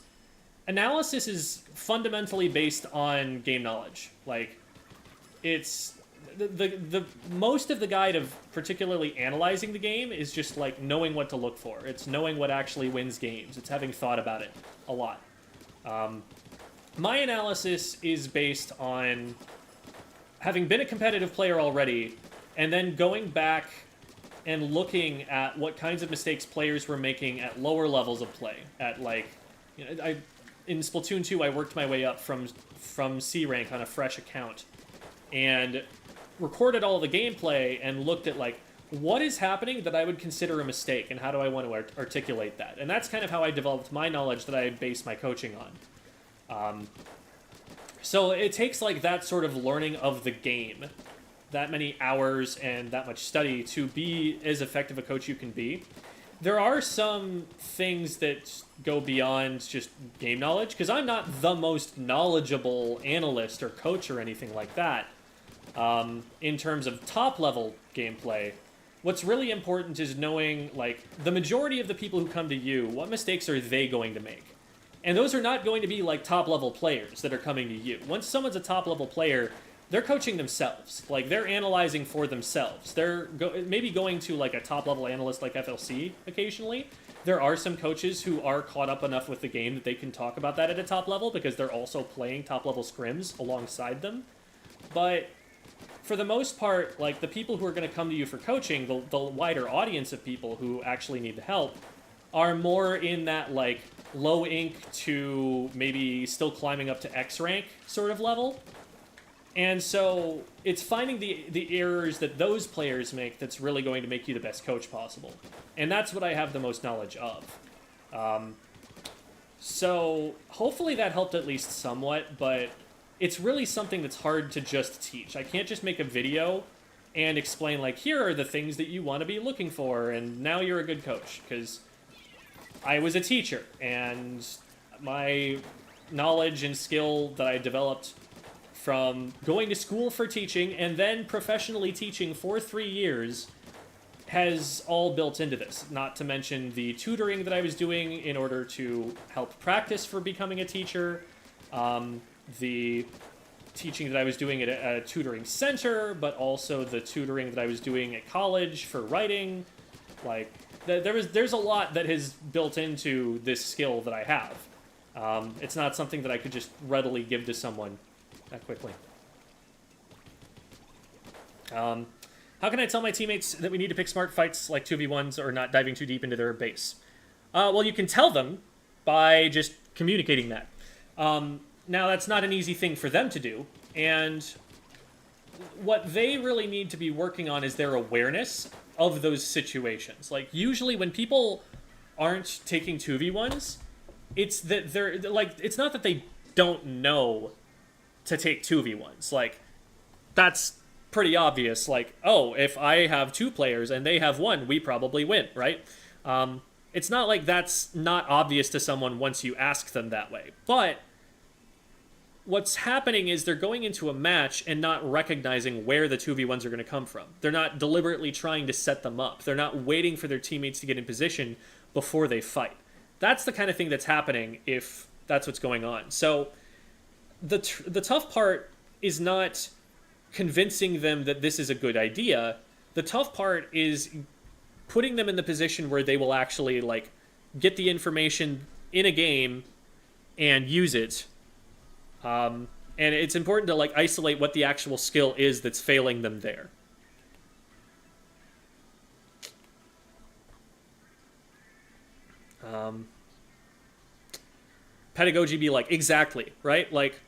analysis is fundamentally based on game knowledge. Like, it's the most of the guide of particularly analyzing the game is just like knowing what to look for. It's knowing what actually wins games. It's having thought about it a lot. My analysis is based on having been a competitive player already, and then going back and looking at what kinds of mistakes players were making at lower levels of play. At like, you know, in Splatoon 2, I worked my way up from C rank on a fresh account, and recorded all the gameplay and looked at like what is happening that I would consider a mistake, and how do I want to articulate that. And that's kind of how I developed my knowledge that I base my coaching on. So it takes like that sort of learning of the game, that many hours and that much study to be as effective a coach you can be. There are some things that go beyond just game knowledge, because I'm not the most knowledgeable analyst or coach or anything like that. In terms of top-level gameplay, what's really important is knowing, like, the majority of the people who come to you, what mistakes are they going to make? And those are not going to be, like, top-level players that are coming to you. Once someone's a top-level player, they're coaching themselves. Like, they're analyzing for themselves. They're maybe going to like a top level analyst like FLC occasionally. There are some coaches who are caught up enough with the game that they can talk about that at a top level because they're also playing top level scrims alongside them. But for the most part, like, the people who are going to come to you for coaching, the wider audience of people who actually need the help, are more in that, like, low ink to maybe still climbing up to X rank sort of level. And so it's finding the errors that those players make that's really going to make you the best coach possible. And that's what I have the most knowledge of. So hopefully that helped at least somewhat, but it's really something that's hard to just teach. I can't just make a video and explain, like, here are the things that you want to be looking for, and now you're a good coach, because I was a teacher, and my knowledge and skill that I developed from going to school for teaching and then professionally teaching for 3 years has all built into this. Not to mention the tutoring that I was doing in order to help practice for becoming a teacher, the teaching that I was doing at a tutoring center, but also the tutoring that I was doing at college for writing. Like, there's a lot that has built into this skill that I have. It's not something that I could just readily give to someone that quickly. How can I tell my teammates that we need to pick smart fights like 2v1s or not diving too deep into their base? Well, you can tell them by just communicating that. Now, that's not an easy thing for them to do, and what they really need to be working on is their awareness of those situations. Like, usually when people aren't taking 2v1s, it's that they're, like, it's not that they don't know to take 2v1s. Like, that's pretty obvious. Like, oh, if I have 2 players and they have 1, we probably win, right? It's not like that's not obvious to someone once you ask them that way. But what's happening is they're going into a match and not recognizing where the 2v1s are going to come from. They're not deliberately trying to set them up. They're not waiting for their teammates to get in position before they fight. That's the kind of thing that's happening if that's what's going on. So the tough part is not convincing them that this is a good idea. The tough part is putting them in the position where they will actually, like, get the information in a game and use it. And it's important to, like, isolate what the actual skill is that's failing them there. Pedagogy be like, exactly, right? Like,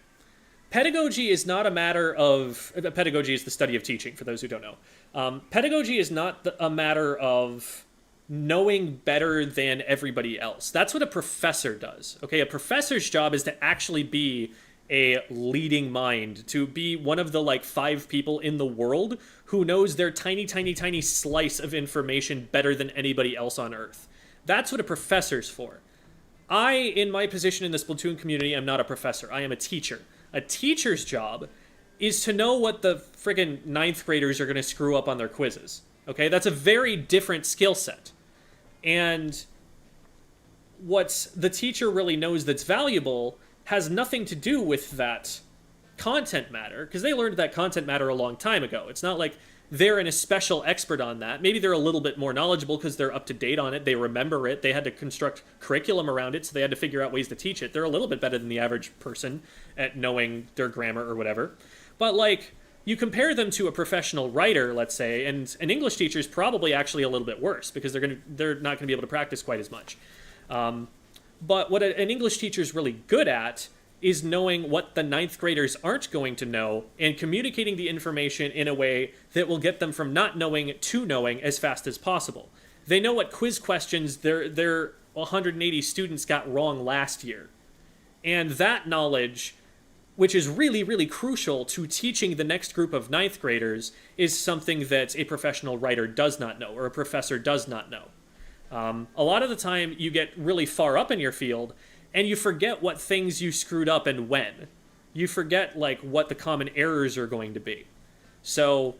pedagogy is not a matter of... Pedagogy is the study of teaching, for those who don't know. Pedagogy is not a matter of knowing better than everybody else. That's what a professor does, okay? A professor's job is to actually be a leading mind, to be one of the, like, 5 people in the world who knows their tiny, tiny, tiny slice of information better than anybody else on Earth. That's what a professor's for. I, in my position in the Splatoon community, am not a professor. I am a teacher. A teacher's job is to know what the friggin' 9th graders are going to screw up on their quizzes. Okay? That's a very different skill set. And what the teacher really knows that's valuable has nothing to do with that content matter, because they learned that content matter a long time ago. It's not like they're an especial expert on that. Maybe they're a little bit more knowledgeable because they're up to date on it. They remember it. They had to construct curriculum around it, so they had to figure out ways to teach it. They're a little bit better than the average person at knowing their grammar or whatever. But, like, you compare them to a professional writer, let's say, and an English teacher is probably actually a little bit worse because they're not going to be able to practice quite as much. But what an English teacher is really good at is knowing what the 9th graders aren't going to know and communicating the information in a way that will get them from not knowing to knowing as fast as possible. They know what quiz questions their 180 students got wrong last year. And that knowledge, which is really, really crucial to teaching the next group of 9th graders, is something that a professional writer does not know or a professor does not know. A lot of the time you get really far up in your field and you forget what things you screwed up and when. You forget, like, what the common errors are going to be. So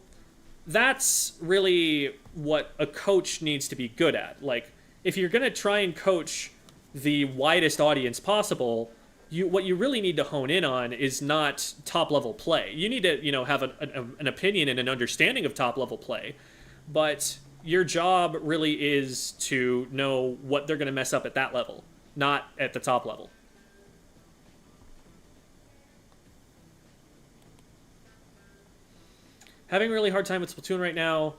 that's really what a coach needs to be good at. Like, if you're going to try and coach the widest audience possible, what you really need to hone in on is not top level play. You need to, have an opinion and an understanding of top level play, but your job really is to know what they're going to mess up at that level, not at the top level. Having a really hard time with Splatoon right now.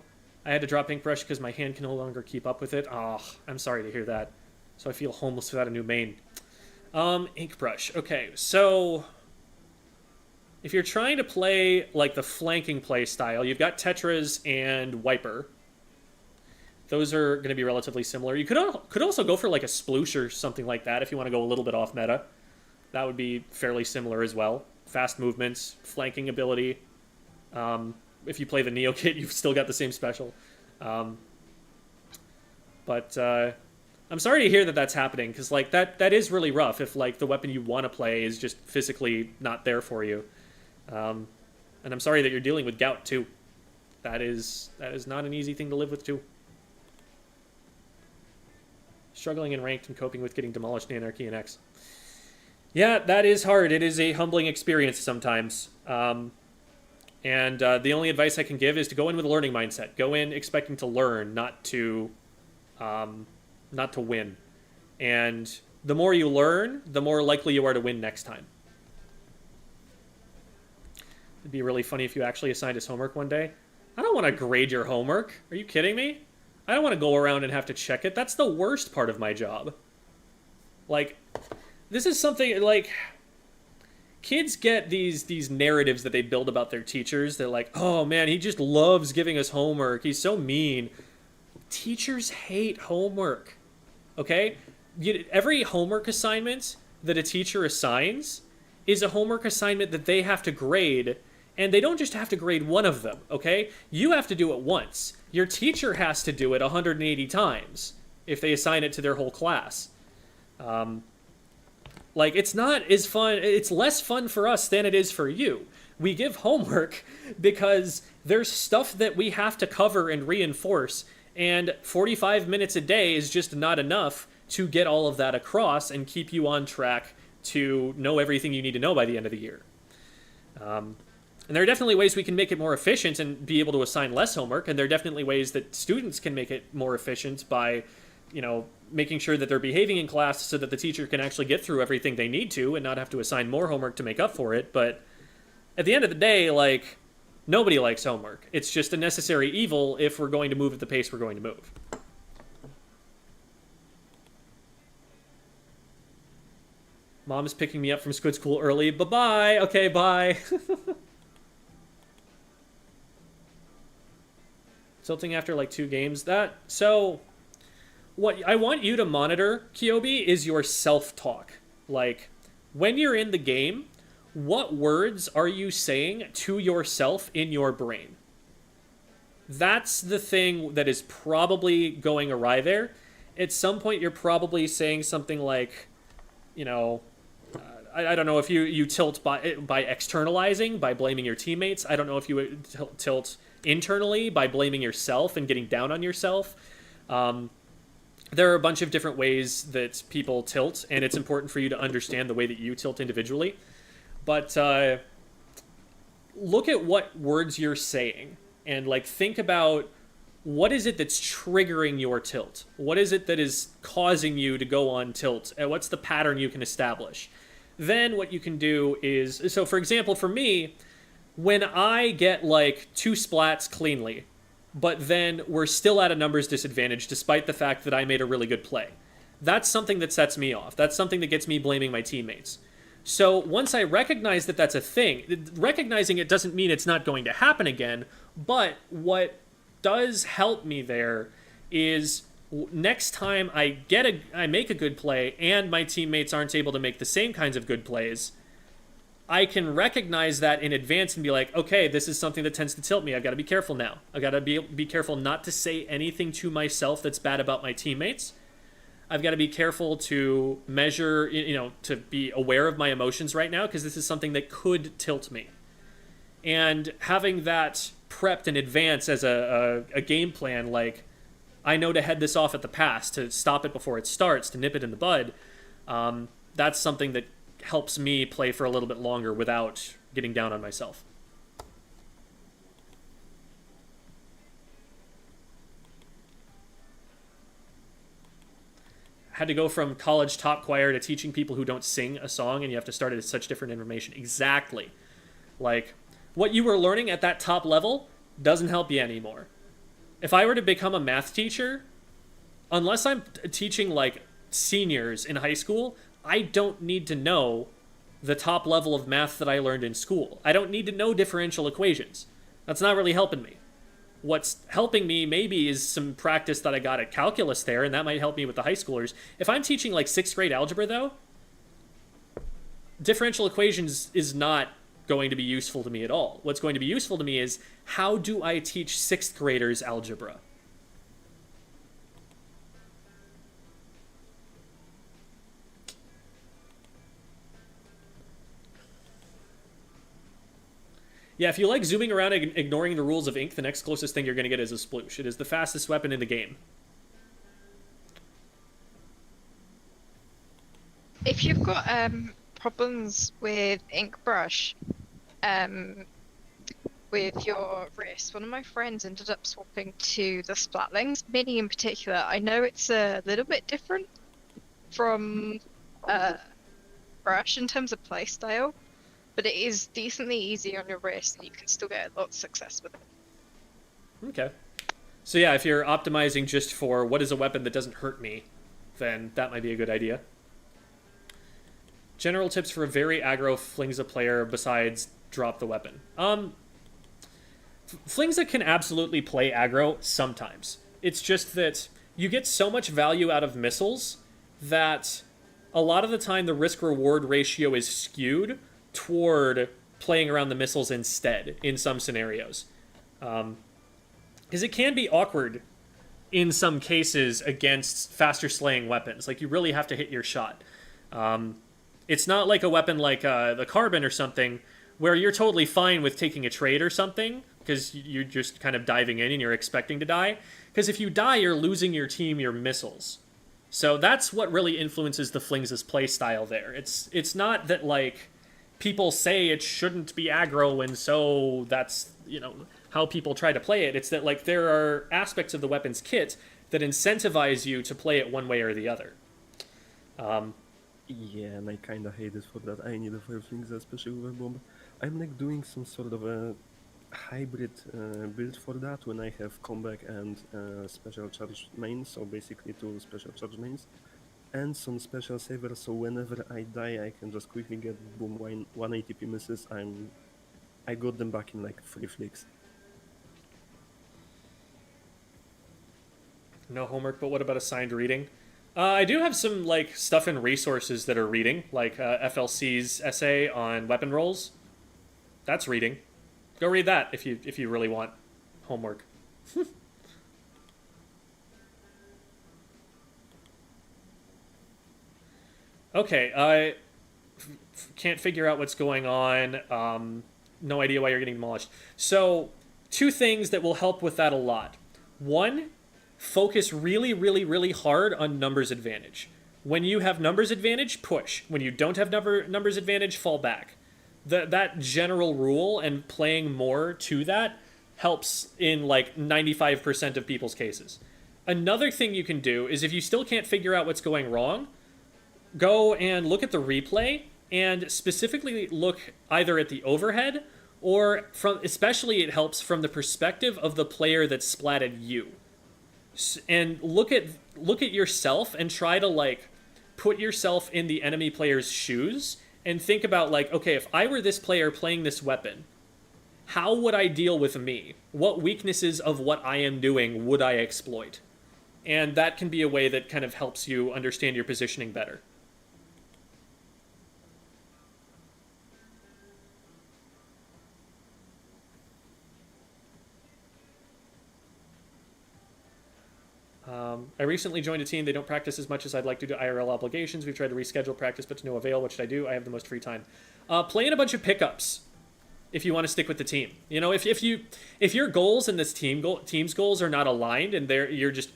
I had to drop Paintbrush because my hand can no longer keep up with it. Oh, I'm sorry to hear that. So I feel homeless without a new main. Inkbrush. Okay, so if you're trying to play like the flanking play style, you've got Tetras and Wiper. Those are going to be relatively similar. You could also go for like a Sploosh or something like that if you want to go a little bit off meta. That would be fairly similar as well. Fast movements, flanking ability. If you play the Neo kit, you've still got the same special. But I'm sorry to hear that that's happening, because like that is really rough if like the weapon you want to play is just physically not there for you. And I'm sorry that you're dealing with gout too. That is not an easy thing to live with too. Struggling in ranked and coping with getting demolished in Anarchy and X. Yeah, that is hard. It is a humbling experience sometimes. And the only advice I can give is to go in with a learning mindset. Go in expecting to learn, not to win. And the more you learn, the more likely you are to win next time. It'd be really funny if you actually assigned us homework one day. I don't want to grade your homework. Are you kidding me? I don't want to go around and have to check it. That's the worst part of my job. Like, this is something, like, kids get these narratives that they build about their teachers. They're like, oh man, he just loves giving us homework. He's so mean. Teachers hate homework, okay? Every homework assignment that a teacher assigns is a homework assignment that they have to grade, and they don't just have to grade one of them, okay? You have to do it once. Your teacher has to do it 180 times if they assign it to their whole class. Like, it's not as fun, it's less fun for us than it is for you. We give homework because there's stuff that we have to cover and reinforce, and 45 minutes a day is just not enough to get all of that across and keep you on track to know everything you need to know by the end of the year. And there are definitely ways we can make it more efficient and be able to assign less homework, and there are definitely ways that students can make it more efficient by, making sure that they're behaving in class so that the teacher can actually get through everything they need to and not have to assign more homework to make up for it. But at the end of the day, like, nobody likes homework. It's just a necessary evil if we're going to move at the pace we're going to move. Mom is picking me up from Squid School early. Bye-bye. Okay, bye. Tilting after like 2 games. So what I want you to monitor, Kyobi, is your self-talk. Like, when you're in the game, what words are you saying to yourself in your brain? That's the thing that is probably going awry there. At some point, you're probably saying something like, I don't know if you tilt by externalizing, by blaming your teammates. I don't know if you tilt internally by blaming yourself and getting down on yourself. There are a bunch of different ways that people tilt, and it's important for you to understand the way that you tilt individually. But look at what words you're saying, and like think about what is it that's triggering your tilt? What is it that is causing you to go on tilt? And what's the pattern you can establish? Then what you can do is, so for example, for me, when I get like 2 splats cleanly, but then we're still at a numbers disadvantage despite the fact that I made a really good play, that's something that sets me off. That's something that gets me blaming my teammates. So once I recognize that that's a thing, recognizing it doesn't mean it's not going to happen again, but what does help me there is next time I make a good play and my teammates aren't able to make the same kinds of good plays, I can recognize that in advance and be like, okay, this is something that tends to tilt me. I've got to be careful now. I've got to be careful not to say anything to myself that's bad about my teammates. I've got to be careful to measure, to be aware of my emotions right now, because this is something that could tilt me. And having that prepped in advance as a game plan, like, I know to head this off at the pass, to stop it before it starts, to nip it in the bud, that's something that helps me play for a little bit longer without getting down on myself. Had to go from college top choir to teaching people who don't sing a song, and you have to start at such different information. Exactly. Like, what you were learning at that top level doesn't help you anymore. If I were to become a math teacher, unless I'm teaching, like, seniors in high school, I don't need to know the top level of math that I learned in school. I don't need to know differential equations. That's not really helping me. What's helping me maybe is some practice that I got at calculus there, and that might help me with the high schoolers. If I'm teaching like 6th grade algebra, though, differential equations is not going to be useful to me at all. What's going to be useful to me is, how do I teach 6th graders algebra? Yeah, if you like zooming around and ignoring the rules of ink, the next closest thing you're going to get is a sploosh. It is the fastest weapon in the game.
If you've got problems with ink brush, with your wrist, one of my friends ended up swapping to the Splatlings Mini in particular. I know it's a little bit different from brush in terms of playstyle, but it is decently easy on your wrist, and you can still get a lot of success with it.
Okay. So yeah, if you're optimizing just for what is a weapon that doesn't hurt me, then that might be a good idea. General tips for a very aggro Flingza player besides drop the weapon. Flingza can absolutely play aggro sometimes. It's just that you get so much value out of missiles that a lot of the time the risk-reward ratio is skewed toward playing around the missiles instead in some scenarios. Because it can be awkward in some cases against faster slaying weapons. Like, you really have to hit your shot. It's not like a weapon like the carbon or something where you're totally fine with taking a trade or something because you're just kind of diving in and you're expecting to die. Because if you die, you're losing your team your missiles. So that's what really influences the Flings' playstyle there. It's not that, like, people say it shouldn't be aggro, and so that's, you know, how people try to play it. It's that, like, there are aspects of the weapon's kit that incentivize you to play it one way or the other.
Yeah, and I kinda hate it for that. I need a fire flings, especially with a bomb. I'm like doing some sort of a hybrid build for that when I have comeback and special charge mains, so basically 2 special charge mains, and some special savers, so whenever I die I can just quickly get boom 1 ATP misses. I got them back in like 3 flicks.
No homework, but what about assigned reading? I do have some, like, stuff in resources that are reading, like FLC's essay on weapon rolls. That's reading. Go read that if you really want homework. Okay, I can't figure out what's going on. No idea why you're getting demolished. So, 2 things that will help with that a lot. 1, focus really, really, really hard on numbers advantage. When you have numbers advantage, push. When you don't have numbers advantage, fall back. That general rule and playing more to that helps in like 95% of people's cases. Another thing you can do is, if you still can't figure out what's going wrong, go and look at the replay and specifically look either at the overhead or especially it helps from the perspective of the player that splatted you. And look at yourself and try to, like, put yourself in the enemy player's shoes and think about, like, okay, if I were this player playing this weapon, how would I deal with me? What weaknesses of what I am doing would I exploit? And that can be a way that kind of helps you understand your positioning better. I recently joined a team. They don't practice as much as I'd like to do IRL obligations. We've tried to reschedule practice, but to no avail. What should I do? I have the most free time. Play in a bunch of pickups if you want to stick with the team. You know, if your goals and this team's goals are not aligned and you're just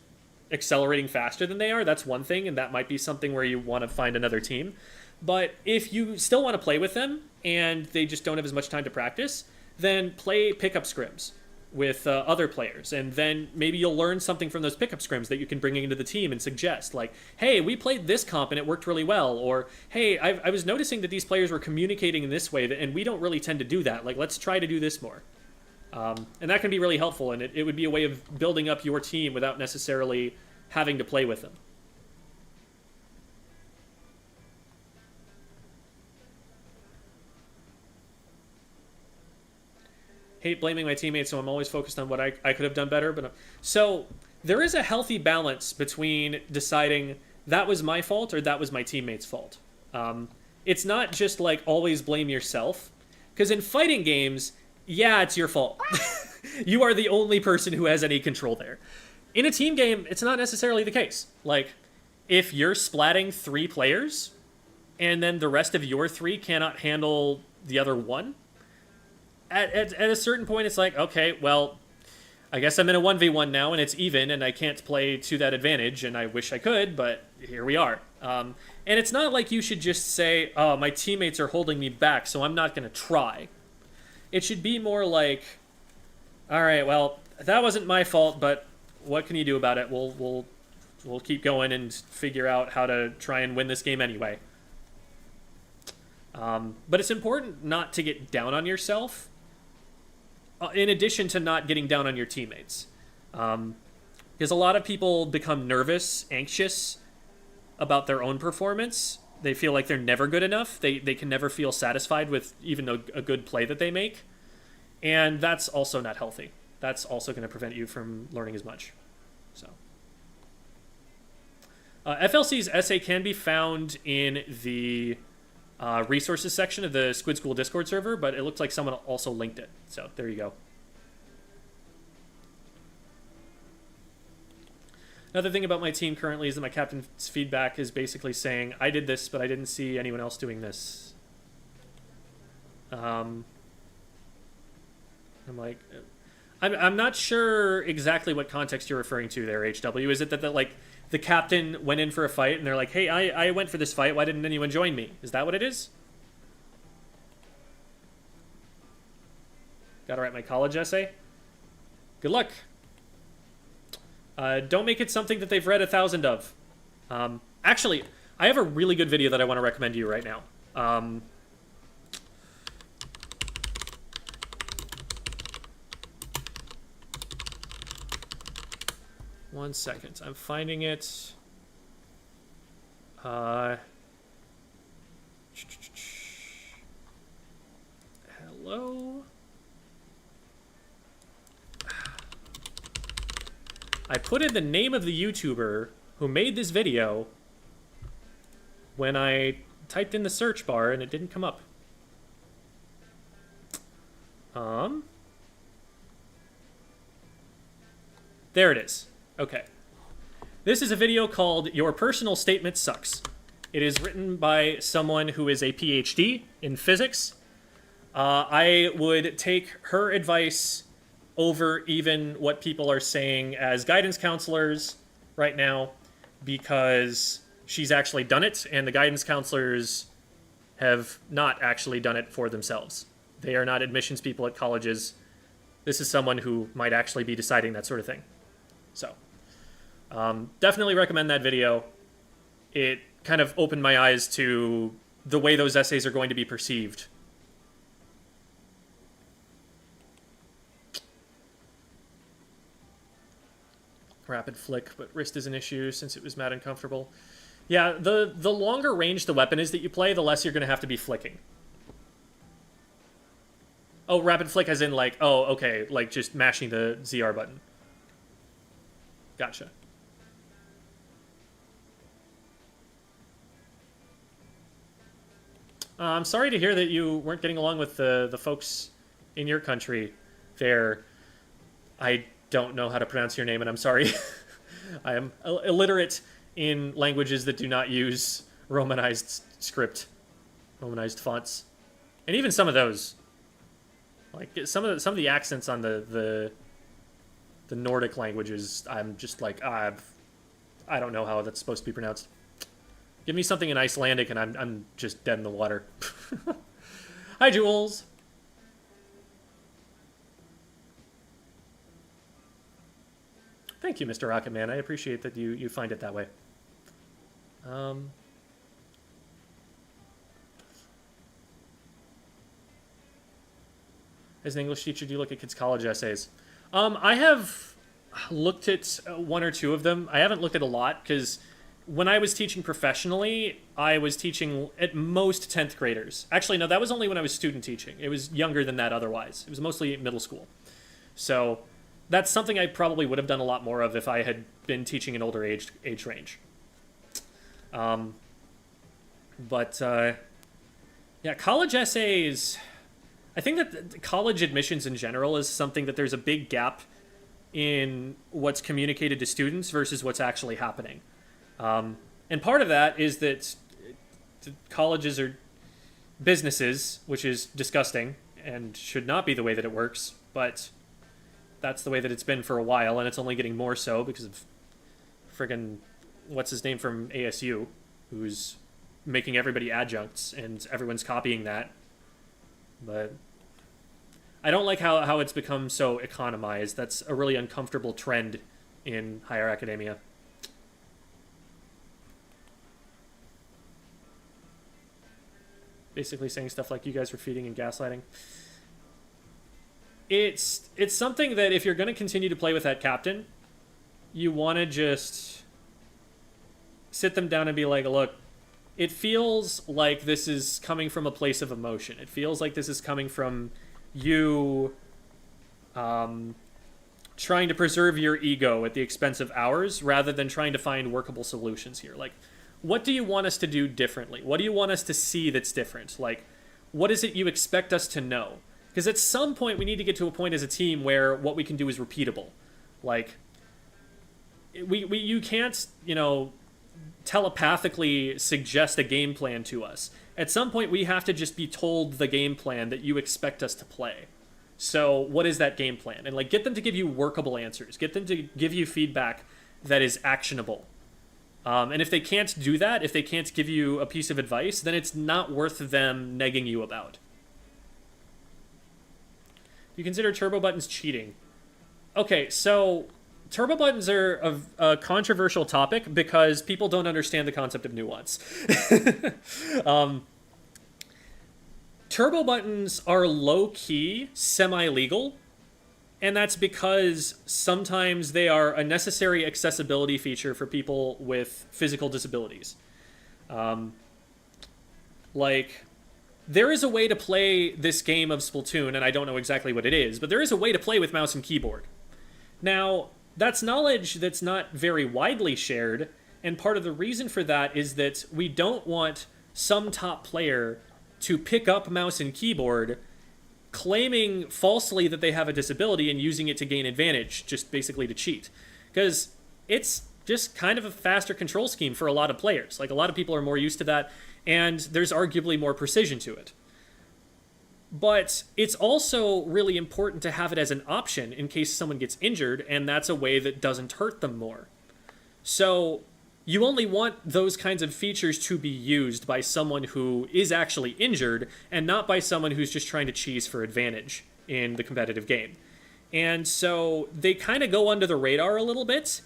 accelerating faster than they are, that's one thing, and that might be something where you want to find another team. But if you still want to play with them and they just don't have as much time to practice, then play pickup scrims with other players, and then maybe you'll learn something from those pickup scrims that you can bring into the team and suggest, like, hey, we played this comp and it worked really well, or hey, I was noticing that these players were communicating in this way, and we don't really tend to do that, like, let's try to do this more. And that can be really helpful, and it would be a way of building up your team without necessarily having to play with them. Hate blaming my teammates, so I'm always focused on what I could have done better. But so there is a healthy balance between deciding that was my fault or that was my teammate's fault. It's not just like always blame yourself, because in fighting games, yeah, it's your fault. You are the only person who has any control there. In a team game, it's not necessarily the case. Like, if you're splatting 3 players, and then the rest of your 3 cannot handle the other 1, at a certain point, it's like, okay, well, I guess I'm in a 1v1 now, and it's even, and I can't play to that advantage, and I wish I could, but here we are. And it's not like you should just say, oh, my teammates are holding me back, so I'm not going to try. It should be more like, all right, well, that wasn't my fault, but what can you do about it? We'll keep going and figure out how to try and win this game anyway. But it's important not to get down on yourself, in addition to not getting down on your teammates. Because a lot of people become nervous, anxious about their own performance. They feel like they're never good enough. They can never feel satisfied with even a good play that they make. And that's also not healthy. That's also going to prevent you from learning as much. So, FLC's essay can be found in the resources section of the Squid School Discord server, but it looks like someone also linked it. So there you go. Another thing about my team currently is that my captain's feedback is basically saying, I did this, but I didn't see anyone else doing this. I'm like, I'm not sure exactly what context you're referring to there, HW. Is it that like the captain went in for a fight and they're like, hey, I went for this fight, why didn't anyone join me? Is that what it is? Gotta write my college essay? Good luck. Don't make it something that they've read 1,000 of. Actually, I have a really good video that I want to recommend to you right now. One second. I'm finding it. Hello? I put in the name of the YouTuber who made this video when I typed in the search bar and it didn't come up. There it is. Okay. This is a video called Your Personal Statement Sucks. It is written by someone who is a PhD in physics. I would take her advice over even what people are saying as guidance counselors right now, because she's actually done it, and the guidance counselors have not actually done it for themselves. They are not admissions people at colleges. This is someone who might actually be deciding that sort of thing. So, definitely recommend that video. It kind of opened my eyes to the way those essays are going to be perceived. Rapid flick, but wrist is an issue since it was mad uncomfortable. Yeah, the longer range the weapon is that you play, the less you're going to have to be flicking. Oh, rapid flick as in like, oh, okay, like just mashing the ZR button. Gotcha. I'm sorry to hear that you weren't getting along with the folks in your country there. I don't know how to pronounce your name, and I'm sorry. I am illiterate in languages that do not use Romanized script, Romanized fonts, and even some of those, like some of the accents on the Nordic languages. I'm just like, I don't know how that's supposed to be pronounced. Give me something in Icelandic and I'm just dead in the water. Hi, Jules. Thank you, Mr. Rocketman. I appreciate that you find it that way. As an English teacher, do you look at kids' college essays? I have looked at one or two of them. I haven't looked at a lot because when I was teaching professionally, I was teaching at most 10th graders. Actually, no, that was only when I was student teaching. It was younger than that otherwise. It was mostly middle school. So that's something I probably would have done a lot more of if I had been teaching an older age range. Yeah, college essays... I think that college admissions in general is something that there's a big gap in what's communicated to students versus what's actually happening. And part of that is that colleges are businesses, which is disgusting and should not be the way that it works, but that's the way that it's been for a while, and it's only getting more so because of friggin' what's his name from ASU, who's making everybody adjuncts, and everyone's copying that. But I don't like how it's become so economized. That's a really uncomfortable trend in higher academia. Basically saying stuff like you guys were feeding and gaslighting. It's something that if you're going to continue to play with that captain, you want to just sit them down and be like, look, it feels like this is coming from a place of emotion. It feels like this is coming from you trying to preserve your ego at the expense of ours rather than trying to find workable solutions here. Like, what do you want us to do differently? What do you want us to see that's different? Like, what is it you expect us to know? Because at some point we need to get to a point as a team where what we can do is repeatable. Like, you can't, telepathically suggest a game plan to us. At some point we have to just be told the game plan that you expect us to play. So what is that game plan? And get them to give you workable answers. Get them to give you feedback that is actionable. And if they can't do that, if they can't give you a piece of advice, then it's not worth them negging you about. You consider turbo buttons cheating. Okay, so turbo buttons are a controversial topic because people don't understand the concept of nuance. Turbo buttons are low-key semi-legal, and that's because sometimes they are a necessary accessibility feature for people with physical disabilities. There is a way to play this game of Splatoon, and I don't know exactly what it is, but there is a way to play with mouse and keyboard. Now, that's knowledge that's not very widely shared, and part of the reason for that is that we don't want some top player to pick up mouse and keyboard claiming falsely that they have a disability and using it to gain advantage, just basically to cheat. Because it's just kind of a faster control scheme for a lot of players. A lot of people are more used to that, and there's arguably more precision to it. But it's also really important to have it as an option in case someone gets injured, and that's a way that doesn't hurt them more. So you only want those kinds of features to be used by someone who is actually injured and not by someone who's just trying to cheese for advantage in the competitive game. And so they kind of go under the radar a little bit.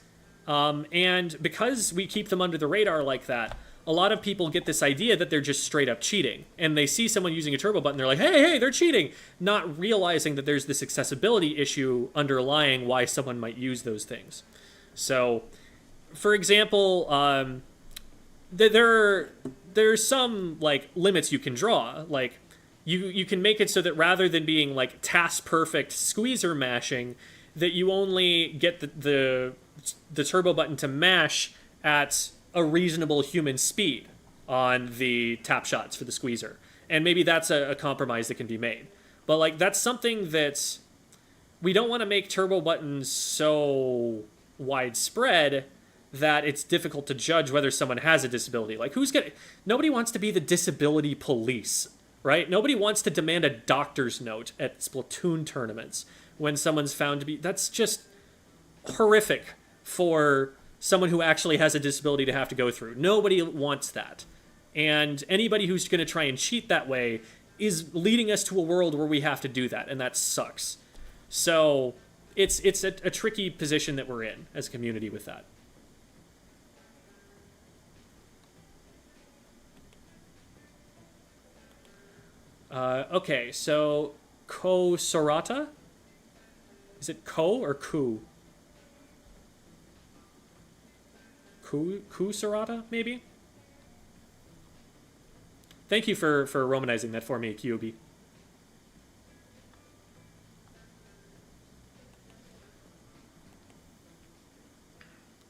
And because we keep them under the radar like that, a lot of people get this idea that they're just straight up cheating. And they see someone using a turbo button, they're like, hey, they're cheating, not realizing that there's this accessibility issue underlying why someone might use those things. So, for example, there's some limits you can draw. You can make it so that rather than being task perfect squeezer mashing, that you only get the turbo button to mash at a reasonable human speed on the tap shots for the squeezer. And maybe that's a compromise that can be made. But that's something that we don't want to make turbo buttons so widespread that it's difficult to judge whether someone has a disability. Nobody wants to be the disability police, right? Nobody wants to demand a doctor's note at Splatoon tournaments when someone's found to be... That's just horrific for someone who actually has a disability to have to go through. Nobody wants that. And anybody who's going to try and cheat that way is leading us to a world where we have to do that, and that sucks. So it's a tricky position that we're in as a community with that. Okay, so Ko Sorata? Is it Ko or Ku? Ku Sorata, maybe? Thank you for romanizing that for me, QB.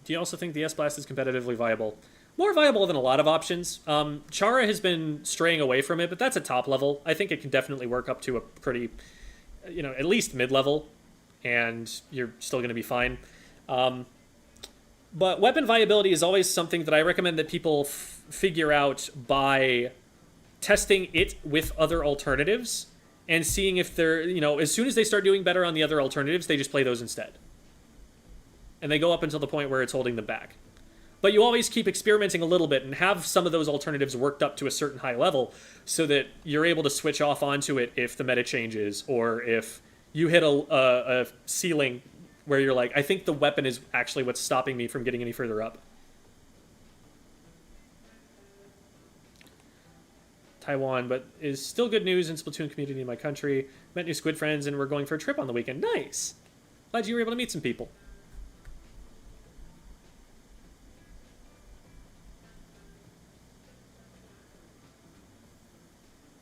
Do you also think the S-Blast is competitively viable? More viable than a lot of options. Chara has been straying away from it, but that's a top level. I think it can definitely work up to a pretty, at least mid-level, and you're still going to be fine. But weapon viability is always something that I recommend that people figure out by testing it with other alternatives and seeing if they're, as soon as they start doing better on the other alternatives, they just play those instead. And they go up until the point where it's holding them back. But you always keep experimenting a little bit and have some of those alternatives worked up to a certain high level so that you're able to switch off onto it if the meta changes or if you hit a ceiling where you're like, I think the weapon is actually what's stopping me from getting any further up. Taiwan, but is still good news in Splatoon community in my country. Met new Squid friends and we're going for a trip on the weekend. Nice! Glad you were able to meet some people.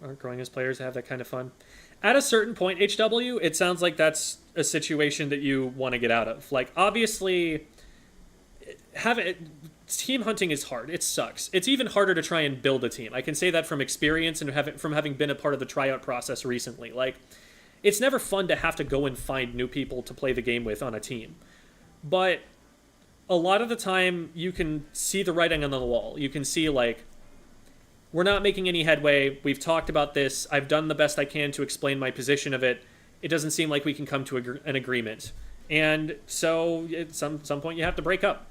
Aren't growing as players to have that kind of fun. At a certain point, HW, it sounds like that's a situation that you want to get out of. Like, obviously, team hunting is hard. It sucks. It's even harder to try and build a team. I can say that from experience and from having been a part of the tryout process recently. Like, it's never fun to have to go and find new people to play the game with on a team. But a lot of the time, you can see the writing on the wall. You can see, like, we're not making any headway. We've talked about this. I've done the best I can to explain my position of it. It doesn't seem like we can come to an agreement. And so at some point you have to break up.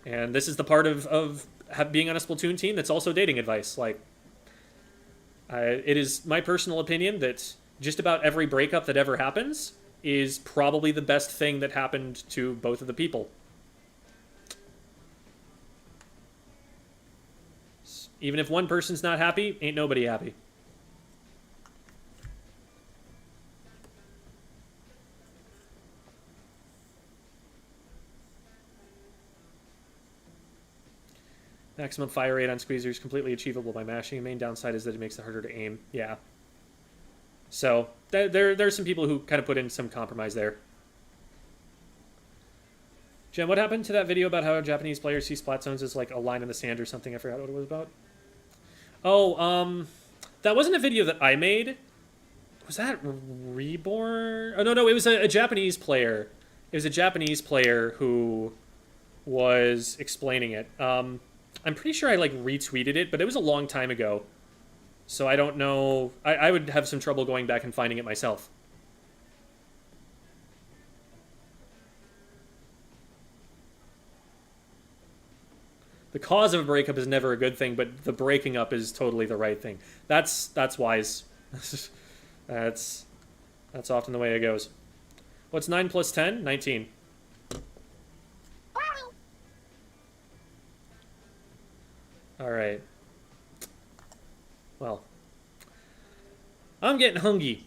And this is the part of being on a Splatoon team that's also dating advice. Like, it is my personal opinion that just about every breakup that ever happens is probably the best thing that happened to both of the people. Even if one person's not happy, ain't nobody happy. Maximum fire rate on Squeezer is completely achievable by mashing. The main downside is that it makes it harder to aim. Yeah. So, there's some people who kind of put in some compromise there. Jen, what happened to that video about how Japanese players see splat zones as like a line in the sand or something? I forgot what it was about. Oh, that wasn't a video that I made. Was that Reborn? Oh, no, it was a Japanese player. It was a Japanese player who was explaining it. I'm pretty sure I, like, retweeted it, but it was a long time ago. So I don't know. I would have some trouble going back and finding it myself. The cause of a breakup is never a good thing, but the breaking up is totally the right thing. That's wise. that's often the way it goes. What's 9 plus 10? 19. All right. Well, I'm getting hungry,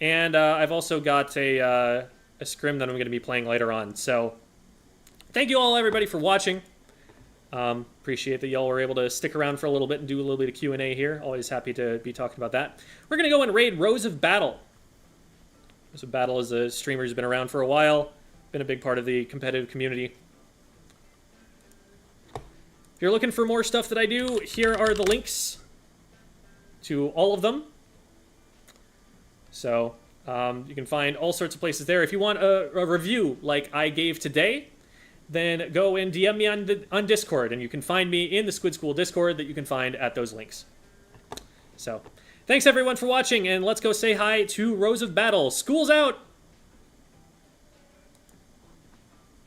and I've also got a scrim that I'm going to be playing later on. So, thank you all, everybody, for watching. Appreciate that y'all were able to stick around for a little bit and do a little bit of Q&A here. Always happy to be talking about that. We're going to go and raid Rose of Battle. Rose of Battle is a streamer who's been around for a while, been a big part of the competitive community. If you're looking for more stuff that I do, here are the links to all of them. So you can find all sorts of places there. If you want a review like I gave today, then go and DM me on Discord, and you can find me in the Squid School Discord that you can find at those links. So, thanks everyone for watching, and let's go say hi to Rose of Battle. School's out!